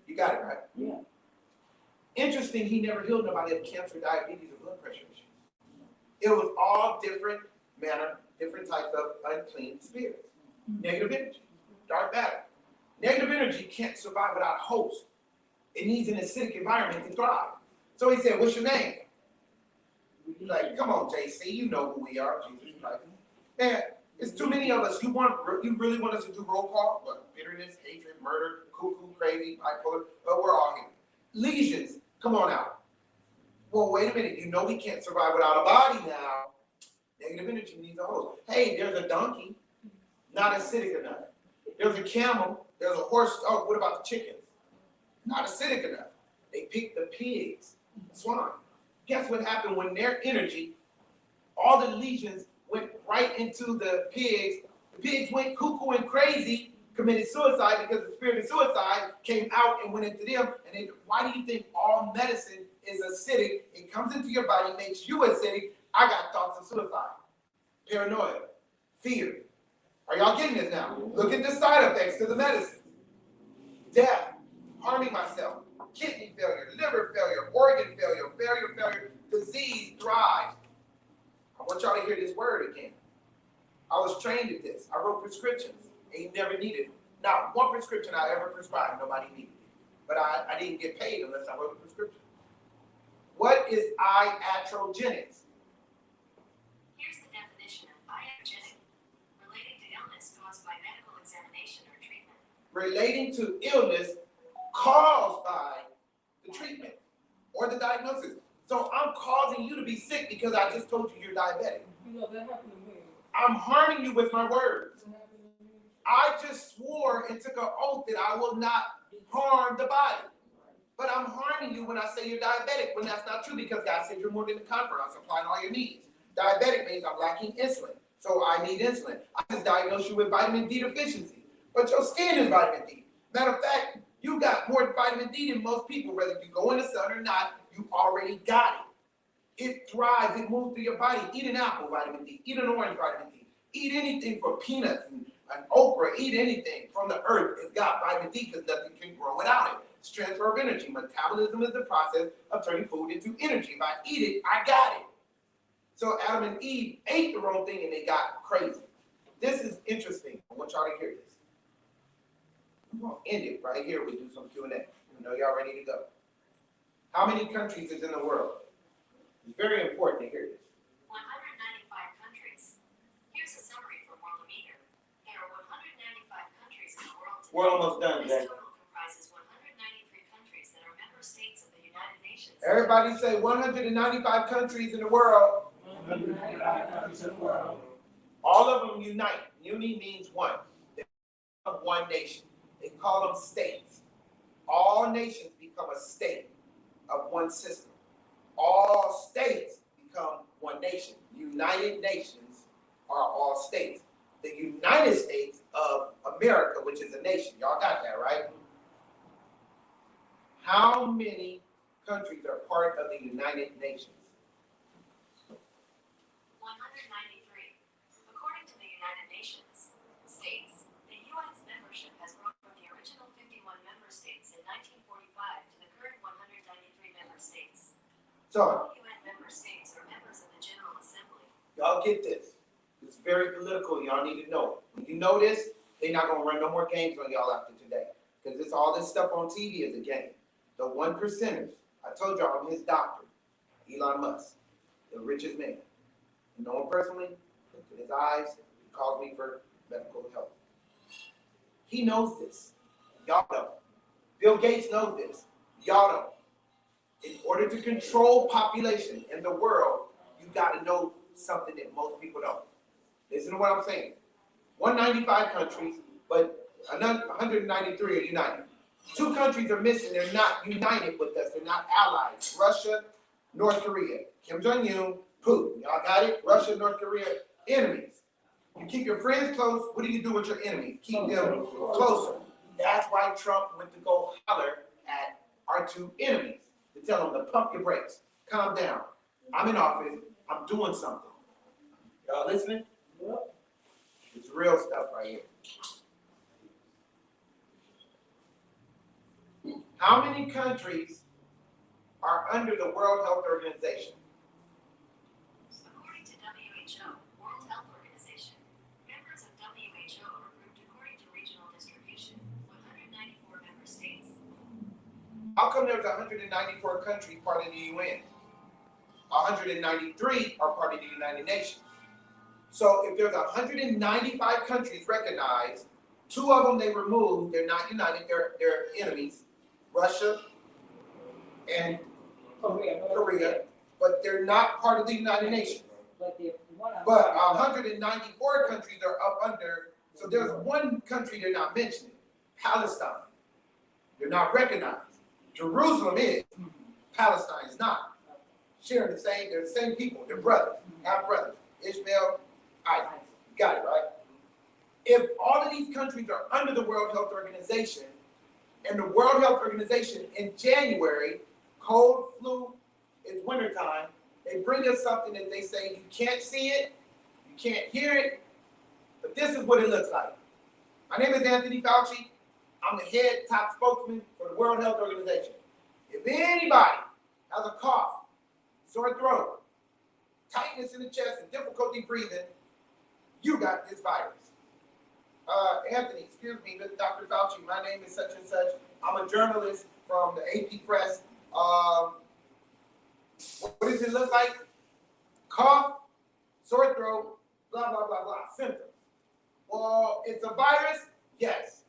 You got it, right? Yeah. Interesting, he never healed nobody of cancer, diabetes, or blood pressure issues. It was all different manner, different types of unclean spirits. Negative energy, dark matter. Negative energy can't survive without a host. It needs an acidic environment to thrive. So he said, what's your name? He's like, come on, JC, you know who we are, Jesus Christ. Man, it's too many of us. You really want us to do roll call? What? Bitterness, hatred, murder, cuckoo, crazy, bipolar. But we're all here. Lesions, come on out. Well, wait a minute. You know we can't survive without a body now. Negative energy needs a host. Hey, there's a donkey, not acidic enough. There's a camel. There's a horse. Oh, what about the chickens? Not acidic enough. They picked the pigs, swine. Guess what happened when their energy, all the lesions went right into the pigs. The pigs went cuckoo and crazy, committed suicide because the spirit of suicide came out and went into them. And why do you think all medicine is acidic? It comes into your body, makes you acidic. I got thoughts of suicide, paranoia, fear. Are y'all getting this now? Look at the side effects to the medicine. Death, harming myself, kidney failure, liver failure, organ failure, disease thrives. I'm want y'all to hear this word again. I was trained at this. I wrote prescriptions, and you never needed them. Not one prescription I ever prescribed, nobody needed it. But I didn't get paid unless I wrote a prescription. What is iatrogenics? Here's the definition of iatrogenic. Relating to illness caused by medical examination or treatment. Relating to illness caused by the treatment or the diagnosis. So I'm causing you to be sick because I just told you you're diabetic. You know, that happened to me. I'm harming you with my words. That happened to me. I just swore and took an oath that I will not harm the body. But I'm harming you when I say you're diabetic, when that's not true, because God said you're more than a conqueror. I'm supplying all your needs. Diabetic means I'm lacking insulin, so I need insulin. I just diagnosed you with vitamin D deficiency, but your skin is vitamin D. Matter of fact, you got more vitamin D than most people, whether you go in the sun or not, you already got it. It thrives, it moves through your body. Eat an apple, vitamin D. Eat an orange, vitamin D. Eat anything from peanuts and okra. Eat anything from the earth. It's got vitamin D because nothing can grow without it. It's transfer of energy. Metabolism is the process of turning food into energy. If I eat it, I got it. So Adam and Eve ate the wrong thing and they got crazy. This is interesting. I want y'all to hear this. I'm going to end it right here. We do some Q&A. I know y'all ready to go. How many countries is in the world? It's very important to hear this. 195 countries. Here's a summary from Worldometer. There are 195 countries in the world today. We're almost done, This Jack. total comprises 193 countries that are member states of the United Nations. Everybody say 195 countries in the world. 195 countries in the world. All of them unite. Uni means one. They become one nation. They call them states. All nations become a state of one system. All states become one nation. United Nations are all states. The United States of America, which is a nation. Y'all got that, right? How many countries are part of the United Nations? 193. According to the United Nations states, the UN's membership has grown from the original 51 member states in 1945 to the current 193 member states. So, All UN member states are members of the General Assembly. y'all get this. It's very political. Y'all need to know it. When you know this, they're not going to run no more games on y'all after today. Because it's all this stuff on TV is a game. The one percenters. I told y'all I'm his doctor, Elon Musk, the richest man. You know him personally. Look at his eyes. He calls me for medical help. He knows this. Y'all don't. Bill Gates knows this. Y'all don't. In order to control population in the world, you got to know something that most people don't. Listen to what I'm saying. 195 countries, but another 193 are united. 2 countries are missing. They're not united with us. They're not allies. Russia, North Korea. Kim Jong-un, Putin. Y'all got it? Russia, North Korea, enemies. You keep your friends close. What do you do with your enemies? Keep them closer. That's why Trump went to go holler at our 2 enemies to tell them to pump your brakes. Calm down. I'm in office. I'm doing something. Y'all listening? Yep. It's real stuff right here. How many countries are under the World Health Organization? According to WHO, World Health Organization, members of WHO are grouped according to regional distribution, 194 member states. How come there's 194 countries part of the UN? 193 are part of the United Nations. So if there's 195 countries recognized, 2 of them they removed, they're not united, they're enemies, Russia and Korea, but they're not part of the United Nations. But the one I'm But talking about- 194 countries are up under, so there's one country they're not mentioning, Palestine. They're not recognized. Jerusalem is, Palestine is not. Sharing the same, they're the same people, they're brothers, half brothers, Ishmael, Isaac. You got it, right? If all of these countries are under the World Health Organization, and the World Health Organization in January, cold, flu, it's wintertime, they bring us something that they say you can't see it, you can't hear it, but this is what it looks like. My name is Anthony Fauci. I'm the head top spokesman for the World Health Organization. If anybody has a cough, sore throat, tightness in the chest, and difficulty breathing, you got this virus. Anthony, excuse me, Dr. Fauci, my name is such and such. I'm a journalist from the AP Press. What does it look like? Cough, sore throat, blah, blah, blah, blah, symptoms. Well, it's a virus? Yes.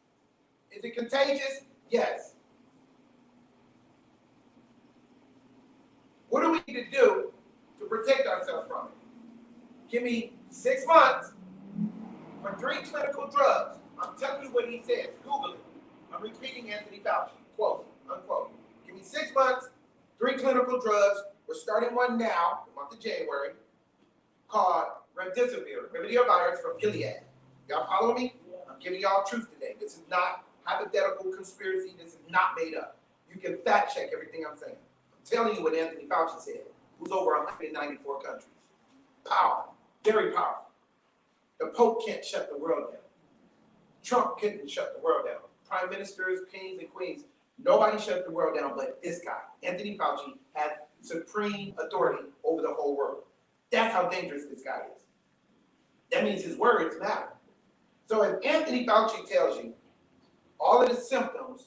Is it contagious? Yes. What do we need to do to protect ourselves from it? Give me 6 months for 3 clinical drugs. I'm telling you what he says. Google it. I'm repeating Anthony Fauci, quote, unquote. Give me 6 months, 3 clinical drugs. We're starting one now, the month of January, called remdesivir, virus from Gilead. Y'all follow me? I'm giving y'all truth today. This is not hypothetical conspiracy. This is not made up. You can fact check everything I'm saying. I'm telling you what Anthony Fauci said, who's over 194 countries. Power, very powerful. The Pope can't shut the world down. Trump couldn't shut the world down. Prime ministers, kings, and queens, nobody shuts the world down but this guy. Anthony Fauci has supreme authority over the whole world. That's how dangerous this guy is. That means his words matter. So if Anthony Fauci tells you all of the symptoms,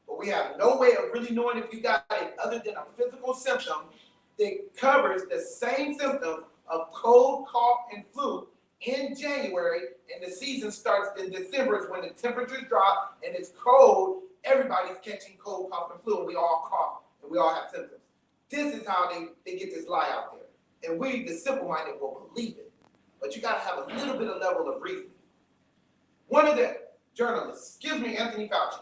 but we have no way of really knowing if you got it other than a physical symptom that covers the same symptoms of cold, cough, and flu in January, and the season starts in December is when the temperatures drop and it's cold, everybody's catching cold, cough, and flu, and we all cough, and we all have symptoms. This is how they get this lie out there. And we, the simple-minded, will believe it. But you gotta have a little bit of level of reasoning. One of the journalists, excuse me, Anthony Fauci,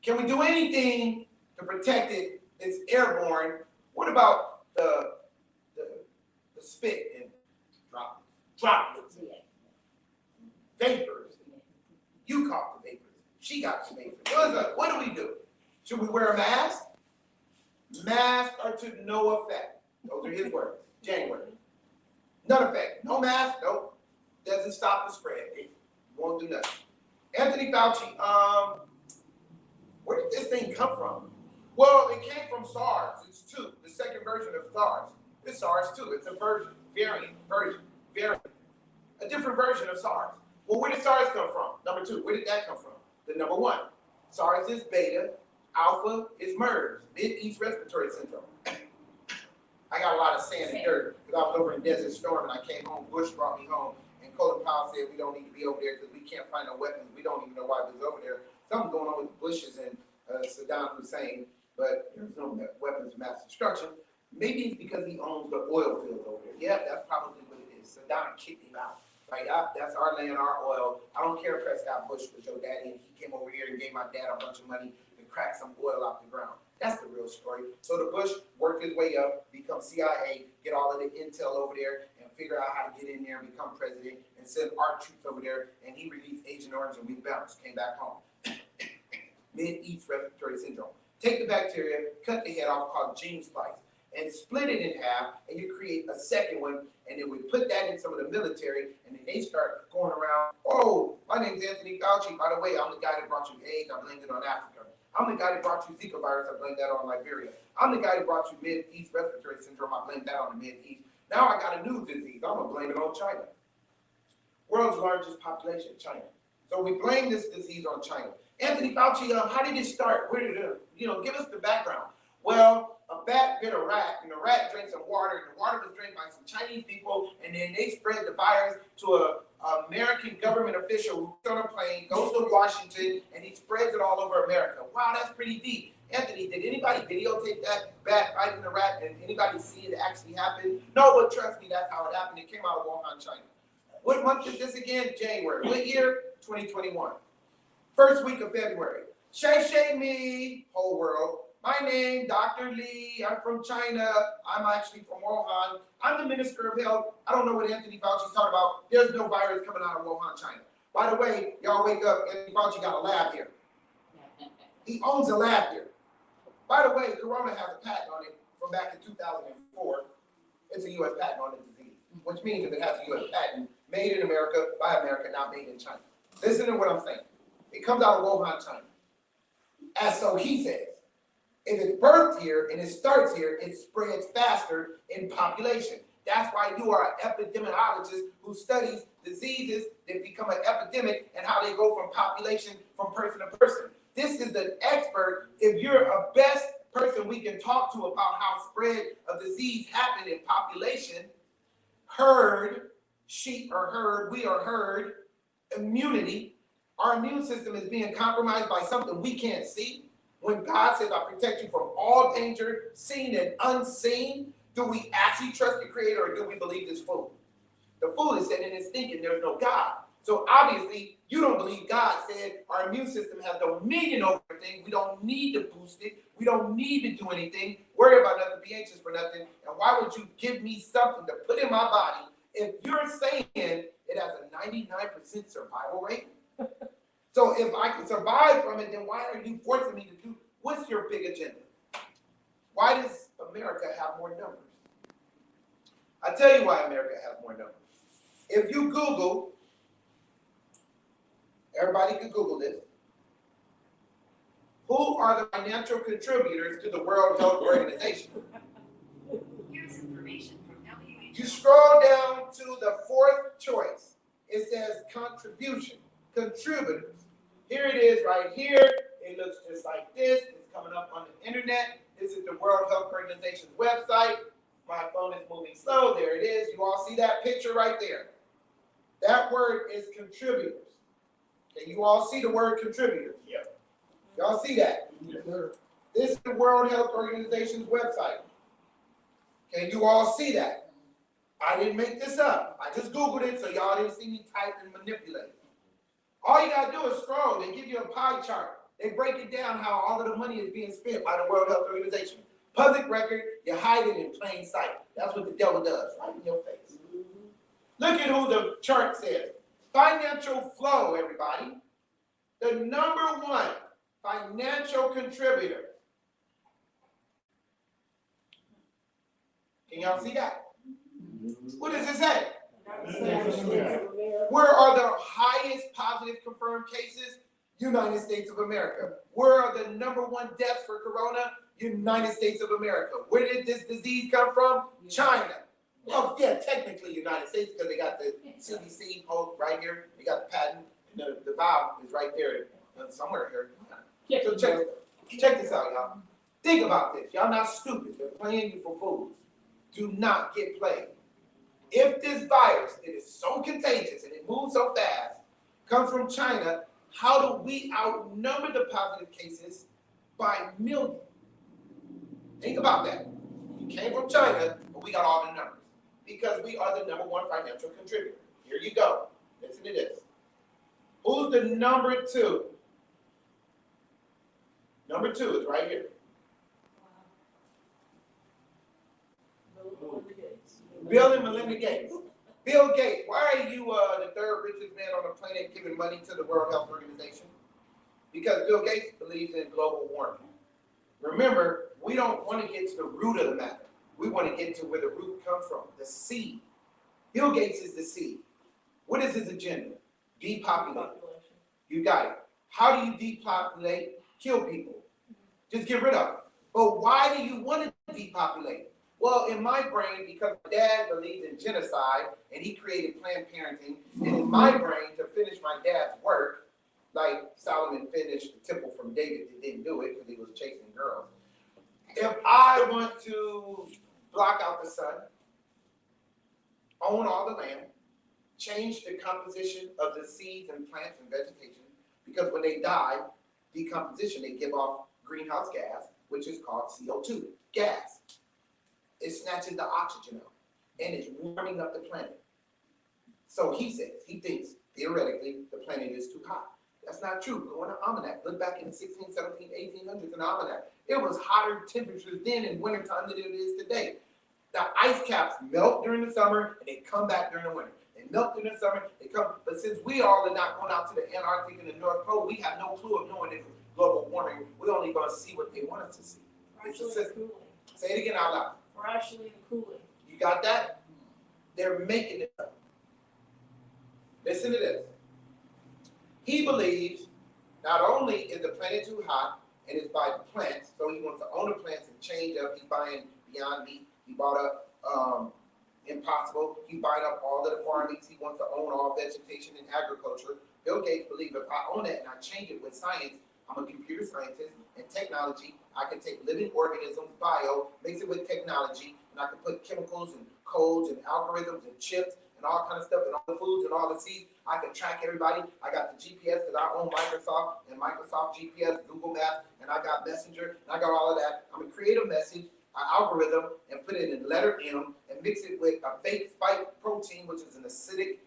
can we do anything to protect it? It's airborne. What about the spit and droplets, vapors? You caught the vapors. She got the vapors. What do we do? Should we wear a mask? Masks are to no effect. Those are his words. January. None effect. No mask. Nope. Doesn't stop the spread. It won't do nothing. Anthony Fauci, where did this thing come from? Well, it came from SARS. It's 2, the second version of SARS. It's SARS-2. It's a version, variant. A different version of SARS. Well, where did SARS come from? Number 2, where did that come from? The number 1. SARS is beta, alpha is MERS, Mid-East Respiratory Syndrome. I got a lot of sand and dirt because I was over in Desert Storm and I came home, Bush brought me home, and Colin Powell said we don't need to be over there because we can't find no weapons. We don't even know why we was over there. Something going on with Bushes and Saddam Hussein, but there's no weapons of mass destruction. Maybe it's because he owns the oil fields over there. Yeah, that's probably what it is. Saddam kicked him out. Right, that's our land, our oil. I don't care if Prescott Bush was your daddy and he came over here and gave my dad a bunch of money to crack some oil off the ground. That's the real story. So the Bush worked his way up, become CIA, get all of the intel over there, and figure out how to get in there and become president, and send our troops over there, and he released Agent Orange and we bounced, came back home. Mid-East Respiratory Syndrome. Take the bacteria, cut the head off, called gene splice, and split it in half, and you create a second one, and then we put that in some of the military, and then they start going around, oh, my name's Anthony Fauci, by the way, I'm the guy that brought you AIDS, I blamed it on Africa. I'm the guy that brought you Zika virus, I blamed that on Liberia. I'm the guy that brought you Mid-East Respiratory Syndrome, I blamed that on the Mid-East. Now I got a new disease, I'm gonna blame it on China. World's largest population, China. So we blame this disease on China. Anthony Fauci, how did it start? Where did it, give us the background. Well, a bat bit a rat, and the rat drank some water, and the water was drank by some Chinese people, and then they spread the virus to an American government official who's on a plane, goes to Washington, and he spreads it all over America. Wow, that's pretty deep. Anthony, did anybody videotape that bat biting the rat? Did anybody see it actually happen? No, but trust me, that's how it happened. It came out of Wuhan, China. What month is this again? January. What year? 2021. First week of February. Shay me, whole world. My name, Dr. Lee. I'm from China. I'm actually from Wuhan. I'm the Minister of Health. I don't know what Anthony Fauci's talking about. There's no virus coming out of Wuhan, China. By the way, y'all wake up, Anthony Fauci got a lab here. He owns a lab here. By the way, Corona has a patent on it from back in 2004. It's a U.S. patent on the disease, which means if it has a U.S. patent, made in America, by America, not made in China. Listen to what I'm saying. It comes out of Wuhan, China. As so he says. If it's birthed here and it starts here, it spreads faster in population. That's why you are an epidemiologist who studies diseases that become an epidemic and how they go from population, from person to person. This is an expert. If you're a best person we can talk to about how spread of disease happen in population, herd, sheep are herd, we are herd, immunity, our immune system is being compromised by something we can't see. When God says, I protect you from all danger, seen and unseen, do we actually trust the Creator or do we believe this fool? The fool is sitting in his thinking there's no God. So obviously, you don't believe God said our immune system has dominion over everything. We don't need to boost it. We don't need to do anything. Worry about nothing, be anxious for nothing. And why would you give me something to put in my body if you're saying it has a 99% survival rate? So if I can survive from it, then why are you forcing me to do? What's your big agenda? Why does America have more numbers? I tell you why America has more numbers. If you Google, everybody can Google this. Who are the financial contributors to the World Health Organization? Here's information from WHO. You scroll down to the fourth choice. It says contribution, contributors. Here it is right here. It looks just like this. It's coming up on the internet. This is the World Health Organization's website. My phone is moving slow. There it is. You all see that picture right there. That word is contributors. Can you all see the word contributors? Yep. Y'all see that? Yes, sir. This is the World Health Organization's website. Can you all see that? I didn't make this up. I just Googled it so y'all didn't see me type and manipulate. All you gotta do is scroll. They give you a pie chart. They break it down how all of the money is being spent by the World Health Organization. Public record, you hide it in plain sight. That's what the devil does, right in your face. Look at who the chart says. Financial flow, everybody. The number one financial contributor. Can y'all see that? What does it say? Where are the highest positive confirmed cases? United States of America. Where are the number one deaths for corona? United States of America. Where did this disease come from? China. Well, yeah, technically United States because they got the CDC right here. They got the patent. And the valve is right there somewhere here. So check this out, y'all. Think about this. Y'all not stupid. They're playing you for fools. Do not get played. If this virus, it is so contagious and it moves so fast, comes from China, how do we outnumber the positive cases by millions? Think about that. You came from China, but we got all the numbers because we are the number one financial contributor. Here you go. Listen to this. Who's the number two? Number two is right here. Bill and Melinda Gates. Bill Gates, why are you the third richest man on the planet giving money to the World Health Organization? Because Bill Gates believes in global warming. Remember, we don't want to get to the root of the matter. We want to get to where the root comes from, the seed. Bill Gates is the seed. What is his agenda? Depopulate. You got it. How do you depopulate? Kill people. Just get rid of them. But why do you want to depopulate? Well, in my brain, because my dad believed in genocide and he created Planned Parenthood, and in my brain, to finish my dad's work, like Solomon finished the temple from David, that didn't do it because he was chasing girls. If I want to block out the sun, own all the land, change the composition of the seeds and plants and vegetation, because when they die, decomposition, they give off greenhouse gas, which is called CO2 gas. It snatches the oxygen out, and it's warming up the planet. So he says, he thinks, theoretically, the planet is too hot. That's not true. Go in the almanac. Look back in the 16, 17, 1800s in the almanac. It was hotter temperatures then in wintertime than it is today. The ice caps melt during the summer, and they come back during the winter. They melt during the summer, they come. But since we all are not going out to the Antarctic and the North Pole, we have no clue of knowing if it's global warming. We're only going to see what they want us to see. It's a system. Say it again out loud. We're actually cooling. You got that? They're making it up. Listen to this. He believes not only is the planet too hot and it's by the plants, so he wants to own the plants and change up. He's buying Beyond Meat. He bought up Impossible. He buying up all of the farmings. He wants to own all vegetation and agriculture. Bill Gates believes if I own it and I change it with science, I'm a computer scientist and technology. I can take living organisms, bio, mix it with technology, and I can put chemicals and codes and algorithms and chips and all kind of stuff and all the foods and all the seeds. I can track everybody. I got the GPS because I own Microsoft and Microsoft GPS, Google Maps, and I got Messenger, and I got all of that. I'm gonna create a message, an algorithm, and put it in letter M and mix it with a fake spike protein, which is an acidic,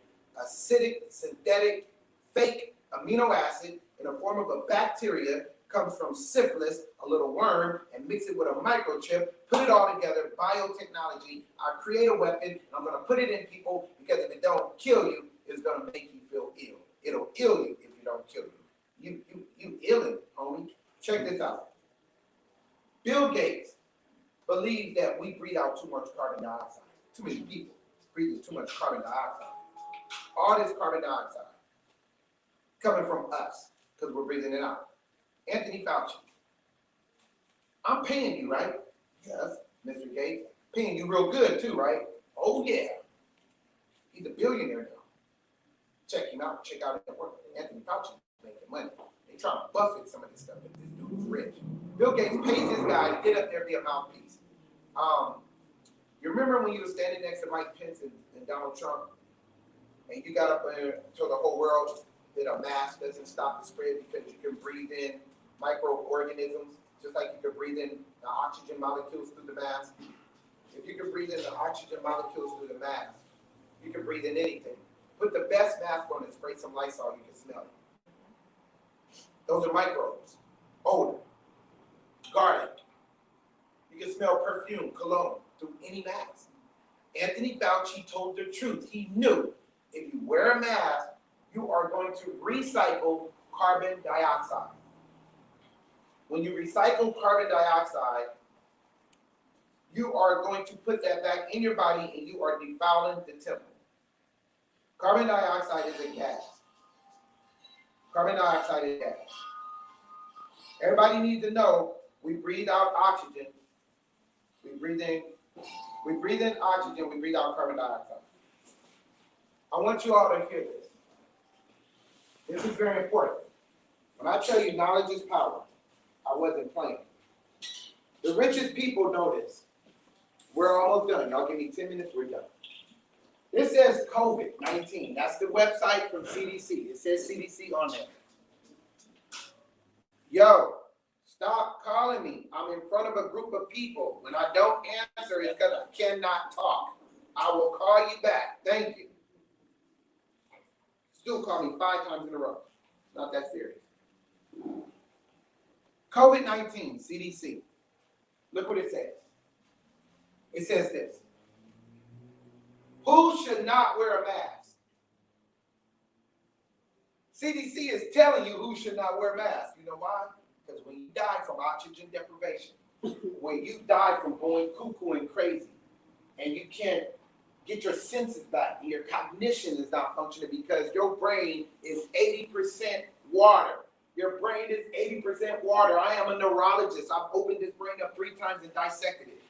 synthetic, fake amino acid in the form of a bacteria, comes from syphilis, a little worm, and mix it with a microchip, put it all together, biotechnology. I create a weapon, and I'm gonna put it in people because if it don't kill you, it's gonna make you feel ill. It'll ill you if you don't kill you. You illin', homie. Check this out. Bill Gates believes that we breathe out too much carbon dioxide. Too many people breathing too much carbon dioxide. All this carbon dioxide coming from us because we're breathing it out. Anthony Fauci, I'm paying you, right? Yes, Mr. Gates. Paying you real good too, right? Oh yeah. He's a billionaire now. Check him out. Check out his work. Anthony Fauci making money. They trying to buffet some of this stuff, but this dude's rich. Bill Gates pays this guy to get up there and be a mouthpiece. You remember when you were standing next to Mike Pence and Donald Trump, and you got up there and told the whole world that a mask doesn't stop the spread because you can breathe in microorganisms, just like you can breathe in the oxygen molecules through the mask. If you can breathe in the oxygen molecules through the mask, you can breathe in anything. Put the best mask on and spray some Lysol, you can smell it. Those are microbes. Odor, garlic. You can smell perfume, cologne through any mask. Anthony Fauci told the truth. He knew if you wear a mask, you are going to recycle carbon dioxide. When you recycle carbon dioxide, you are going to put that back in your body and you are defouling the temple. Carbon dioxide is a gas. Carbon dioxide is gas. Everybody needs to know we breathe out oxygen. We breathe in oxygen, we breathe out carbon dioxide. I want you all to hear this. This is very important. When I tell you knowledge is power, I wasn't playing. The richest people know this. We're almost done. Y'all give me 10 minutes, we're done. This says COVID-19. That's the website from CDC. It says CDC on there. Yo, stop calling me. I'm in front of a group of people. When I don't answer, it's because I cannot talk. I will call you back. Thank you. Still call me 5 times in a row. It's not that serious. COVID-19, CDC. Look what it says. It says this. Who should not wear a mask? CDC is telling you who should not wear masks. You know why? Because when you die from oxygen deprivation, when you die from going cuckoo and crazy, and you can't get your senses back, and your cognition is not functioning because your brain is 80% water. Your brain is 80% water. I am a neurologist. I've opened this brain up 3 times and dissected it.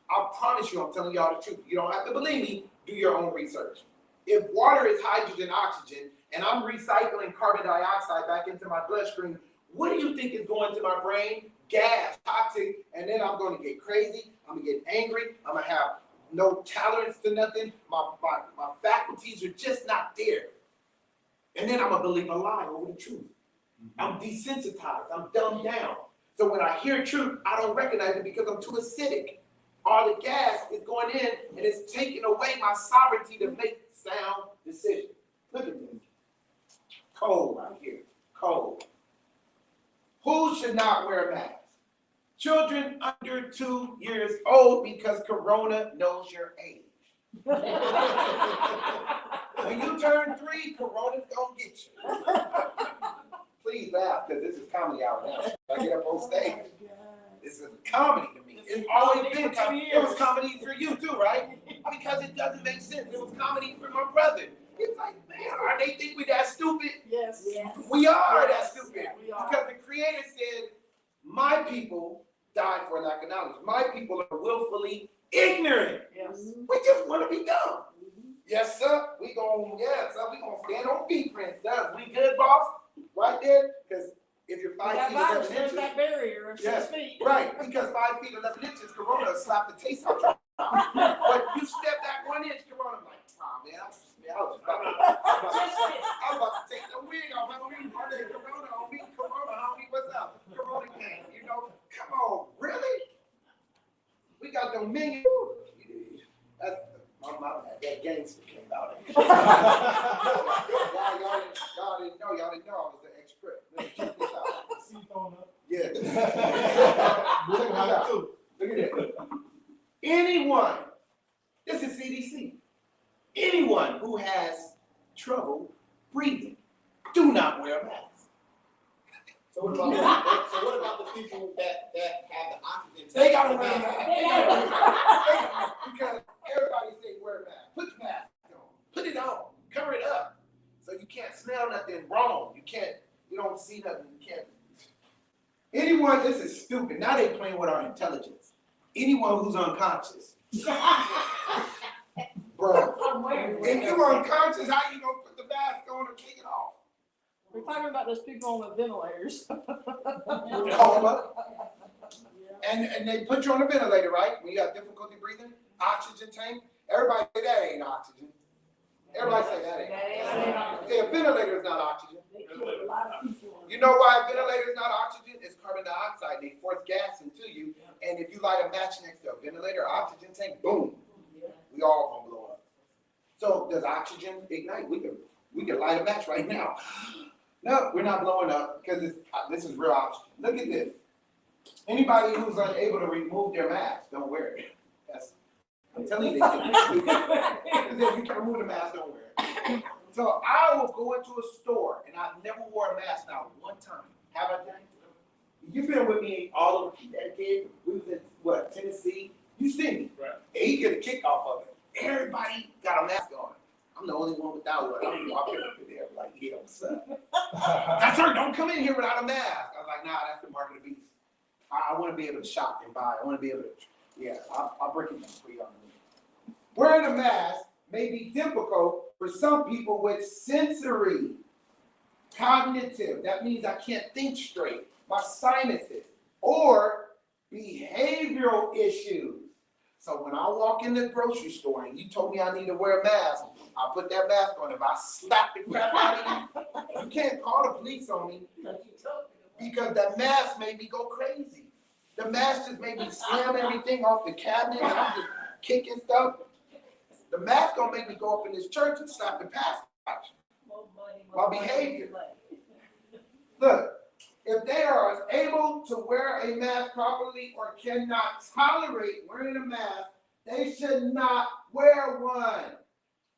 I promise you, I'm telling y'all the truth. You don't have to believe me. Do your own research. If water is hydrogen, oxygen, and I'm recycling carbon dioxide back into my bloodstream, what do you think is going to my brain? Gas, toxic, and then I'm going to get crazy. I'm going to get angry. I'm going to have no tolerance to nothing. My faculties are just not there. And then I'm going to believe a lie over the truth. I'm desensitized. I'm dumbed down. So when I hear truth, I don't recognize it because I'm too acidic. All the gas is going in and it's taking away my sovereignty to make sound decisions. Look at this. Cold right here. Cold. Who should not wear a mask? Children under 2 years old because Corona knows your age. When you turn 3, Corona's gonna get you. Please laugh because this is comedy hour now. I get up on stage. This is comedy to me. It's always been comedy. It was comedy for you too, right? Because it doesn't make sense. It was comedy for my brother. It's like, man, they think we that stupid? Yes. Yes. We are that stupid. We are. Because the Creator said, my people died for lack of knowledge. My people are willfully ignorant. Yes. We just want to be dumb. there, because if you're 5 That feet virus 11 has inches, that barrier of 6 Yes. feet. right, because 5 feet 11 inches, Corona will slap the taste out your mouth. But you step back 1 inch, Corona, I'm like, oh man, I was about to take the wig off. Homie, Corona, homie, what's up? Corona gang, you know? Come on, really? We got the minion. That's that gangster came out. Y'all didn't know I was an ex-crip. Let me check this out. Yeah. Check this out. Look at this. Anyone, this is CDC. Anyone who has trouble breathing, do not wear a mask. So what about the people that have the oxygen? They gotta wear a mask. Because everybody say wear a mask. Put your mask on. Put it on. Cover it up. So you can't smell nothing wrong. You don't see nothing. You can't. Anyone, this is stupid. Now they playing with our intelligence. Anyone who's unconscious. Bro. If you're unconscious, how you gonna put the mask on and kick it off? We're talking about those people on the ventilators. Coma. And they put you on a ventilator, right? When you have difficulty breathing, oxygen tank. Everybody say that ain't oxygen. Everybody say that ain't. Say a ventilator is not oxygen. You know why a ventilator is not oxygen? It's carbon dioxide. They force gas into you, and if you light a match next to a ventilator, oxygen tank, boom, we all gonna blow up. So does oxygen ignite? We can light a match right now. No, we're not blowing up because this is real oxygen. Look at this. Anybody who's unable to remove their mask, don't wear it. I'm telling you, they can. If you can remove the mask, don't wear it. So I will go into a store, and I've never wore a mask now one time. Have I done? You've been with me all over that kid. We was in Tennessee. You see me. Right. And he get a kick off of it. Everybody got a mask on. I'm the only one without one. I'm walking up in there like, yeah, what's up? That's her. Don't come in here without a mask. I was like, nah, that's the mark of the beast. I want to be able to shop and buy. I want to be able to, yeah, I'll break it down for you. Wearing a mask may be difficult for some people with sensory, cognitive, that means I can't think straight, my sinuses, or behavioral issues. So when I walk in the grocery store and you told me I need to wear a mask, I'll put that mask on. If I slap the crap out of you, you can't call the police on me because that mask made me go crazy. The mask just made me slam everything off the cabinet and I'm just kicking stuff. The mask gonna make me go up in this church and slap the pastor. My behavior. Look, if they are unable to wear a mask properly or cannot tolerate wearing a mask, they should not wear one.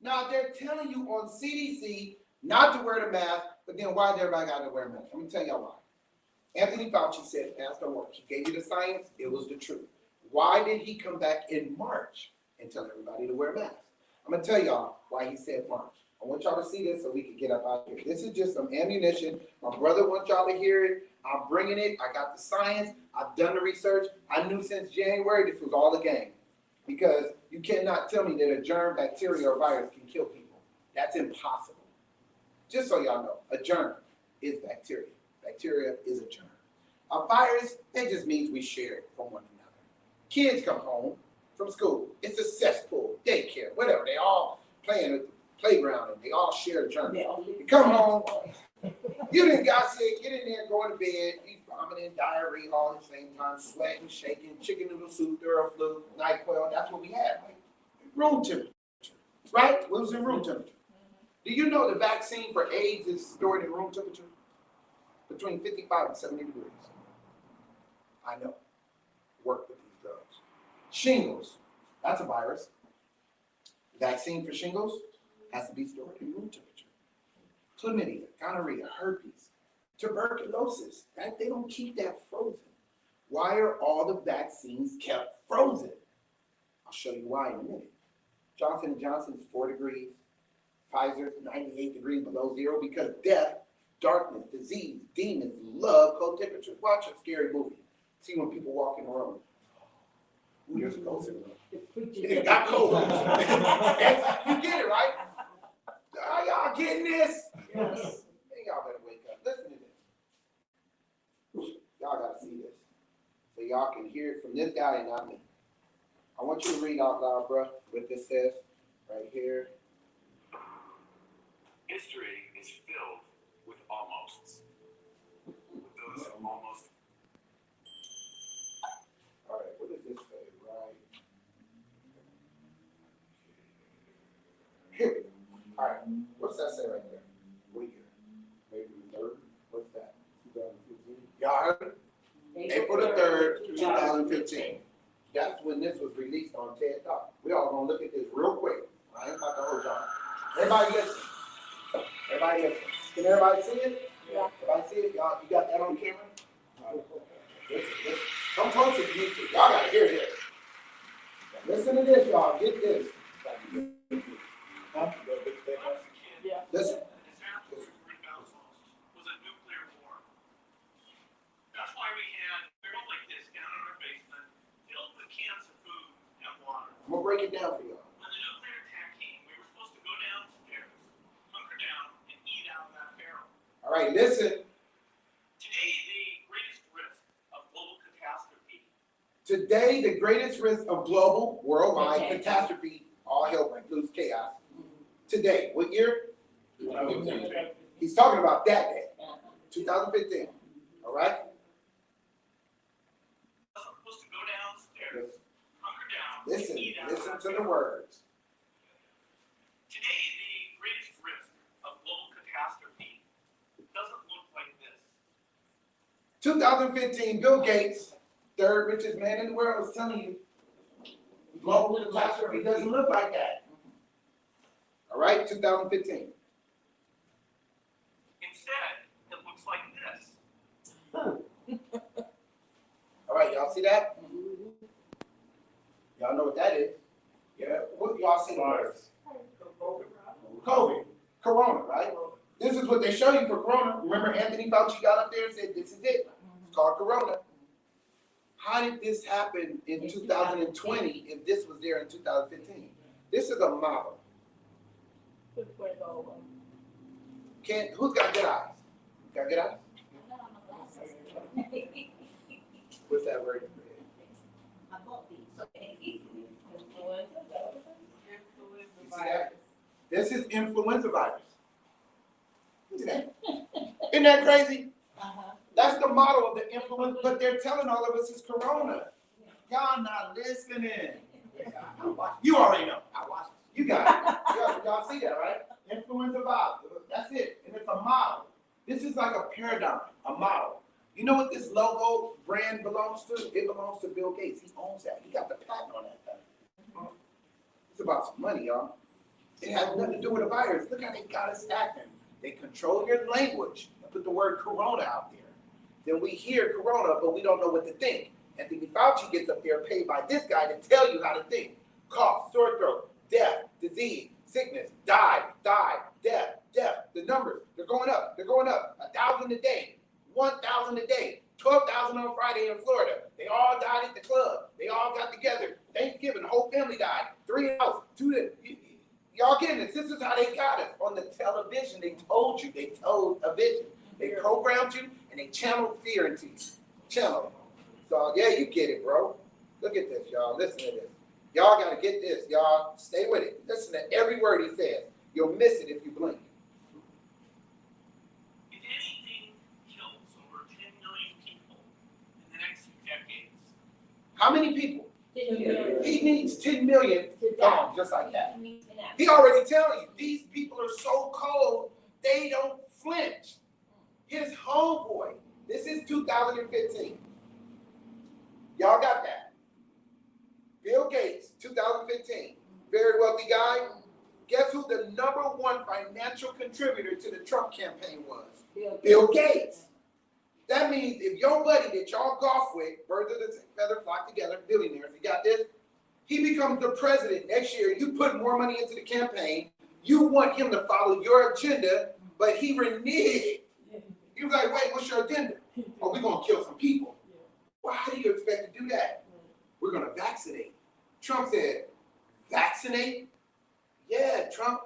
Now they're telling you on CDC not to wear the mask, but then why does everybody got to wear a mask? Let me tell y'all why. Anthony Fauci said masks don't work. He gave you the science, it was the truth. Why did he come back in March and tell everybody to wear masks? I'm gonna tell y'all why he said March. I want y'all to see this so we can get up out of here. This is just some ammunition. My brother wants y'all to hear it. I'm bringing it. I got the science. I've done the research. I knew since January this was all a game. Because you cannot tell me that a germ, bacteria, or virus can kill people. That's impossible. Just so y'all know, a germ is bacteria. Bacteria is a germ. A virus, it just means we share it from one another. Kids come home from school. It's a cesspool, daycare, whatever. They all playing at the playground and they all share a germ. You come home, you done got sick, get in there, go to bed, you vomiting, diarrhea all at the same time, sweating, shaking, chicken noodle soup, Theraflu, NyQuil. That's what we had. Right? Room temperature, right? What was in room temperature? Do you know the vaccine for AIDS is stored in room temperature? Between 55 and 70 degrees. I know. Work with these drugs. Shingles, that's a virus. Vaccine for shingles has to be stored in room temperature. Chlamydia, gonorrhea, herpes, tuberculosis, that they don't keep that frozen. Why are all the vaccines kept frozen? I'll show you why in a minute. Johnson & Johnson is 4 degrees. Pfizer 98 degrees below zero because death, darkness, disease, demons love cold temperatures. Watch a scary movie. See when people walk in the room. Ooh, there's a ghost in the room. It got cold. You get it, right? Are y'all getting this? Yes. Y'all better wake up. Listen to this. y'all can hear it from this guy and not me. I want you to read out loud, bruh, what this says right here. History is filled with almosts. Those almost. All right, what does this say? Right here we go. All right, what's that say right there? What year? Maybe the 3rd? What's that? 2015? Y'all heard it? April the 3rd, 2015. That's when this was released on TED Talk. We all gonna look at this real quick. I ain't about to hold y'all. Everybody listen. Everybody listen. Can everybody see it? Yeah. Everybody see it? Y'all, you got that on camera? Listen, listen. Come closer to YouTube. Y'all gotta hear this. Listen to this, y'all. Get this. Huh? Yeah. Listen. The disaster we found was a nuclear war. That's why we had barrels like this down in our basement, filled with cans of food and water. I'm gonna break it down for y'all. When the nuclear attack came, we were supposed to go downstairs, hunker down, and eat out of that barrel. All right, listen. Today, the greatest risk of global catastrophe. Today, the greatest risk of global, worldwide Okay. catastrophe, all hell break loose chaos. Today, what year? 2015. He's talking about that day, 2015. All right? Wasn't supposed to go downstairs, hunker down, and Listen, eat out of listen that to the barrel. words. Today, the greatest risk of global catastrophe doesn't look like this. 2015, Bill Gates, third richest man in the world, was telling you, global catastrophe doesn't look like that. All right, 2015. Instead, it looks like this. All right, y'all see that? Y'all know what that is? Yeah, what y'all see the words? COVID, Corona, right? This is what they show you for Corona. Remember Anthony Fauci got up there and said, this is it. It's called Corona. How did this happen in 2020 if this was there in 2015? This is a model. Who's got good eyes? Got good eyes? What's that word? I bought these. You see that? This is influenza virus. Look at that. Isn't that crazy? That's the model of the influenza, but they're telling all of us it's Corona. Y'all not listening. You already know. I watched it. You got it. Y'all see that, right? Influenza virus. That's it. And it's a model. This is like a paradigm, a model. You know what this logo brand belongs to? It belongs to Bill Gates. He owns that. He got the patent on that thing. It's about some money, y'all. It has nothing to do with a virus. Look how they got us acting. They control your language and put the word Corona out there. Then we hear Corona, but we don't know what to think. Anthony Fauci gets up there paid by this guy to tell you how to think. Cough, sore throat, death, disease, sickness, die, death. The numbers, they're going up. 1,000 a day, 1,000 a day, 12,000 on Friday in Florida. They all died at the club. They all got together. Thanksgiving, the whole family died. 3 hours, 2 days. Y'all getting this? This is how they got us on the television. They told you. They told a vision. They programmed you and they channeled fear into you. Channel. So yeah, you get it, bro. Look at this, y'all. Listen to this. Y'all gotta get this, y'all. Stay with it. Listen to every word he says. You'll miss it if you blink. If anything kills over 10 million people in the next few decades, How many people? He needs 10 million gone, just like that. He He already telling you, these people are so cold, they don't flinch. His homeboy, this is 2015. Y'all got that? Bill Gates, 2015, very wealthy guy. Guess who the #1 financial contributor to the Trump campaign was? Bill Gates. That means if your buddy that y'all golf with, birds of the same feather flock together, billionaires, you got this? He becomes the president next year. You put more money into the campaign. You want him to follow your agenda, but he reneged. He was like, wait, what's your agenda? Oh, we're going to kill some people. Well, how do you expect to do that? We're going to vaccinate. Trump said, vaccinate? Yeah, Trump,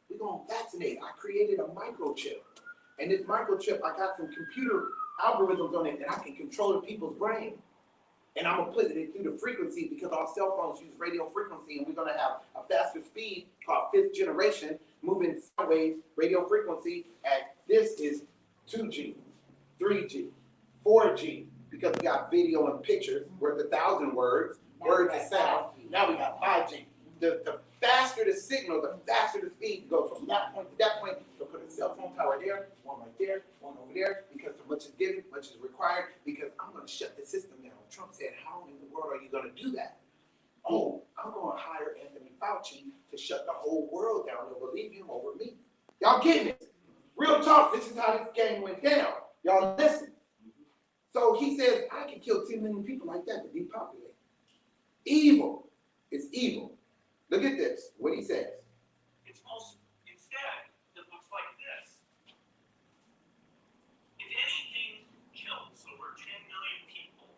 we're going to vaccinate. I created a microchip. And this microchip, I got some computer algorithms on it that I can control the people's brain. And I'm gonna put it through the frequency because our cell phones use radio frequency, and we're gonna have a faster speed called 5th generation moving sideways radio frequency. And this is 2G, 3G, 4G, because we got video and pictures worth 1,000 words and sound. Now we got 5G. The faster the signal, the faster the speed goes from that point to that point. You'll put a cell phone tower there, one right there, one over there, because so much is given, much is required, because I'm gonna shut the system down. Trump said, how in the world are you gonna do that? Oh, I'm gonna hire Anthony Fauci to shut the whole world down. They'll believe him over me. Y'all getting it? Real talk, this is how this game went down. Y'all listen. So he says, I can kill 10 million people like that to depopulate. Evil. It's evil. Look at this, what he says. Instead, it looks like this. If anything kills over 10 million people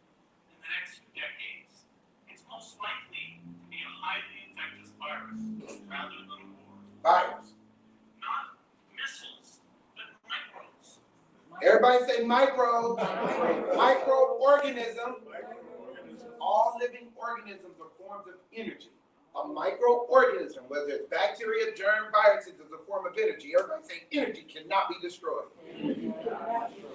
in the next 2 decades, it's most likely to be a highly infectious virus rather than a war. Virus. Not missiles, but microbes. Everybody say microbes. Microorganism. All living organisms are forms of energy. A microorganism, whether it's bacteria, germ, viruses, is a form of energy. Everybody say energy cannot be destroyed.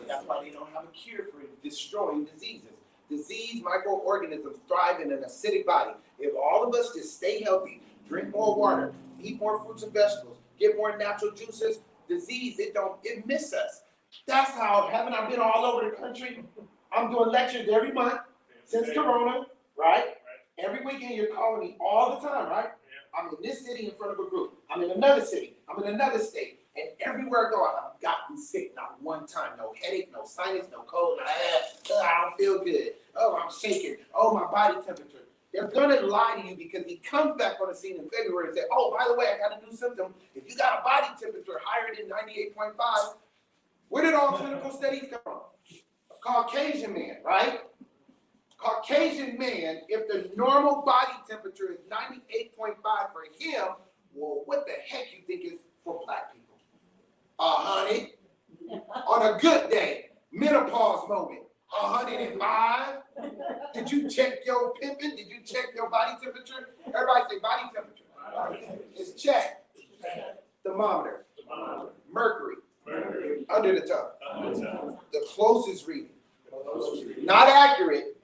That's why they don't have a cure for destroying diseases. Disease microorganisms thrive in an acidic body. If all of us just stay healthy, drink more water, eat more fruits and vegetables, get more natural juices, disease, it miss us. That's how, haven't I been all over the country? I'm doing lectures every month since Corona, right? Every weekend you're calling me all the time, right? I'm in this city in front of a group. I'm in another city. I'm in another state. And everywhere I go, I've gotten sick not one time. No headache, no sinus, no cold. I don't feel good. Oh, I'm shaking. Oh, my body temperature. They're gonna lie to you because he comes back on the scene in February and say, oh, by the way, I got a new symptom. If you got a body temperature higher than 98.5, where did all clinical studies come from? Caucasian man, right? Caucasian man, if the normal body temperature is 98.5 for him, well, what the heck you think is for black people? 100 on a good day, menopause moment, 105. Did you check your pimping? Did you check your body temperature? Everybody say body temperature. It's checked. Thermometer. Mercury. Under the tongue. The closest reading. Not accurate,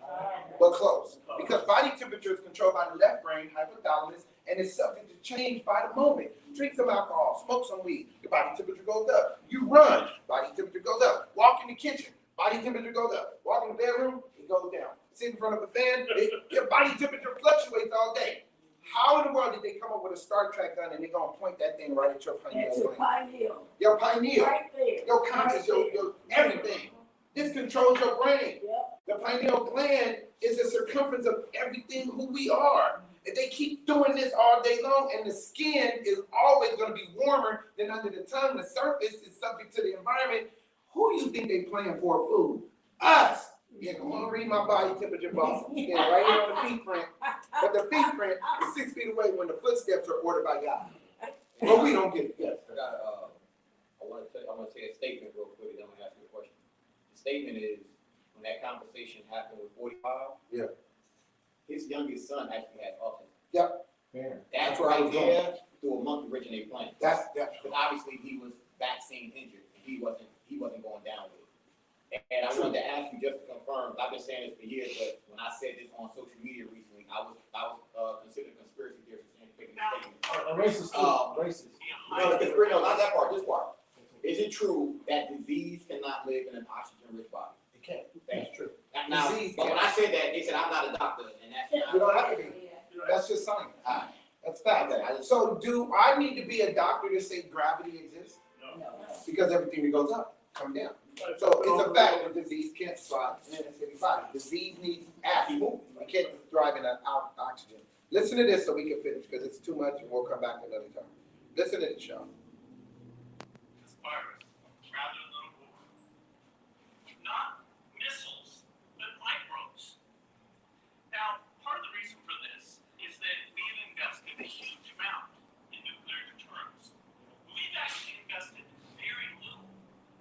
but close. Because body temperature is controlled by the left brain, hypothalamus, and is subject to change by the moment. Drink some alcohol, smoke some weed, your body temperature goes up. You run, body temperature goes up. Walk in the kitchen, body temperature goes up. Walk in the bedroom, it goes down. Sit in front of a fan, your body temperature fluctuates all day. How in the world did they come up with a Star Trek gun and they're gonna point that thing right at your That's pineal a gland? pineal. Your pineal, Right there. your conscious, your everything. This controls your brain. Yep. The pineal gland is the circumference of everything who we are. If they keep doing this all day long, and the skin is always going to be warmer than under the tongue, the surface is subject to the environment. Who do you think they playing for food? Us. Yeah, come on, read my body temperature box. Yeah, right here on the feet print. But the feet print is 6 feet away when the footsteps are ordered by God. But we don't get it. Yes. I want to say a statement real quick, and then I'm going to ask you a question. The statement is, when that conversation happened with 45, Yeah. his youngest son actually has autism. Yep. That's where I right was there through a monkey originated plan. That's Because obviously he was vaccine injured, and he wasn't going down with it. And I wanted to ask you just to confirm, I've been saying this for years, but when I said this on social media recently, I was considered a conspiracy theorist and taking this statement. A racist, racist. No, the conspiracy, no, not that part, this part. Is it true that disease cannot live in an oxygen-rich body? it can't. That's true. Now, Disease but when I said that, they said I'm not a doctor, and that's You not. don't have to be. That's just science. That's fact. Okay. So do I need to be a doctor to say gravity exists? Because everything that goes up comes down. So it's a fact that disease can't thrive in a city body. Disease needs acid. You can't thrive in oxygen. Listen to this so we can finish because it's too much and we'll come back another time. Listen to this, y'all. This virus rather than a war. Not missiles, but microbes. Now, part of the reason for this is that we've invested a huge amount in nuclear deterrence. We've actually invested very little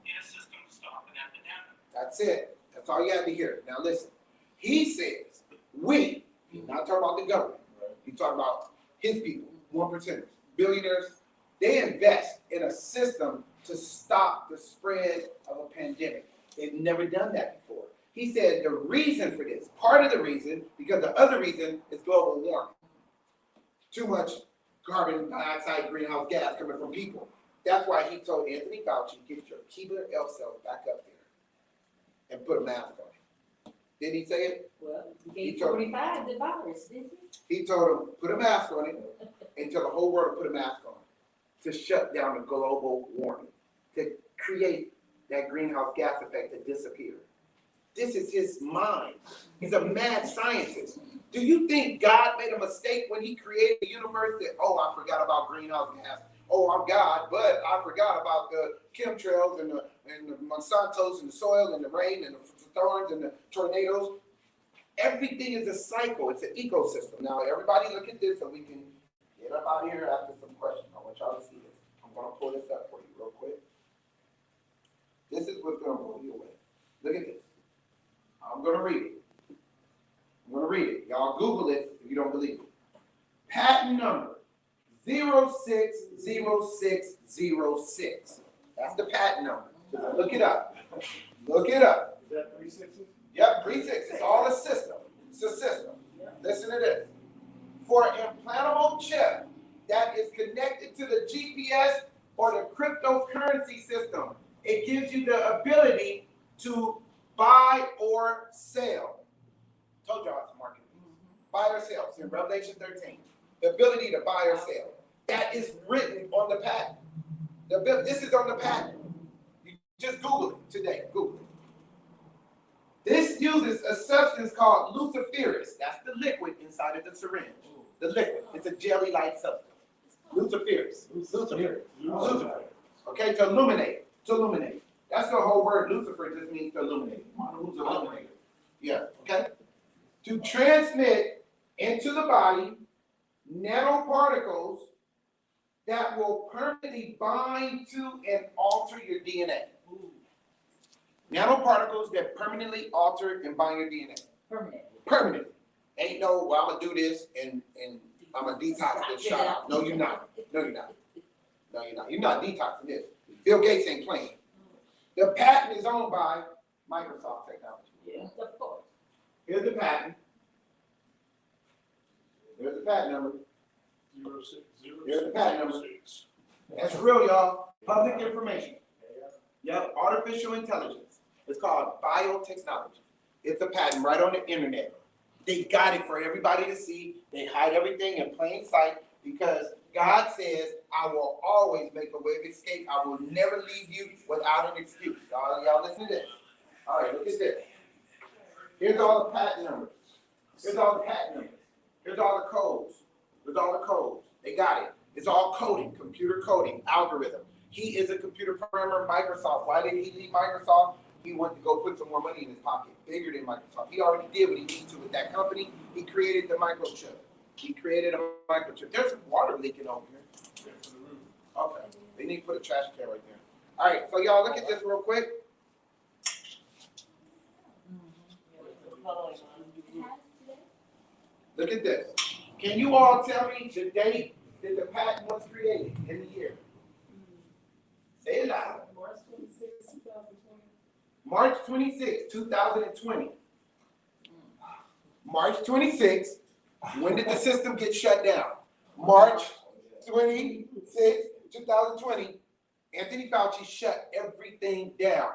in a system to stop an epidemic. That's it. That's all you have to hear. Now listen. He says, We, he's not talking about the government, he's talking about his people, 1%, billionaires. They invest in a system to stop the spread of a pandemic. They've never done that before. He said the reason for this, part of the reason, because the other reason is global warming. Too much carbon dioxide, greenhouse gas coming from people. That's why he told Anthony Fauci, get your Keebler Elf cells back up there and put a mask on. Did he say it? Well, He he told- 45 the virus, didn't he? He told him, put a mask on it and tell the whole world to put a mask on to shut down the global warming, to create that greenhouse gas effect to disappear. This is his mind. He's a mad scientist. Do you think God made a mistake when he created the universe that, oh, I forgot about greenhouse gas. Oh, I'm God, but I forgot about the chemtrails and the Monsantos and the soil and the rain and the thorns and the tornadoes. Everything is a cycle. It's an ecosystem. Now, everybody look at this so we can get up out of here after some questions. I want y'all to see this. I'm going to pull this up for you real quick. This is what's going to blow you away. Look at this. I'm going to read it. I'm going to read it. Y'all Google it if you don't believe it. Patent number 060606. That's the patent number. Look it up. Look it up. Is that 3 6s? Yep, 3 6. It's all a system. It's a system. Listen to this. For an implantable chip that is connected to the GPS or the cryptocurrency system, it gives you the ability to buy or sell. Told y'all it's marketing. Buy or sell. It's in Revelation 13. The ability to buy or sell. That is written on the patent. This is on the patent. You just Google it today. Google it. This uses a substance called luciferase. That's the liquid inside of the syringe. The liquid. It's a jelly-like substance. Luciferase. Luciferase. Okay, to illuminate. To illuminate. That's the whole word. Lucifer just means to illuminate. Who's illuminator? Yeah, okay? To transmit into the body nanoparticles that will permanently bind to and alter your DNA. Nanoparticles that permanently alter and bind your DNA. Permanently. Ain't no, well, I'm going to do this and I'm going to detox this shot out. No, you're not. No, you're not. No, you're not. You're not detoxing this. Bill Gates ain't playing. The patent is owned by Microsoft Technology. Yeah, of course. Here's the patent. Here's the patent number. 0606. Here's the patent number. That's real, y'all. Public information. Yep, artificial intelligence. It's called biotechnology. It's a patent right on the internet. They got it for everybody to see. They hide everything in plain sight because God says, I will always make a way of escape. I will never leave you without an excuse. Y'all listen to this. All right, look at this. Here's all the patent numbers. Here's all the patent numbers. Here's all the codes. Here's all the codes. They got it. It's all coding, computer coding, algorithm. He is a computer programmer at Microsoft. Why did he leave Microsoft? He wanted to go put some more money in his pocket, bigger than Microsoft. He already did what he needed to with that company. He created the microchip. He created a microchip. There's some water leaking over here. Okay. They need to put a trash can right there. All right, so y'all look at this real quick. Look at this. Can you all tell me the date that the patent was created in the year? Say it loud. March 26, 2020. March 26, when did the system get shut down? March 26, 2020, Anthony Fauci shut everything down.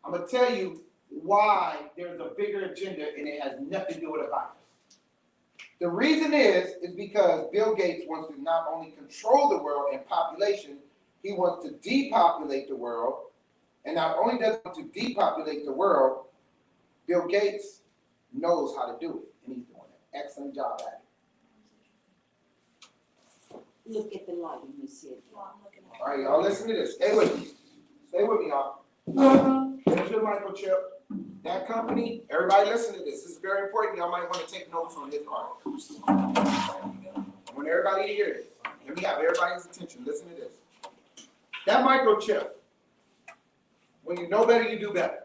I'm going to tell you why there's a bigger agenda and it has nothing to do with a virus. The reason is because Bill Gates wants to not only control the world and population, he wants to depopulate the world. And not only does he want to depopulate the world, Bill Gates knows how to do it. And he's doing an excellent job at it. Look at the light and you see it. Well, I'm looking at. All right, y'all listen to this. Stay with me. Stay with me, y'all. Here's your microchip. That company, everybody listen to this. This is very important. Y'all might want to take notes on this part. I want everybody to hear this. Let me have everybody's attention. Listen to this. That microchip, when you know better, you do better.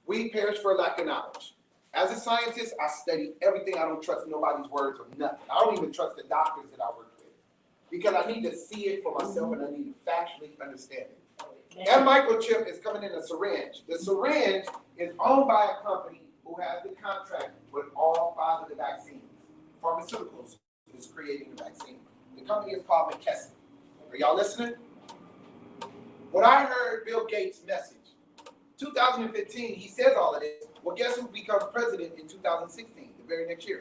We perish for lack of knowledge. As a scientist, I study everything. I don't trust nobody's words or nothing. I don't even trust the doctors that I work with because I need to see it for myself and I need to factually understand it. That microchip is coming in a syringe. The syringe is owned by a company who has the contract with all 5 of the vaccines. Pharmaceuticals is creating the vaccine. The company is called McKesson. Are y'all listening? When I heard Bill Gates' message, 2015, he says all of this. Well, guess who becomes president in 2016, the very next year?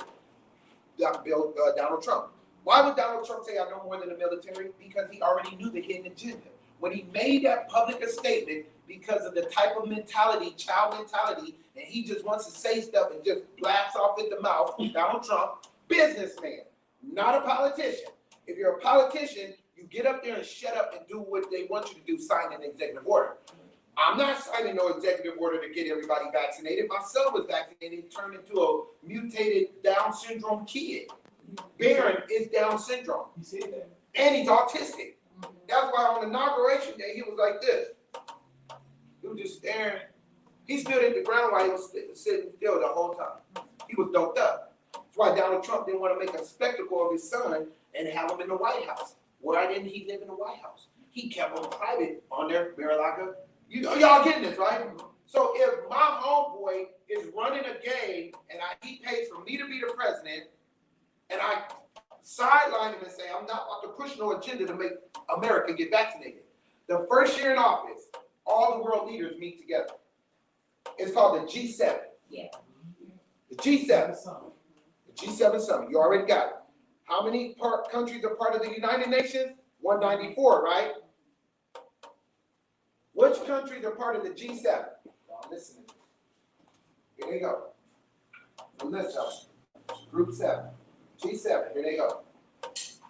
Donald Trump. Why would Donald Trump say I know more than the military? Because he already knew the hidden agenda. When he made that public statement, because of the type of mentality, child mentality, and he just wants to say stuff and just blasts off at the mouth, Donald Trump, businessman, not a politician. If you're a politician, you get up there and shut up and do what they want you to do, sign an executive order. I'm not signing no executive order to get everybody vaccinated. My son was vaccinated, turned into a mutated Down syndrome kid. Barron is Down syndrome. You see that? And he's autistic. That's why on inauguration day, he was like this. He was just staring. He stood at the ground while he was sitting still the whole time. He was doped up. That's why Donald Trump didn't want to make a spectacle of his son and have him in the White House. Why didn't he live in the White House? He kept him private on there, Mar-a-Lago. Y'all getting this, right? So if my homeboy is running a game and he pays for me to be the president, and I sideline him and say, I'm not about to push no agenda to make America get vaccinated. The first year in office, all the world leaders meet together. It's called the G7. Yeah. The G7. The G7 summit. You already got it. How many countries are part of the United Nations? 194, right? Which countries are part of the G7? Y'all listen to this. Here they go. The list of them. Group 7. G7. Here they go.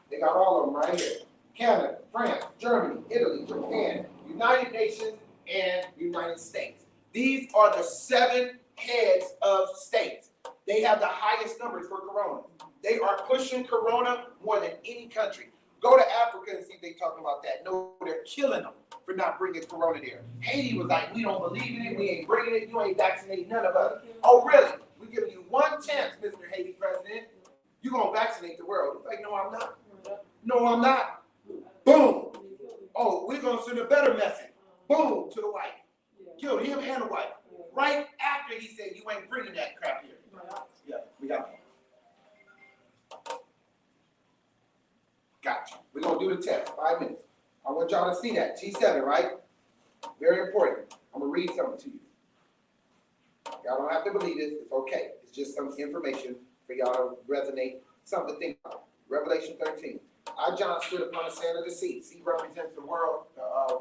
They got all of them right here. Canada, France, Germany, Italy, Japan, United Nations, and United States. These are the 7 heads of states. They have the highest numbers for corona. They are pushing corona more than any country. Go to Africa and see if they talking about that. No, they're killing them for not bringing corona there. Haiti was like, we don't believe in it. We ain't bringing it. You ain't vaccinating none of us. Oh, really? We giving you one chance, Mr. Haiti president. You're going to vaccinate the world. He's like, no, I'm not. No, I'm not. Boom. Oh, we're going to send a better message. Boom, to the wife. Killed him and the wife. Right after he said, you ain't bringing that crap here. Yeah, we got it. Gotcha. We're going to do the test. 5 minutes. I want y'all to see that. G7, right? Very important. I'm going to read something to you. Y'all don't have to believe this. It's okay. It's just some information for y'all to resonate. Something to think about. Revelation 13. I, John, stood upon the sand of the sea. Sea represents the world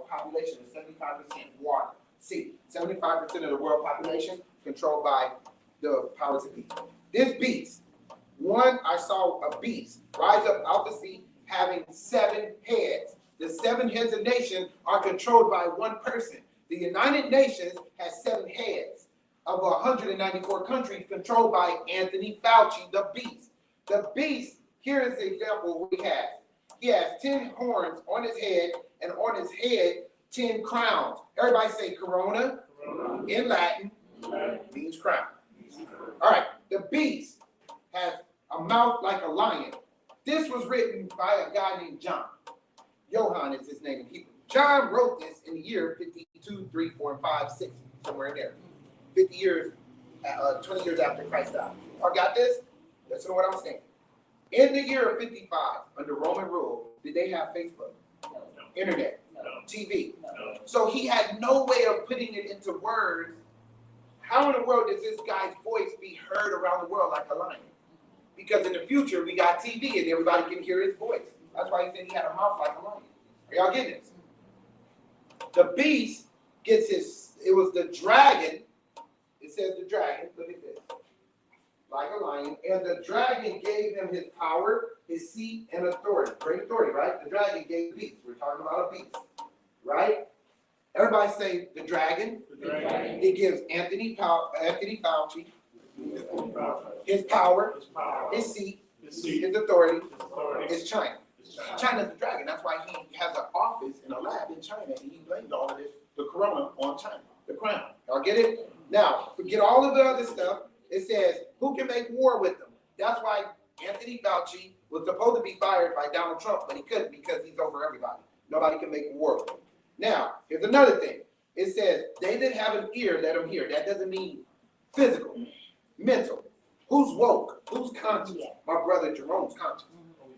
population of 75% water. Sea. 75% of the world population controlled by the powers that be. This beast, I saw a beast rise up out the sea having 7 heads. The 7 heads of nations are controlled by one person. The United Nations has 7 heads of 194 countries controlled by Anthony Fauci, the beast. The beast, here is the example we have. He has 10 horns on his head, and on his head, 10 crowns. Everybody say corona. In Latin, means crown. All right, the beast has a mouth like a lion. This was written by a guy named John. Johann is his name in Hebrew. John wrote this in the year 52, 3, 4, and 5, 6, somewhere in there. 50 years, 20 years after Christ died. Y'all got this? Listen to what I'm saying. In the year of 55, under Roman rule, did they have Facebook, internet, TV? So he had no way of putting it into words. How in the world does this guy's voice be heard around the world like a lion? Because in the future, we got TV and everybody can hear his voice. That's why he said he had a mouth like a lion. Are y'all getting this? The beast gets it was the dragon. It says the dragon, look at this. Like a lion. And the dragon gave him his power, his seat, and authority. Great authority, right? The dragon gave the beast. We're talking about a beast. Right? Everybody say the dragon. The dragon. It gives Anthony Fauci his power, his seat, his authority, his China. China's the dragon. That's why he has an office in a lab in China, and he blamed all of this, the corona, on China, the crown. Y'all get it? Now, forget all of the other stuff. It says, who can make war with them? That's why Anthony Fauci was supposed to be fired by Donald Trump, but he couldn't because he's over everybody. Nobody can make war with him. Now, here's another thing. It says, they that have an ear, let them hear. That doesn't mean physical, mental. Who's woke? Who's conscious? My brother Jerome's conscious.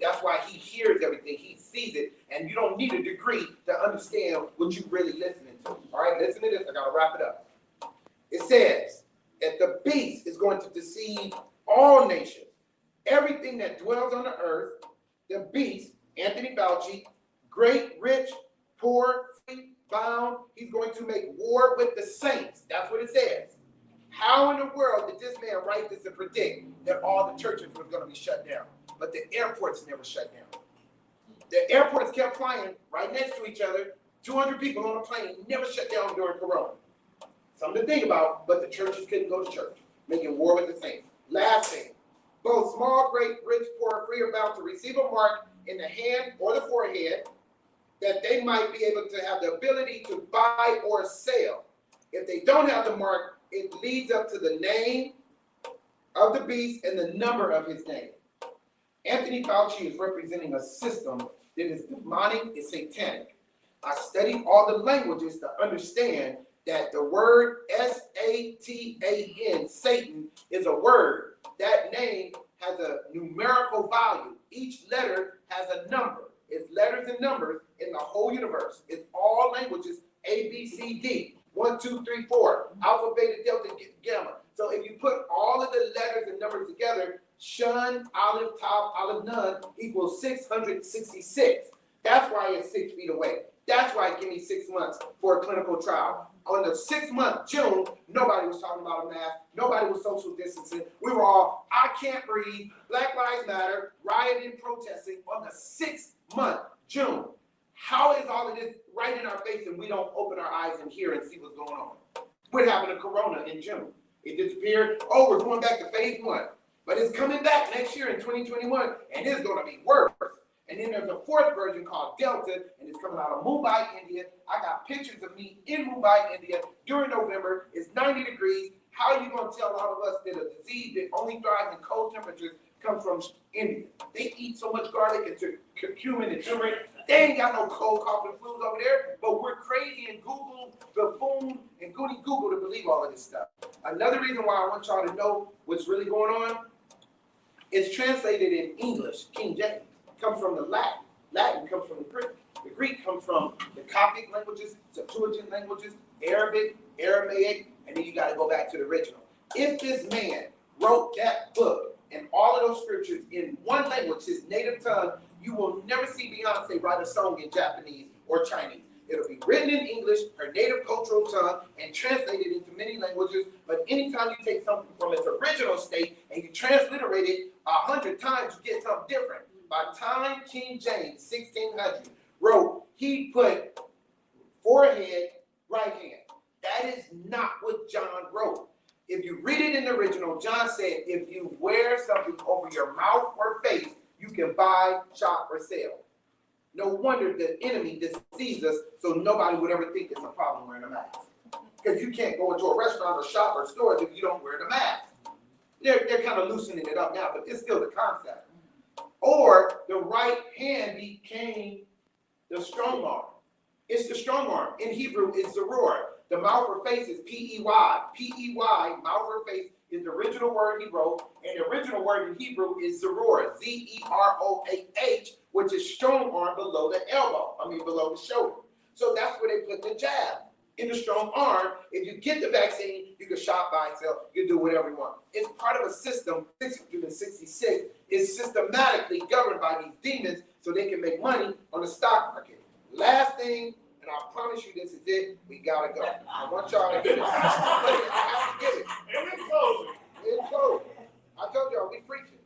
That's why he hears everything. He sees it. And you don't need a degree to understand what you're really listening to. All right, listen to this. I got to wrap it up. It says that the beast is going to deceive all nations. Everything that dwells on the earth, the beast, Anthony Fauci, great, rich, poor, free, bound, he's going to make war with the saints. That's what it says. How in the world did this man write this and predict that all the churches were going to be shut down? But the airports never shut down. The airports kept flying right next to each other. 200 people on a plane never shut down during Corona. Something to think about, but the churches couldn't go to church, making war with the saints. Last thing, both small, great, rich, poor, free are bound to receive a mark in the hand or the forehead that they might be able to have the ability to buy or sell. If they don't have the mark, it leads up to the name of the beast and the number of his name. Anthony Fauci is representing a system that is demonic, it's satanic. I studied all the languages to understand that the word Satan, Satan, is a word. That name has a numerical value. Each letter has a number. It's letters and numbers in the whole universe. It's all languages, A, B, C, D. 1, 2, 3, 4. Alpha, beta, delta, gamma. So if you put all of the letters and numbers together, Shun, Aleph, Tav, Aleph, Nun equals 666. That's why it's 6 feet away. That's why it gave me 6 months for a clinical trial. On the 6th month, June, nobody was talking about a mask. Nobody was social distancing. We were all, I can't breathe, Black Lives Matter, rioting, protesting on the 6th month, June. How is all of this right in our face and we don't open our eyes and hear and see what's going on? What happened to Corona in June? It disappeared. Oh, we're going back to phase 1. But it's coming back next year in 2021, and it's going to be worse. And then there's a 4th version called Delta, and it's coming out of Mumbai, India. I got pictures of me in Mumbai, India during November. It's 90 degrees. How are you going to tell all of us that a disease that only thrives in cold temperatures comes from India? They eat so much garlic and curcumin and turmeric. They ain't got no cold, cough, and flus over there, but we're crazy and Google, buffoon, and goody Google to believe all of this stuff. Another reason why I want y'all to know what's really going on, it's translated in English, King James. It comes from the Latin. Latin comes from the Greek. The Greek comes from the Coptic languages, Septuagint languages, Arabic, Aramaic, and then you got to go back to the original. If this man wrote that book and all of those scriptures in one language, his native tongue, you will never see Beyonce write a song in Japanese or Chinese. It'll be written in English, her native cultural tongue, and translated into many languages. But anytime you take something from its original state and you transliterate it 100 times, you get something different. By the time King James, 1600, wrote, he put forehead, right hand. That is not what John wrote. If you read it in the original, John said, if you wear something over your mouth or face, you can buy, shop, or sell. No wonder the enemy deceives us so nobody would ever think it's a problem wearing a mask. Because you can't go into a restaurant or shop or stores if you don't wear the mask. They're kind of loosening it up now, but it's still the concept. Or the right hand became the strong arm. It's the strong arm. In Hebrew, it's zeror. The mouth or face is P-E-Y. P-E-Y, mouth or face, is the original word he wrote, and the original word in Hebrew is zeror, Z-E-R-O-A-H, which is strong arm below the elbow, below the shoulder. So that's where they put the jab. In the strong arm, if you get the vaccine, you can shop, buy, sell, you can do whatever you want. It's part of a system, 666, is systematically governed by these demons so they can make money on the stock market. Last thing, and I promise you this is it, we gotta go. I want y'all to get it. I have to get it. And we're closing. It's closing. I told y'all, we preaching.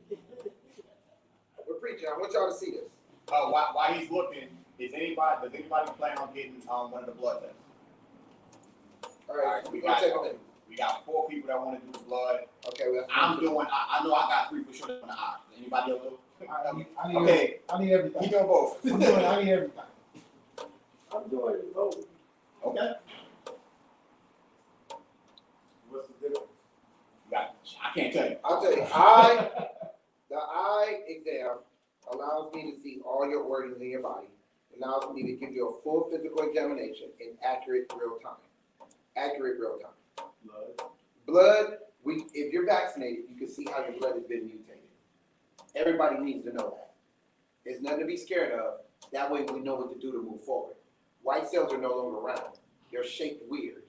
We're preaching. I want y'all to see this. While he's looking, does anybody plan on getting one of the blood tests? All right, we're gonna take a minute. We got 4 people that want to do the blood. Okay, well, I'm doing. I know I got 3 for sure on the eye. Anybody else? I need everything. He doing both. I need everything. I'm doing both. Okay. What's the difference? You got I can't tell you. I'll tell you, the eye exam allows me to see all your organs in your body, allows me to give you a full physical examination in accurate real time. Accurate real time. Blood, if you're vaccinated, you can see how your blood has been mutated. Everybody needs to know that. There's nothing to be scared of. That way we know what to do to move forward. White cells are no longer around. They're shaped weird.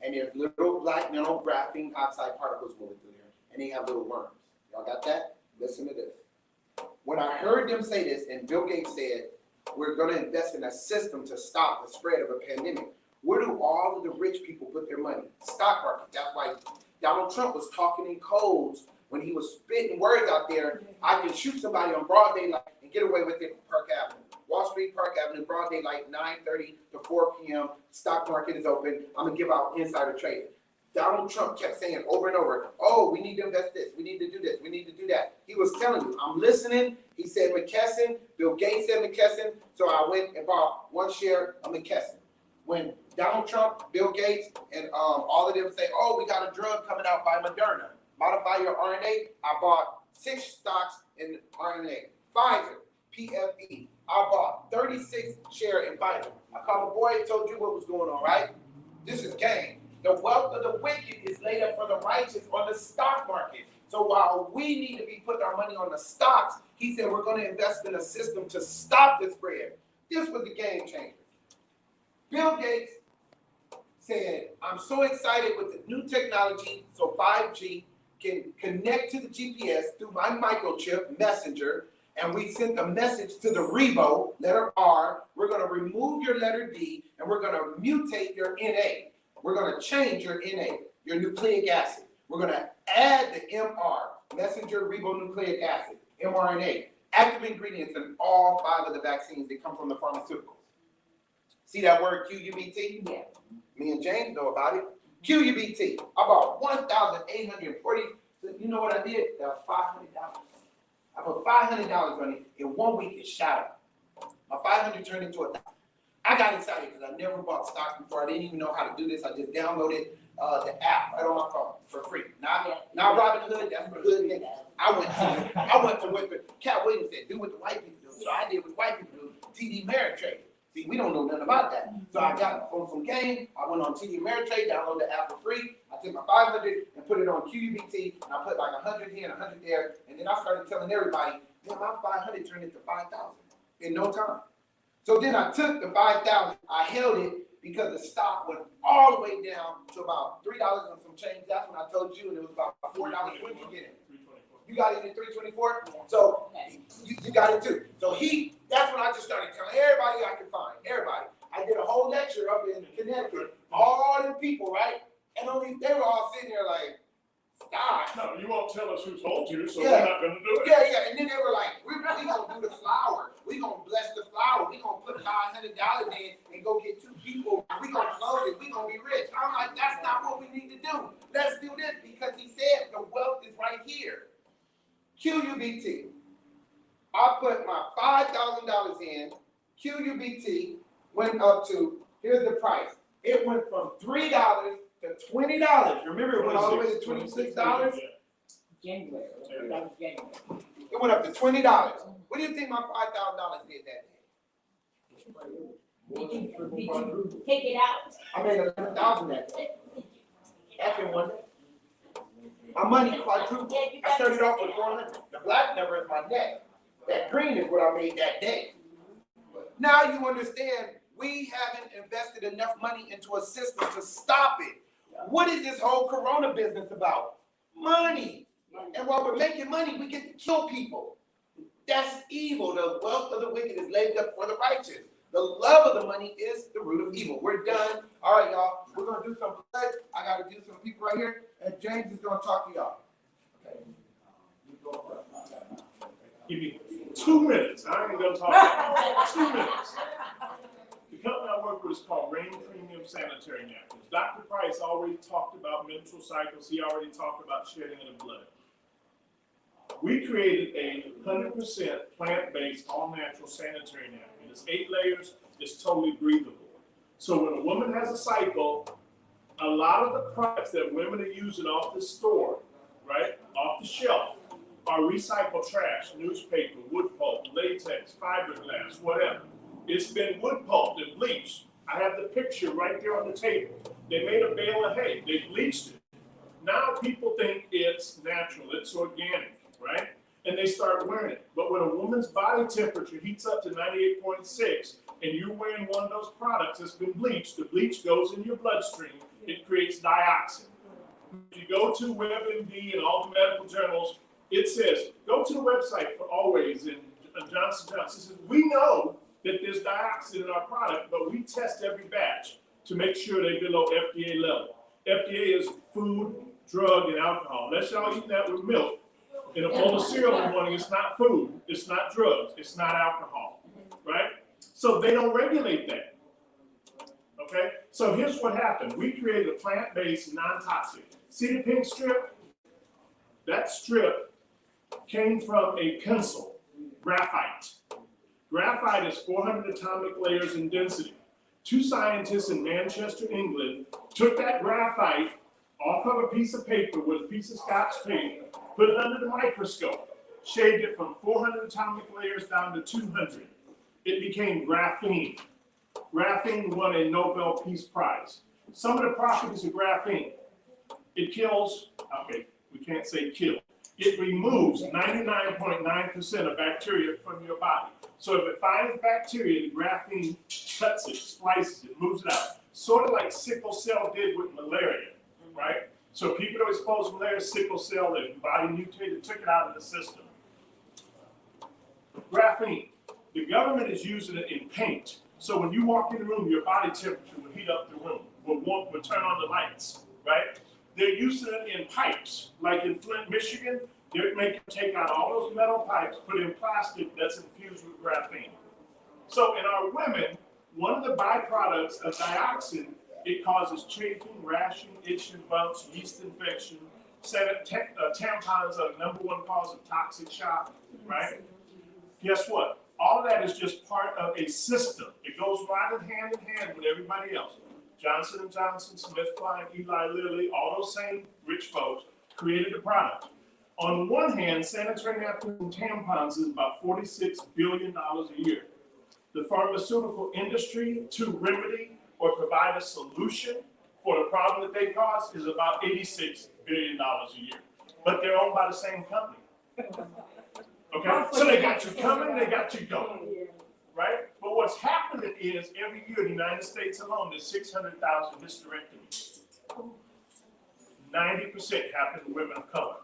And there's little black graphene oxide particles moving through there. And they have little worms. Y'all got that? Listen to this. When I heard them say this, and Bill Gates said, we're going to invest in a system to stop the spread of a pandemic. Where do all of the rich people put their money? Stock market. That's why Donald Trump was talking in codes when he was spitting words out there. I can shoot somebody on broad daylight and get away with it on Park Avenue. Wall Street, Park Avenue, broad daylight, 9:30 to 4 p.m. Stock market is open. I'm going to give out insider trading. Donald Trump kept saying over and over, oh, we need to invest this. We need to do this. We need to do that. He was telling you, I'm listening. He said McKesson. Bill Gates said McKesson. So I went and bought one share of McKesson. When Donald Trump, Bill Gates, and all of them say, oh, we got a drug coming out by Moderna. Modify your RNA. I bought 6 stocks in RNA. Pfizer, PFE. I bought 36 share in Pfizer. I called the boy and told you what was going on, right? This is game. The wealth of the wicked is laid up for the righteous on the stock market. So while we need to be putting our money on the stocks, he said we're going to invest in a system to stop the spread. This was the game changer. Bill Gates said, I'm so excited with the new technology, so 5G can connect to the GPS through my microchip messenger, and we sent a message to the Rebo, letter R. We're going to remove your letter D, and we're going to mutate your NA. We're going to change your NA, your nucleic acid. We're going to add the MR, messenger ribonucleic acid, mRNA, active ingredients in all 5 of the vaccines that come from the pharmaceuticals. See that word QUBT? Yeah. Me and James know about it. QUBT. I bought 1,840. So you know what I did? That was $500. I put $500 on it. In 1 week, it shot up. My $500 turned into $1,000. I got excited because I never bought stocks before. I didn't even know how to do this. I just downloaded the app right on my phone for free. Not Robinhood. That's for hood niggas. I went to what Cat Williams said, do what the white people do. So I did what white people do, TD Ameritrade. See, we don't know nothing about that. So I got on some game. I went on TD Ameritrade, downloaded the app for free. I took my $500 and put it on QUBT, and I put like 100 here and 100 there. And then I started telling everybody, man, my $500 turned into $5,000 in no time. So then I took the $5,000, I held it because the stock went all the way down to about $3 and some change. That's when I told you, and it was about $4. When did you get it? You got it at $3.24? So you got it too. So that's when I just started telling everybody I could find, everybody. I did a whole lecture up in Connecticut, all them people, right? And they were all sitting there like, stop. No, you won't tell us who told you, so Yeah. we're not going to do it. Yeah. And then they were like, we're going to do the flower. We're going to bless the flower. We're going to put $500 in and go get 2 people. We're going to close it. We're going to be rich. I'm like, that's not what we need to do. Let's do this because he said the wealth is right here. QUBT. I put my $5,000 in. QUBT went up to, here's the price. It went from $3 to $20. Remember, it went all the way to $26? January, that was January. It went up to $20. What do you think my $5,000 did that day? Did you take it out? I made $100,000 that day. After one day. My money quadrupled. I started off with 400. The black number is my net. That green is what I made that day. Now you understand, we haven't invested enough money into a system to stop it. What is this whole corona business about? Money. And while we're making money, we get to kill people. That's evil. The wealth of the wicked is laid up for the righteous. The love of the money is the root of evil. We're done. All right, y'all. We're going to do some pledge. I got to do some people right here. And James is going to talk to y'all. Okay. Give me 2 minutes. I ain't going to talk about 2 minutes. The company I work with is called Rain Premium Sanitary Napkins. Dr. Price already talked about menstrual cycles. He already talked about shedding of the blood. We created a 100% plant-based, all-natural sanitary napkin. It's 8 layers. It's totally breathable. So when a woman has a cycle, a lot of the products that women are using off the store right, off the shelf are recycled trash, newspaper, wood pulp, latex, fiberglass, whatever. It's been wood pulped and bleached. I have the picture right there on the table. They made a bale of hay, they bleached it. Now people think it's natural, it's organic, right? And they start wearing it. But when a woman's body temperature heats up to 98.6 and you're wearing one of those products that's been bleached, the bleach goes in your bloodstream, it creates dioxin. If you go to WebMD and all the medical journals, it says, go to the website for Always and Johnson Johnson says, we know that there's dioxin in our product, but we test every batch to make sure they're below FDA level. FDA is food, drug, and alcohol. Unless y'all eat that with milk, in a bowl of cereal in the morning, it's not food, it's not drugs, it's not alcohol, right? So they don't regulate that, okay? So here's what happened. We created a plant-based, non-toxic. See the pink strip? That strip came from a pencil, graphite. Graphite is 400 atomic layers in density. Two scientists in Manchester, England, took that graphite off of a piece of paper with a piece of Scotch tape, put it under the microscope, shaved it from 400 atomic layers down to 200. It became graphene. Graphene won a Nobel Peace Prize. Some of the properties of graphene, it kills, okay, we can't say kill. It removes 99.9% of bacteria from your body. So if it finds bacteria, the graphene cuts it, splices it, moves it out. Sort of like sickle cell did with malaria, right? So people that were exposed to malaria, sickle cell, their body mutated, took it out of the system. Graphene, the government is using it in paint. So when you walk in the room, your body temperature will heat up the room, will turn on the lights, right? They're using it in pipes, like in Flint, Michigan. They're take out all those metal pipes, put in plastic that's infused with graphene. So in our women, one of the byproducts of dioxin, it causes chafing, rashing, itching, bumps, yeast infection. Tampons are the #1 cause of toxic shock, right? Guess what? All of that is just part of a system. It goes right hand in hand with everybody else. Johnson & Johnson, SmithKline, Eli Lilly, all those same rich folks created the product. On one hand, sanitary napkins and tampons is about $46 billion a year. The pharmaceutical industry to remedy or provide a solution for the problem that they cause is about $86 billion a year. But they're owned by the same company. Okay, so they got you coming, they got you going, right? But what's happening is every year in the United States alone, there's 600,000 hysterectomies. 90% happen to women of color.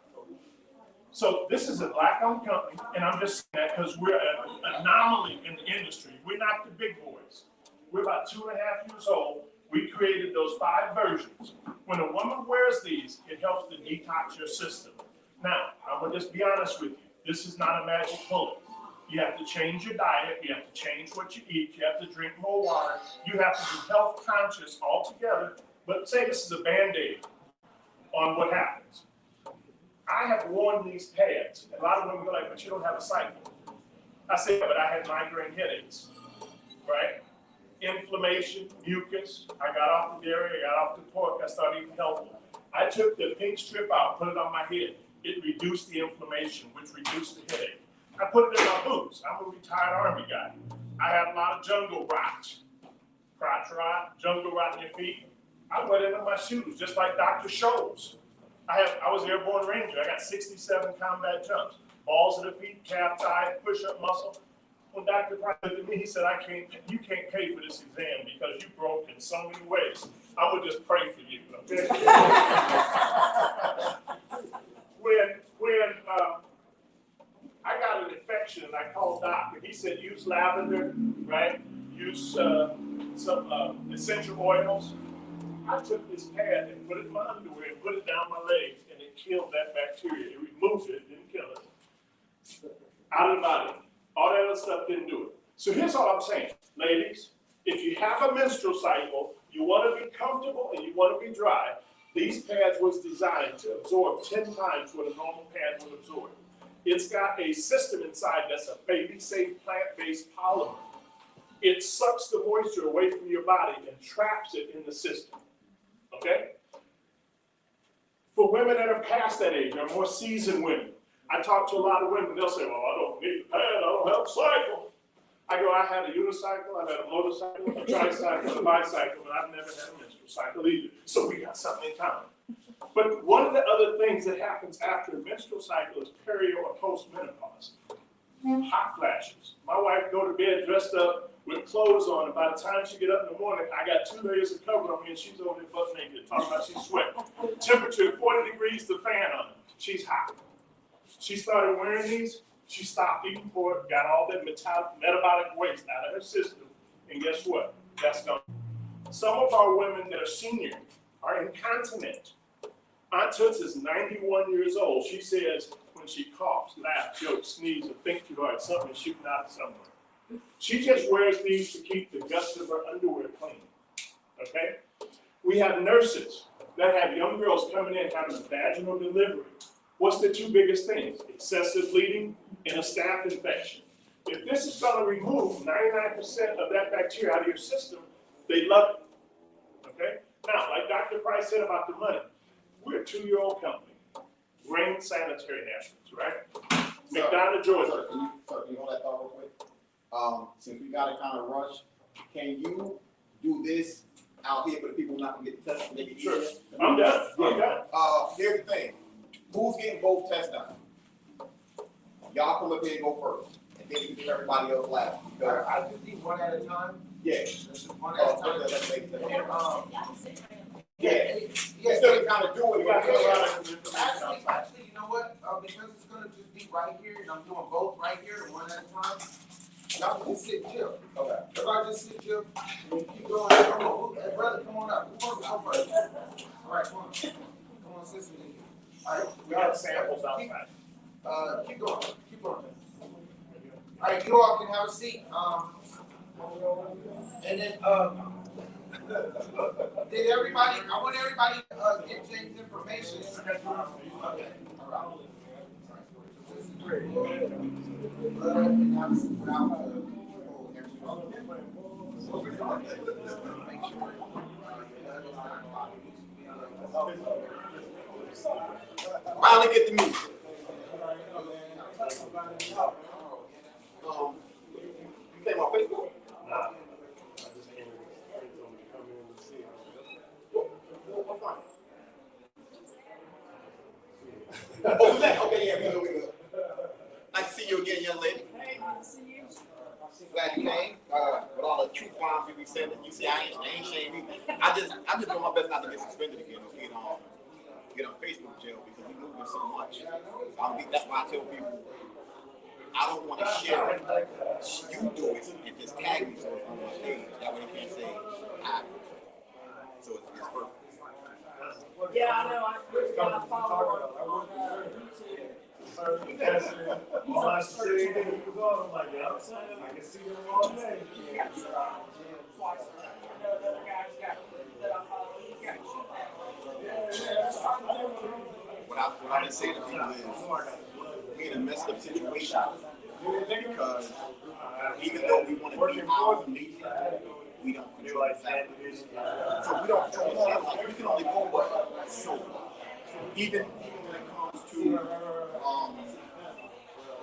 So this is a black-owned company, and I'm just saying that because we're an anomaly in the industry. We're not the big boys. We're about 2.5 years old. We created those 5 versions. When a woman wears these, it helps to detox your system. Now, I'm gonna just be honest with you. This is not a magic bullet. You have to change your diet. You have to change what you eat. You have to drink more water. You have to be health conscious altogether. But say this is a Band-Aid on what happens. I have worn these pads. A lot of women go like, but you don't have a cycle. I say, but I had migraine headaches, right? Inflammation, mucus. I got off the dairy, I got off the pork, I started eating healthy. I took the pink strip out, put it on my head. It reduced the inflammation, which reduced the headache. I put it in my boots. I'm a retired Army guy. I have a lot of jungle rot, crotch rot, jungle rot in your feet. I wear them in my shoes, just like Dr. Scholl's. I was Airborne Ranger. I got 67 combat jumps. Balls of the feet, calf thigh, push-up muscle. When Dr. Price looked at me, he said, you can't pay for this exam because you broke in so many ways. I would just pray for you, okay? when I got an infection and I called doctor, he said, use lavender, right? Use some essential oils. I took this pad and put it in my underwear and put it down my legs, and it killed that bacteria. It removed it, didn't kill it. Out of the body. All that other stuff didn't do it. So here's all I'm saying, ladies. If you have a menstrual cycle, you want to be comfortable and you want to be dry, these pads was designed to absorb 10 times what a normal pad would absorb. It's got a system inside that's a baby-safe plant-based polymer. It sucks the moisture away from your body and traps it in the system. Okay? For for women that are past that age, or more seasoned women. I talk to a lot of women, they'll say, well, I don't need a pad, I don't have a cycle. I go, I had a unicycle, I've had a motorcycle, a tricycle, a bicycle, but I've never had a menstrual cycle either. So we got something in common. But one of the other things that happens after a menstrual cycle is peri or post-menopause. Hot flashes. My wife go to bed dressed up with clothes on, and by the time she get up in the morning, I got 2 layers of cover on me, and she's over there butt naked, talking about she's sweating. Temperature 40 degrees, the fan on. She's hot. She started wearing these. She stopped eating pork, got all that metabolic waste out of her system, and guess what? That's gone. Some of our women that are senior are incontinent. Aunt Toots is 91 years old. She says when she coughs, laughs, jokes, sneezes, or thinks too hard, something is shooting out somewhere. She just wears these to keep the guts of her underwear clean. Okay? We have nurses that have young girls coming in having a vaginal delivery. What's the 2 biggest things? Excessive bleeding and a staph infection. If this is going to remove 99% of that bacteria out of your system, they love it. Okay? Now, like Dr. Price said about the money, we're a 2-year-old company. Rain sanitary napkins, right? McDonough, Georgia. Can you hold that thought real quick? Since we got to kind of rush, can you do this out here for the people who not gonna get the test? Make it easier? Sure. I'm done. I'm done. Here's the thing. Who's getting both tests done? Y'all come up here and go first, and then you can do everybody else last. Because I just need one at a time. yeah, One at a time. let's make it. Y'all can sit right up. Yeah, Yeah. still kind of do it. Actually, you know what? Because it's gonna just be right here, and I'm doing both right here, and one at a time. Y'all can just sit chill. Okay. Everybody just sit chill. And keep going. Come on, hey, brother, come on up. Who wants to go first? All right, come on. Come on, sit in. All right. We got samples outside. Keep going. Keep going. All right, you all can have a seat. And then, did everybody? I want everybody to get James' information. Okay. All right. This is great. And have a seat without so we're going to make sure your blood is not clotted. Finally get the music. You came on Facebook? Nah. What fun? Oh, that? Okay, yeah, we good. Nice to see you again, young lady. Hey, good to see you. Glad you came. With all the truth bombs you be sending, you see, I ain't shaming. I just doing my best not to get suspended again or get on Facebook jail because we moving so much. That's why I tell people I don't want to share it. You do it and just tag me so it's on my page. That way you can't say I. So it's perfect. Yeah, I know. I follow on YouTube. I see he was on, I'm like, yeah, I can see him all day. Yeah, twice. I know another guy's got that I follow. He's got What I've been saying to people is we're in a messed up situation because even though we want to be our nation, we don't control that. So we don't control that. Like, we can only go what so far. Even when it comes to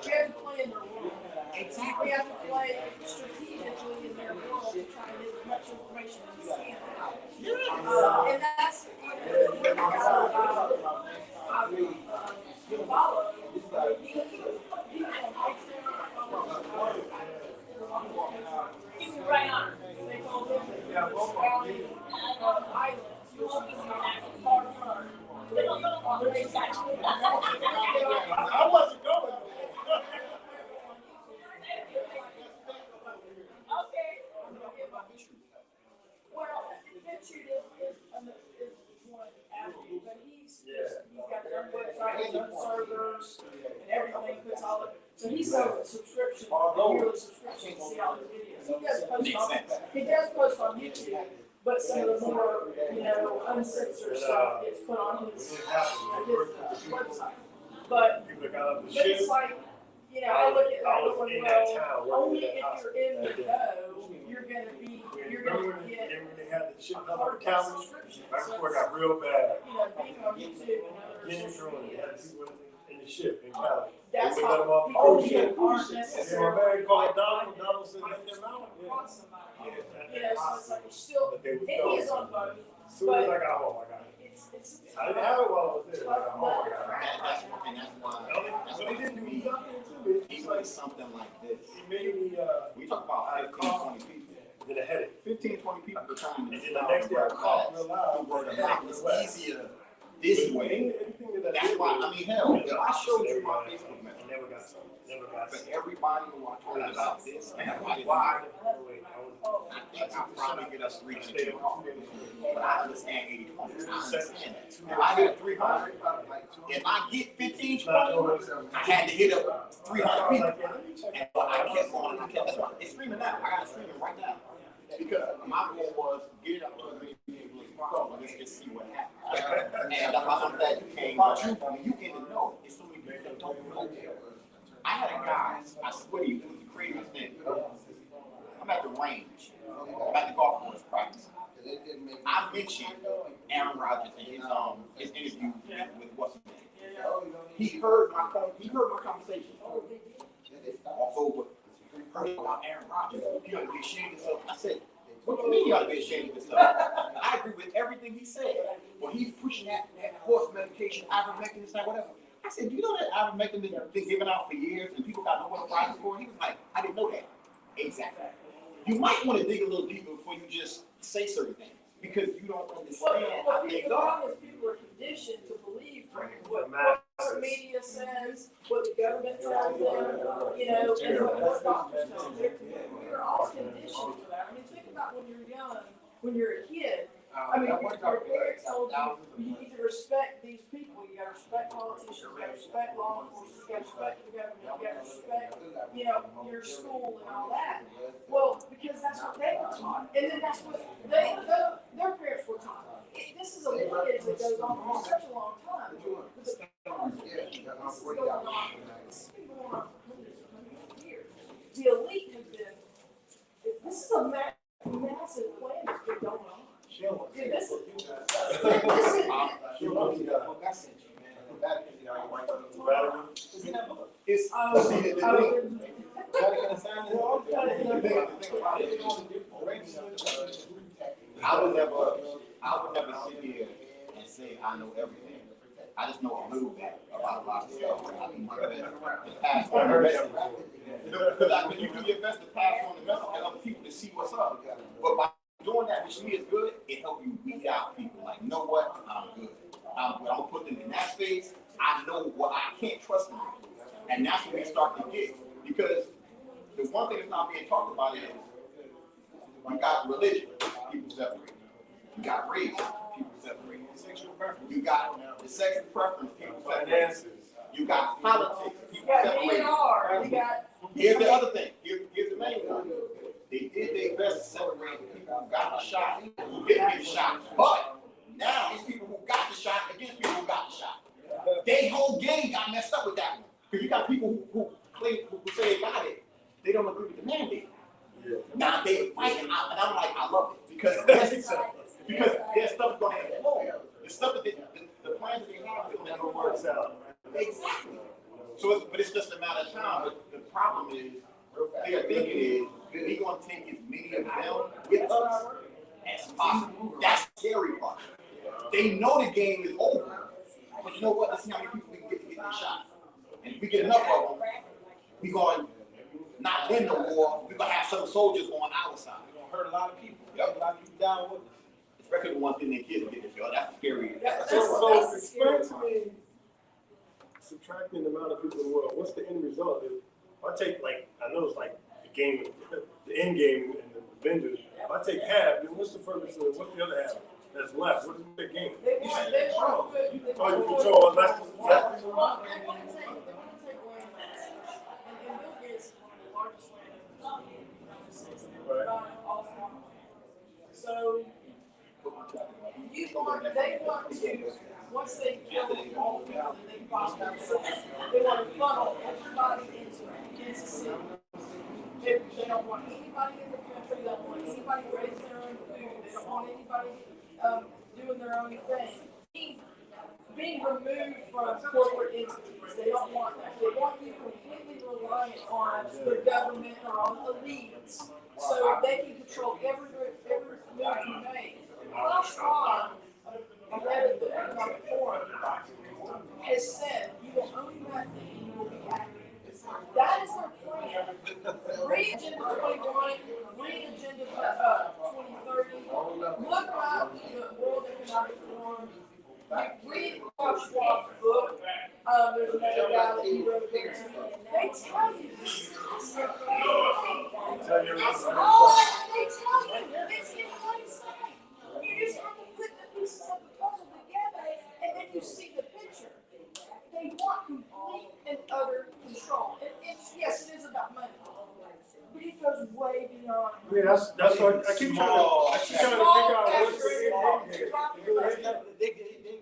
we have to play in their world. exactly. We have to play strategically in their world to try to get as much information as we can. And that's what I follow. Keep it right on. They told him islands. I wasn't going. Well, Richard is one athlete, but he's got his own website, his own servers, and everything, puts all of it. So he sells a subscription, a yearly subscription to see all his videos. He does post on YouTube, but some of the more, uncensored stuff gets put on his website. But it's like, I look at that going, well, only if you're in the know, you're gonna get They had the shit a on hard the calendar. subscription. Right before it got real bad. Being on YouTube and other James social Rowan, media. had people in the ship in Cali. That's They let them how off people the cruise ship. aren't And my necessarily. man called Donald, Donald said, let them out. Want somebody. You know, so it's like you're still, But they and was he is on both, As soon as I got home, I got it. it's. I didn't have it while I was there. When I got home, I got it. And that's why, So they didn't do nothing to me. It's even like, with something like this, he made me, we talk about 15, 20 people. then a headache. 15, 20 people at the time. And then the next day I coughed real loud. Word of The headache mouth is went away. easier this way. Anything that I That's did, why, I mean, hell, if I showed you my Facebook I message, never got some. Never got for some. everybody who I told about this, and why, Why? I think I'll probably get us 300. But I understand 80, 20. I understand that. If I hit 300, if I get 15, 20, I had to hit up 300 people. And I kept going, and I kept, that's why it's streaming now. I got it streaming right now. Because my goal was get it up to as many people as possible. Let's just see what happens. And that's why I'm glad you came. But you in the know. It's so many people that don't know. I had a guy, I swear to you, it was the craziest thing. I'm at the range, I'm at the golf course practicing. I mentioned Aaron Rodgers in his interview with what's his name. He heard my conversation. Walked over, heard about Aaron Rodgers. You ought to be ashamed of yourself. I said, what do you mean you ought to be ashamed of yourself? I agree with everything he said. When he's pushing that horse medication, ivermectin, and whatever. I said, do you know that ivermectin has been given out for years and people got no one to price for it? He was like, I didn't know that. Exactly. You might want to dig a little deeper before you just say certain things because you don't understand how The things are. problem is people are conditioned to believe what the media says, what the government tells them, you know, and what doctors tell them. We're all conditioned for that. I mean, think about when you're young, when you're a kid. I mean, your parents told you need to respect these people. You gotta respect politicians, you gotta respect law enforcement, you gotta respect the government, you gotta respect, you know, your school and all that. Well, because that's what they were taught, and then that's what their parents were taught. This is a lineage that goes on for such a long time. This is going on. This has been going on for hundreds of years. The elite has been. This is a massive plan that's been going on. Dude, this is. It's I would never sit here and say I know everything. I just know a little bit about a lot of stuff. I do my best to pass on the message. Because when you do your best to pass on the message to other people to see what's up. But by doing that, which to me is good, it helps you weed out people. Like, you know what? I'm good. I'm gonna put them in that space. I know what I can't trust them. And that's what we start to get. Because the one thing that's not being talked about is you got religion, people separate. You got race, people separate. Sexual preference. You got the sexual preference, people separate. You got politics, people separate. You got. Here's the other thing. Here's the main one. They did their best to separate the people who got the shot, who didn't get the shot. But now it's people who got the shot against people who got the shot. Their whole game got messed up with that one. Because you got people who say they got it, they don't agree with the mandate. Now they fighting out, and I'm like, I love it because there's stuff going to explode. The stuff that the plans that they have is never works out. Exactly. So, but it's just a matter of time. But the problem is, their thinking is, we're going to take as many of them with us as possible. That's the scary part. They know the game is over, but you know what? Let's see how many people we can get to get this shot. And if we get enough of them, we're going to not win the war. We're going to have some soldiers on our side. We're going to hurt a lot of people. Yep. A lot of people down with us. Especially the ones getting their kids to get this, y'all. That's scary. So explain to me, subtracting the amount of people in the world, what's the end result? If I take, like, I know it's like the game, the end game and the Avengers. If I take half, then what's the purpose of it? What's the other half that's left? What is the big game? They want to You control less. They want to take away land. And Bill Gates is one of the largest landowners in the United States. Right. All farm. So they want to, once they kill all the people that they possibly can, they want to funnel everybody into city. They don't want anybody in the country. They don't want anybody raising their own food. They don't want anybody doing their own thing. being removed from corporate entities. They don't want that. They want you completely reliant on the government or on elites, so they can control every move you make. Klaus Schwab, the head of the Economic Forum, has said you will own nothing and you will be happy. That is their plan. Read Agenda 21, read Agenda 2030, look up the World Economic Forum, read Klaus Schwab's book. There's another guy that he wrote there too. They tell you this. Oh, they tell you it's in plain sight. You just have to put the pieces of the puzzle together, and then you see the picture. They want complete and utter control. And yes, it is about money, but it goes way beyond. I mean, that's what I keep trying to figure out what's the end game.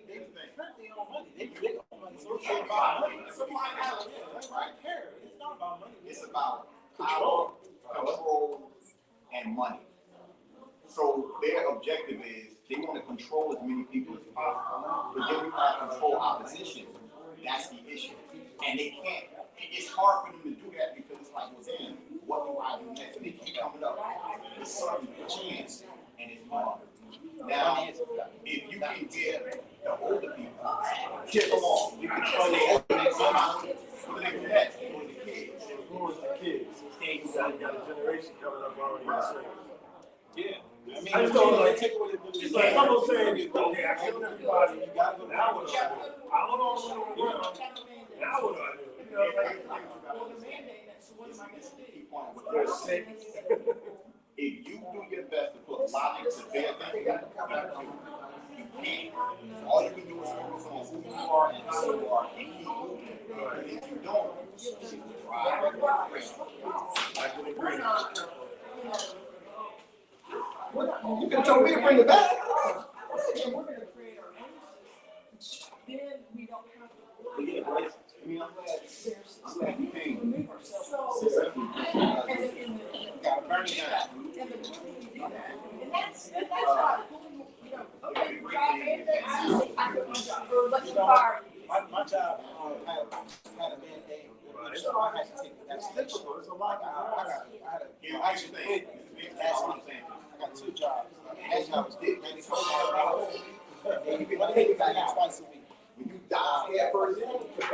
They spent their own money. They own money. So it's about money. Somebody else. Right here. It's not about money. It's about power, control, and money. So their objective is they want to control as many people as possible, but then you have to control opposition. That's the issue. And they can't. It's hard for them to do that because it's like, well, then, what do I do next? And they keep coming up with certain chance, and it's hard. Now, if you can get the older people, kick them off. You can try the older people. What do they do next? Go to the kids. Influence the kids. You got a generation coming up already. Yeah. I just don't like take away the. It's like someone saying, okay, I killed everybody. You got to go. Now what do I do? I don't know what's going on. Now what do I do? You know, like, Well, the mandate, so what am I going to do? they're sick. If you do your best to put logic to bear things, you can't. All you can do is focus on who you are and how you are and keep moving. But if you don't, you drive and I can agree. You can tell me to bring it back. We're going to create our own system. Then we don't have to. I mean, I'm glad you came. Remove ourselves. And the more we do that, and that's why, you know, okay, job mandates, I quit my job, or let me fire you. My job had a mandate, so I had to take it. That's Typical. It's a lot. I actually quit last week. I got 2 jobs. That job was big, man. It's $1,200. They got it twice a week. When you die here first,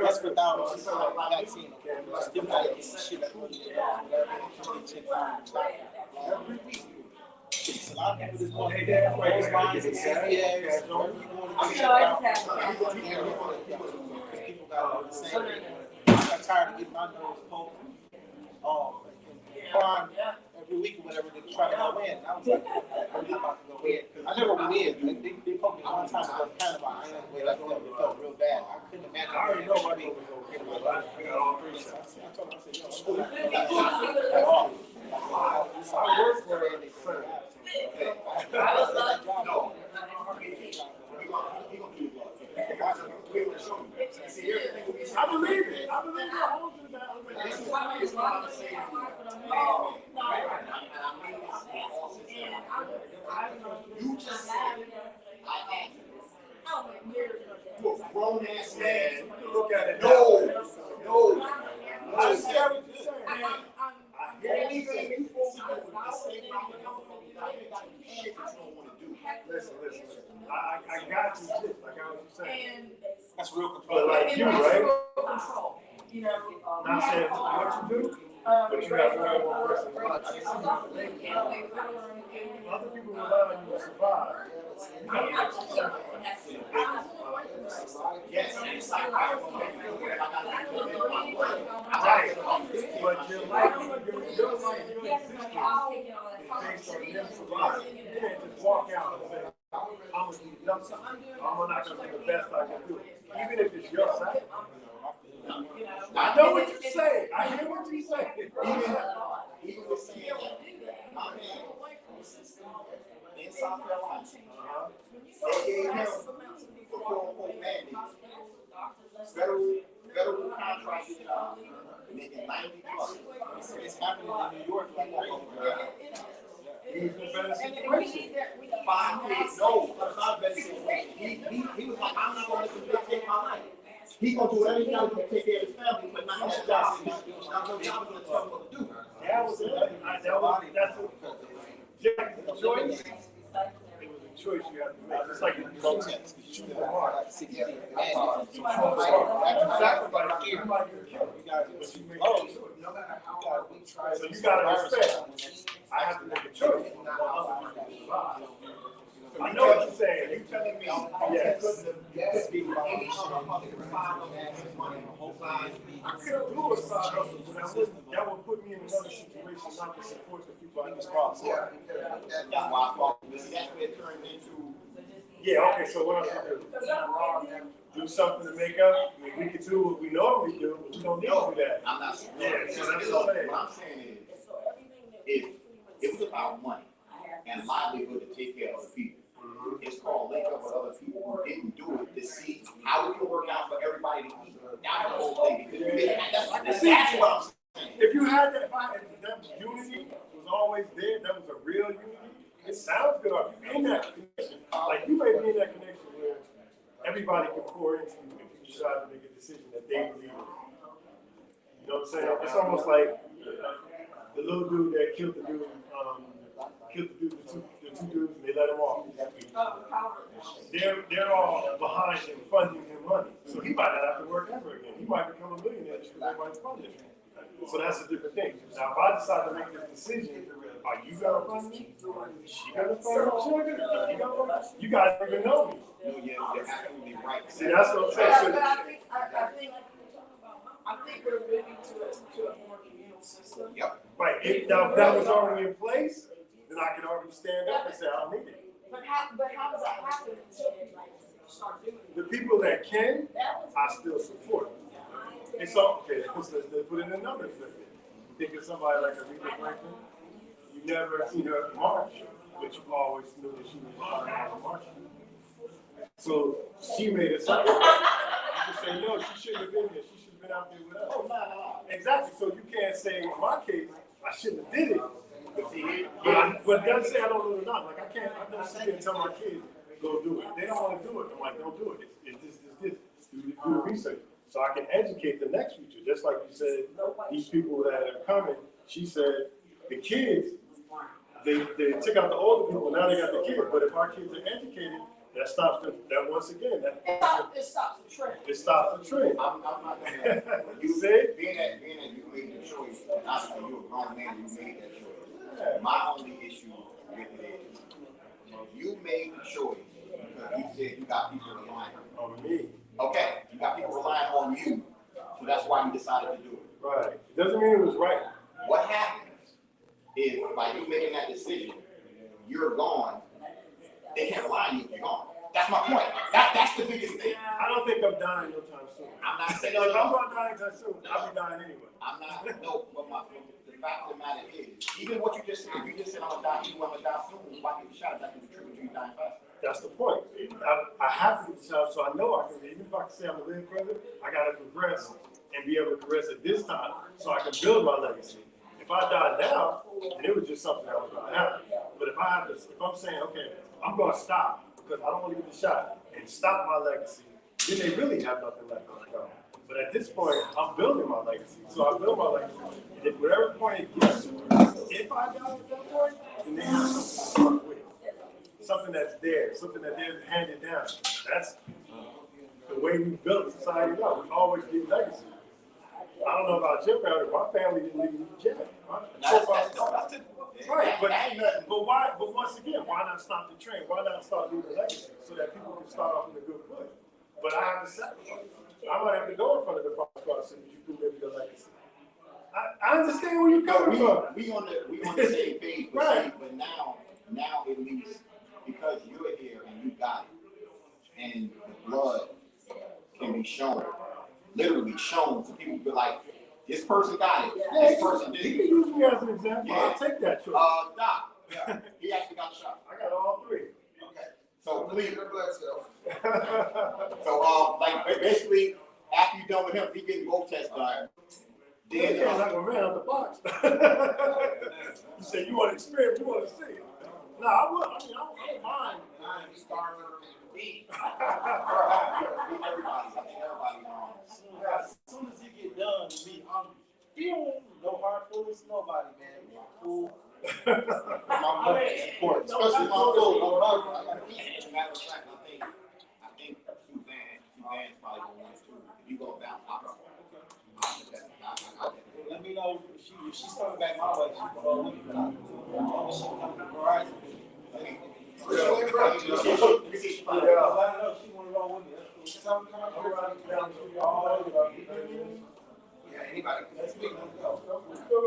That's without vaccine. Still got to get shit that money. Every week. It's a lot of people just want to get praise lines and CPAs. Wherever you want to get out. People got the same. I got tired of getting my nose poked. Crying every week or whatever to try to go in. I was like, I'm not about to go in. I never went in. They poked me one time. I was kind of like, it felt real bad. I couldn't imagine. I already know my people go get my life. I got all 3 shots. I told him, I said, yo, I work for it. I believe it. I believe it. I hold to that. you just said, you're a grown ass man. You can look at it. No. I see what you're saying. Listen. I got you. I got what you're saying. that's real control. But like you, right? Control, you know. Not saying what you do, but you have one person. Other people rely on you to survive. Right. But your life, your existence based on them surviving. You can't just walk out and say, I'm gonna do nothing. I'm not gonna do the best I can do. Even if it's your side. I know what you're saying. I hear what you're saying. Even with saying that, my man, in South Carolina, they gave him for quote-unquote mandates. Federal contracted job, making 90 plus. It's happening in New York like that. he's in a better And we situation. need that, we need. 5 kids, no, that's not a better situation. He was like, I'm not gonna let them take my life. He gonna do whatever he gotta do to take care of his family, but not his job. Not gonna tell him what to do. That was that's a choice. It was a choice you have to make. It's like if you Protest. Shooting the heart. Exactly. everybody get killed. You guys, But you make oh, a choice. no matter how hard we try. So you gotta respect. I have to make a choice. I know what you're saying. You telling me, yes. Yes. Any other public side of that money, both sides. I could do a side hustle, but that would put me in another situation not to support the people I just brought. Yeah, That's why I thought, that's where it turned into. Yeah, okay, so what else I do? Do something to make up? I mean, we could do what we normally do, but we don't need to do that. I'm not saying. Yeah, so that's what I'm saying. What I'm saying is, if it was about money and livelihood to take care of other people, it's called link up with other people who didn't do it to see how it can work out for everybody to eat. That's the whole thing. That's what I'm saying. If you had that unity was always there, that was a real unity, it sounds good. If you're in that connection, like you may be in that connection where everybody can pour into you if you decide to make a decision that they believe in. You know what I'm saying? It's almost like the little dude that killed the dude, the two dudes, and they let him off. They're all behind him, funding him money. So he might not have to work ever again. He might become a millionaire because everybody's funding him. So that's a different thing. Now, if I decide to make this decision, are you gonna fund me? Is she gonna fund me? You guys don't even know me. No, you're absolutely right. See, that's what I'm But saying. I think we're moving to a more communal system. Yep. Right, if that was already in place, then I could already stand up and say, I don't need it. But how does that happen until you start doing it? The people that can, I still support. It's all, okay, let's put it in numbers. Think of somebody like Aretha Franklin. You never seen her march, but you always knew that she was part of the march. So she made it something. You can say, no, she shouldn't have been here. She should have been out there with us. Oh, no. Exactly. So you can't say, in my case, I shouldn't have did it. But doesn't say I don't do it or not. Like I don't sit there and tell my kids, go do it. They don't want to do it. I'm like, don't do it. It's this. Do the research. So I can educate the next future. Just like you said, these people that are coming, she said, the kids, they took out the older people, now they got the kids. But if our kids are educated, that stops them. That once again, It stops the trend. it stops the trend. I'm not gonna. You see? Being that you made the choice, and obviously you're a grown man, you made that choice. My only issue with it is, you made the choice because you said you got people relying On me. Okay, you got people relying on you, so that's why you decided to do it. Right. Doesn't mean it was right. What happens is by you making that decision, you're gone. They can't rely on you if you're gone. That's my point. That's the biggest thing. I don't think I'm dying no time soon. I'm not saying If I'm no. not dying anytime soon, I'll be dying anyway. I'm not. No. But the fact of the matter is, even what you just said, you just said I'm gonna die. You want to die soon. Why get the shot? That can trigger you dying fast. That's the point. I have to get the shot so I know I can, even if I can say I'm a living president, I gotta progress and be able to progress at this time so I can build my legacy. If I die now, then it was just something that was gonna happen. But if I'm saying, okay, I'm gonna stop because I don't want to get the shot and stop my legacy, then they really have nothing left on the ground. But at this point, I'm building my legacy. So I build my legacy. And at whatever point it gets to, if I die at that point, then they have something to work with. Something that's there, something that they're handed down. That's the way we built society up. We always give legacy. I don't know about your family. My family didn't leave me jail. Right, but why? But once again, why not stop the trend? Why not start leaving a legacy so that people can start off in a good foot? But I have to sacrifice. I might have to go in front of the cross so that you can live your legacy. I understand where you're coming from. We on the same page, Right. But now at least because you're here and you got it, and the blood can be shown, literally shown, so people be like, this person got it. Yeah, This person did you it. can use me as an example. Yeah. I'll take that choice. Doc, he actually got shot. I got all three. Okay. So Leave please, the blood cells. so like basically, after you're done with him, he getting both tests done. You can't like a man out the box. You say you want to experience, you want to see it. No, I would. I mean, I don't mind. As soon as you get done with me, I'm no hard feelings, nobody, man. Cool. My mother is important, especially my little mother. I gotta eat. As a matter of fact, I think Suzanne's probably gonna want to, if you go down, Let me know if she's coming back my way. She's gonna roll with me, but she coming to Verizon. I know she wanna roll with me. That's cool. Yeah, anybody. Let's meet. Let's go. Real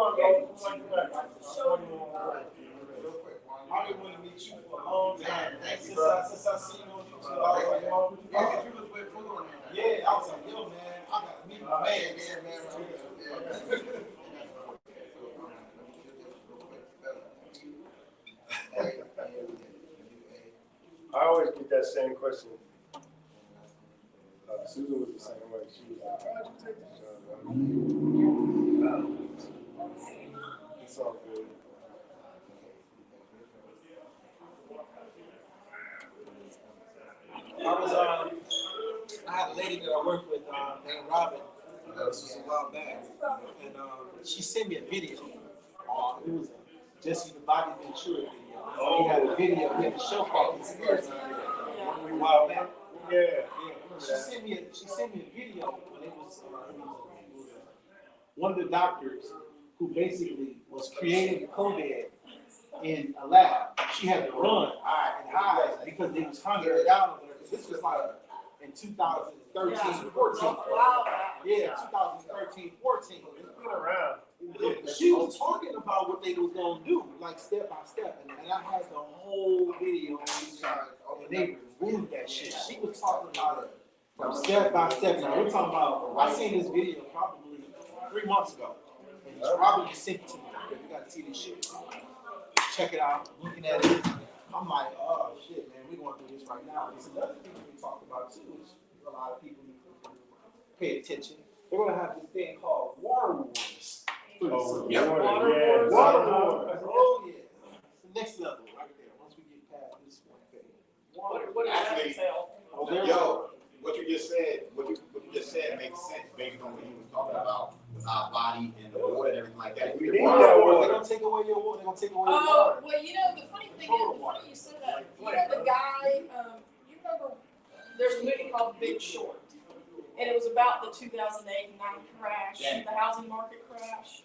quick, Juan. I didn't want to meet you for a long time. Since I seen you on YouTube, I was like, Yeah, 'cause you was with Fuller on there. yeah, I was like, yo, man, I gotta meet my man. Yeah, man. I always get that same question. Susan was the same way. She was like, "Why'd you take this job?" It's all good. I had a lady that I worked with named Robin. This was a while back, and she sent me a video. It was Jesse the Body Ventura video. He had a video. He had a show called Conspiracy a while back. Yeah. She sent me a video when it was one of the doctors who basically was creating COVID in a lab. She had to run and hide because they was hunting her down over there. This was like in 2013, 14. Yeah, 2013, 14. It's been around. She was talking about what they was gonna do, like step by step, and I had the whole video on YouTube, and they reviewed that shit. She was talking about it from step by step. Now we're talking about. I seen this video probably 3 months ago, and Robin just sent it to me. You gotta see this shit. Check it out. Looking at it, I'm like, oh shit, man, we're going through this right now. There's another thing we talk about too, which a lot of people need to pay attention. They're gonna have this thing called water wars. Oh, Yep. water, yeah. Water wars. Oh yeah. It's the next level right there. Once we get past this one thing. What does that entail? Oh, there Yo, what you just said makes sense based on what you were talking about with our body and the water and everything like that. We need water that wars. water. They're gonna take away your water. They're gonna take away your Oh, water. well, you know, the funny thing is, funny you said that. You know the guy, you remember, there's a movie called Big Short. And it was about the 2008-9 crash, the housing market crash.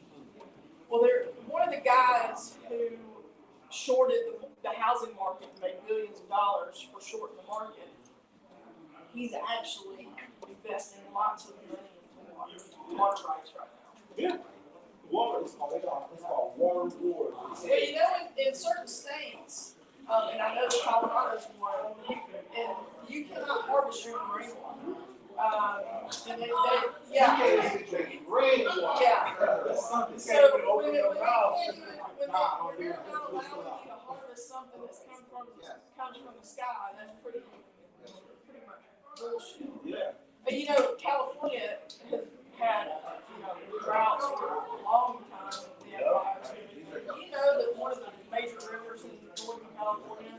Well, one of the guys who shorted the housing market and made billions of dollars for shorting the market, he's actually investing lots of money into water rights right now. Yeah. Water is called water wars. Well, you know, in certain states, and I know that Colorado's one, and you cannot harvest your own rainwater. And yeah. That's something. So when they're not allowing you to harvest something that's comes from the sky, that's pretty much bullshit. Yeah. But you know, California has had droughts for a long time. You know that one of the major rivers in northern California,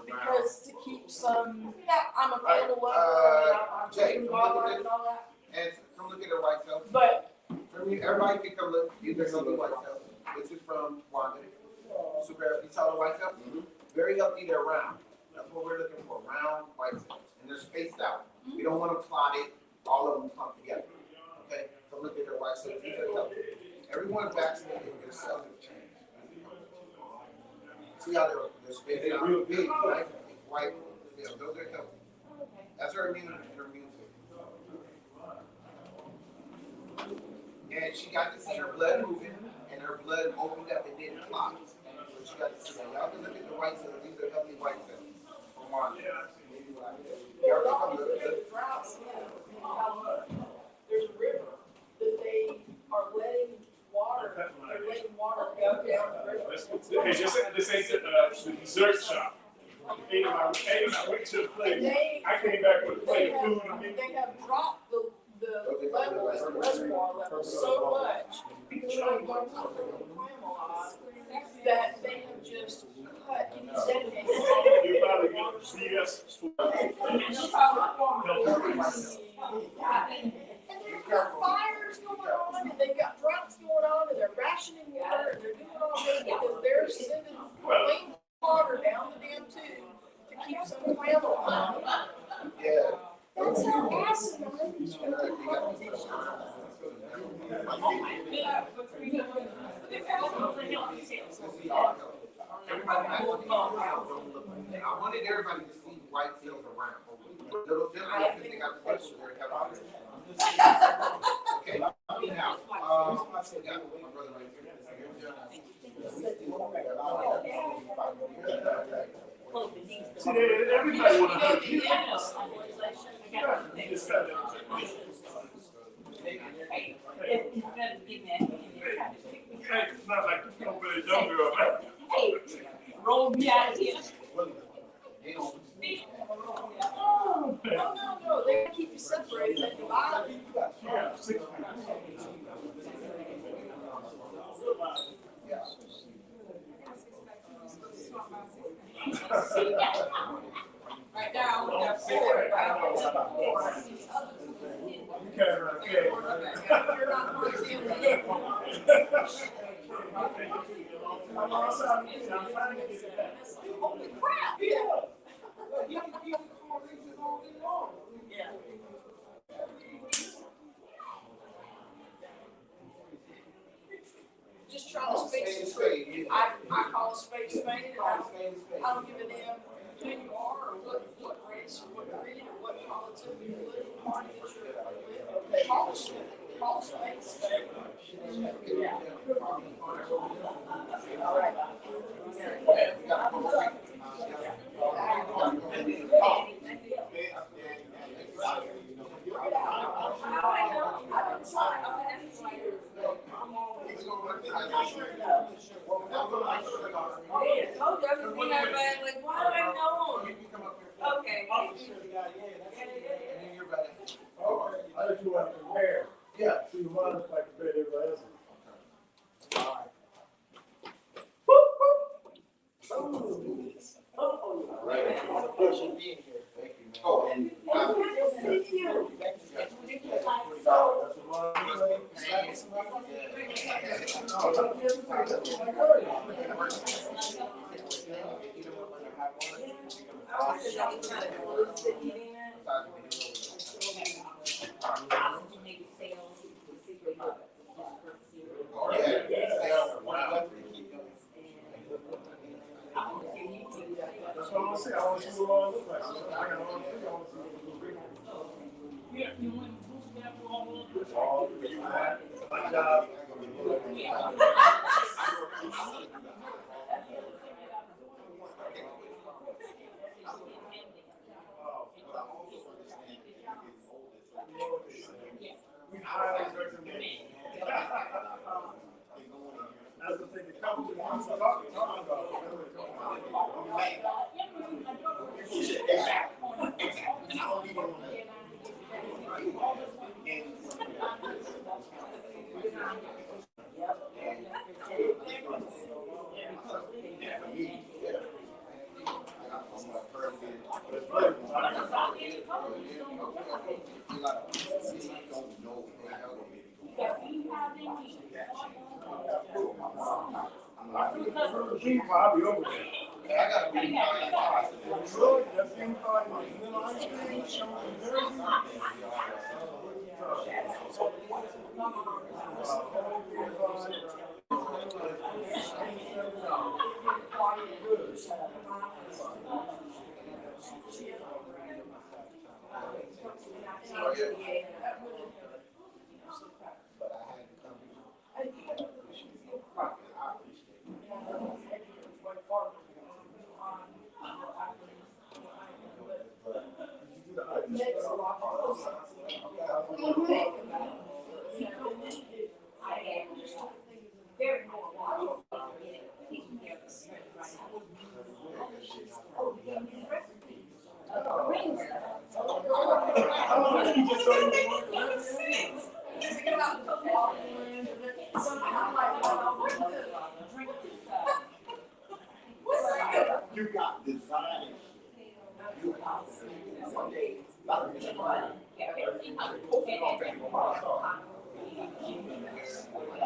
because to keep some, I'm a animal lover, I'm Jay, wildlife and all that, And come look at the white cells. but Everybody can come look. These are healthy white cells. This is from Wanda. Super healthy. You saw the white cells? Very healthy. They're round. That's what we're looking for. Round white cells. And they're spaced out. We don't want them clotted. All of them clumped together. Okay? So look at their white cells. These are healthy. Everyone vaccinated, their cells have changed. See how they're spaced out? Real big, right? White. Yeah, those are healthy. That's her immune system. And she got to see her blood moving, and her blood opened up and didn't clot. So she got to see that. Y'all can look at the white cells. These are healthy white cells. Come on. Y'all can come look at it. droughts in California, there's a river that they are letting water go down the river. Hey, this ain't the dessert shop. Hey, when I went to the place, I came back with a plate of food. They have dropped the levels, the reservoir levels so much that they have just cut any dedicated. You probably get BS And there's fires going on, and they've got droughts going on, and they're rationing water, and they're doing all this because they're sending clean water down the damn tube to keep some clam alive. Yeah. That's how asinine these I wanted everybody to see white tails around. Little gentlemen, I think they got the picture there. Okay, now, I got my brother right See, everybody want to hurt you. You just got that. Hey, it's not like you don't really know girl, right? Hey, roll me out of here. No, they keep you separated and divided. Yeah, 6 Right now, we have 4. You can't run, okay. You're not going to see them. I'm outside, I'm trying to get it back. Holy crap, yeah. Just trying to speak some truth. I call a spade a spade, and I don't give a damn who you are, or what race, or what creed, or what politics, or political party that you're with. Call a spade a spade. Yeah. All right. Okay. I just want to compare. Yeah. See mine look like compared to everybody else. Oh, and That's what I'm gonna say. I want to see what mine look like. I got all three. I want to see all three. My job. We highly recommend. That's the thing. The company wants to talk about. I'll be over there. I gotta be. Really? That's in ice cream,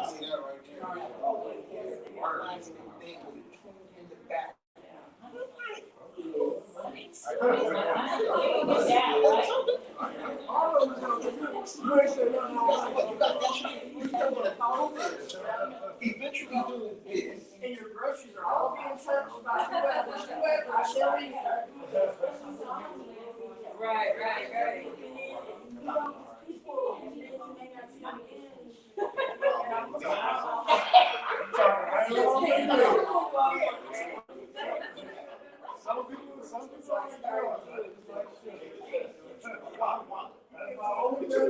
See that right there? In the back. All of them, you ain't say nothing wrong. Eventually doing this. And your groceries are all being searched by whoever, I shall read her. Right. Some people are that's my only thing.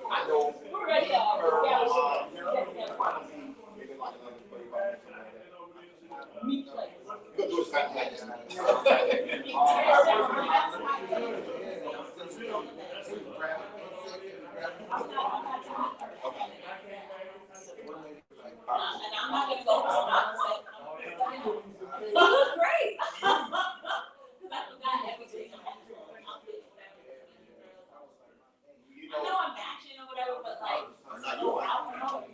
I know. Good do And I'm not gonna go home and say, you look great. Cause I forgot everything. I know I'm matching or whatever, but like, I don't know. I know.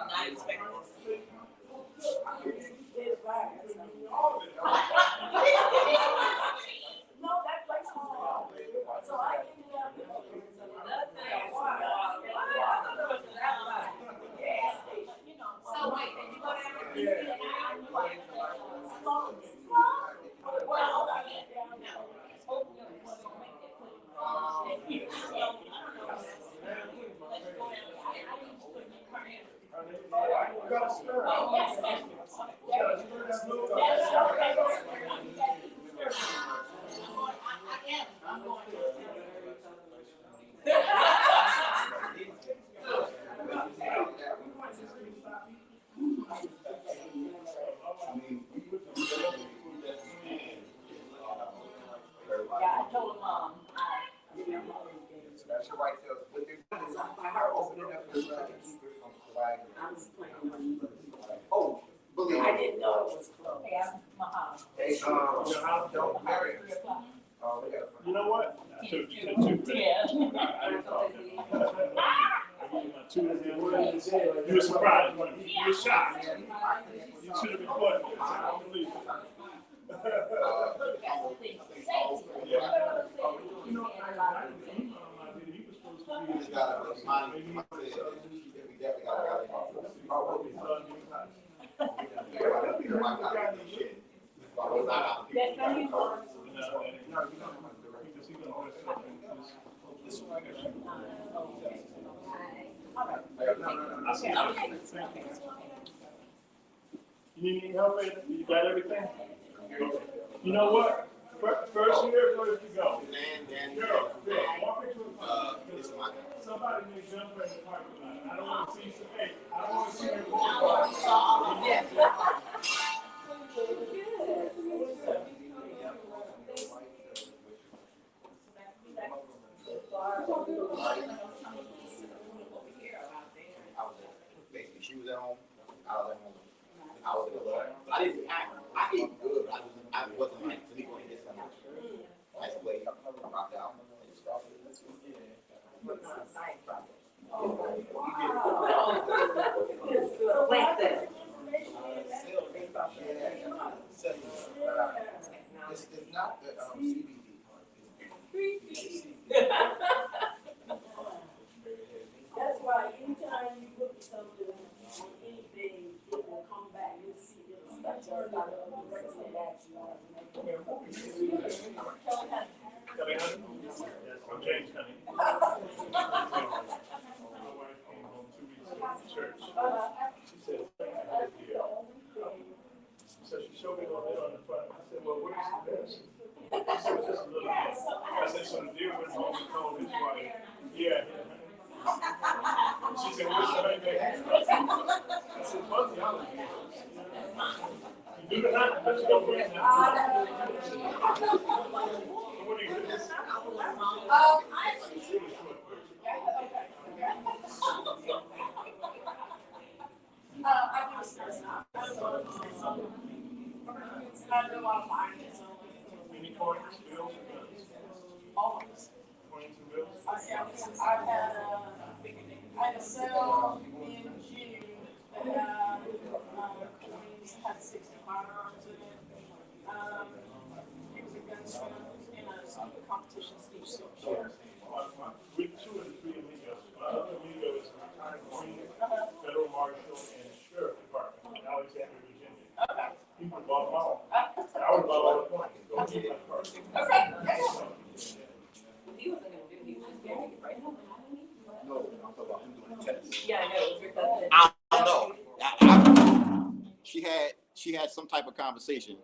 Not expecting this. No, that place was all. So I ended up. So wait, did you go down there? Yeah. You gotta stir. I told him, That's your right tail. What they're doing is they're opening up the blood to keep it from coagulating. Oh, believe I me. didn't know it was closed. hey, I'm Mahal. They, don't marry. Oh, they got. You know what? Two. Yeah. I didn't talk to him. I gave him my two. You were surprised, you were shocked. You should have recorded this. I don't believe it. You know, he was supposed to be. Just gotta remind me, we definitely gotta You need any help, Ada? You got everything? You know what? First year, first you go. Girl, walk into the park. Somebody may jump in the parking lot. I don't want to see some, hey, I don't want to see your basically, she was at home, I was at home. I was at home. I didn't, I ate good, but I wasn't like, let me go and get some. Nice plate, rocked out. It's not the CBD. That's why anytime you look at something on anything, it will come back, you'll see it, it's start to regulate action on it. I'm James Honey. My wife came home 2 weeks ago from church. She said, so she showed me a little bit on the front. I said, well, where's the best? She said, just a little bit. I said, so the deer went home and told his wife, yeah. She said, where's the honey baby? Leave it out, let's go for it now. What do you do? Any coins, bills, or guns? Always. Coins and bills? I had a sale in June that had, had 60 firearms in it. It was a gunsmith in a competition speech show. With two of the three amigos. My other amigo is a retired Marine, federal marshal, and sheriff department in Alexandria, Virginia. Okay. He would bought them all. I would buy all the coins. Go get my car. Okay. He wasn't gonna do, he was just getting it, right? No, I'm talking about him doing the test. Yeah, I know, it was your cousin. I don't know. She had some type of conversation.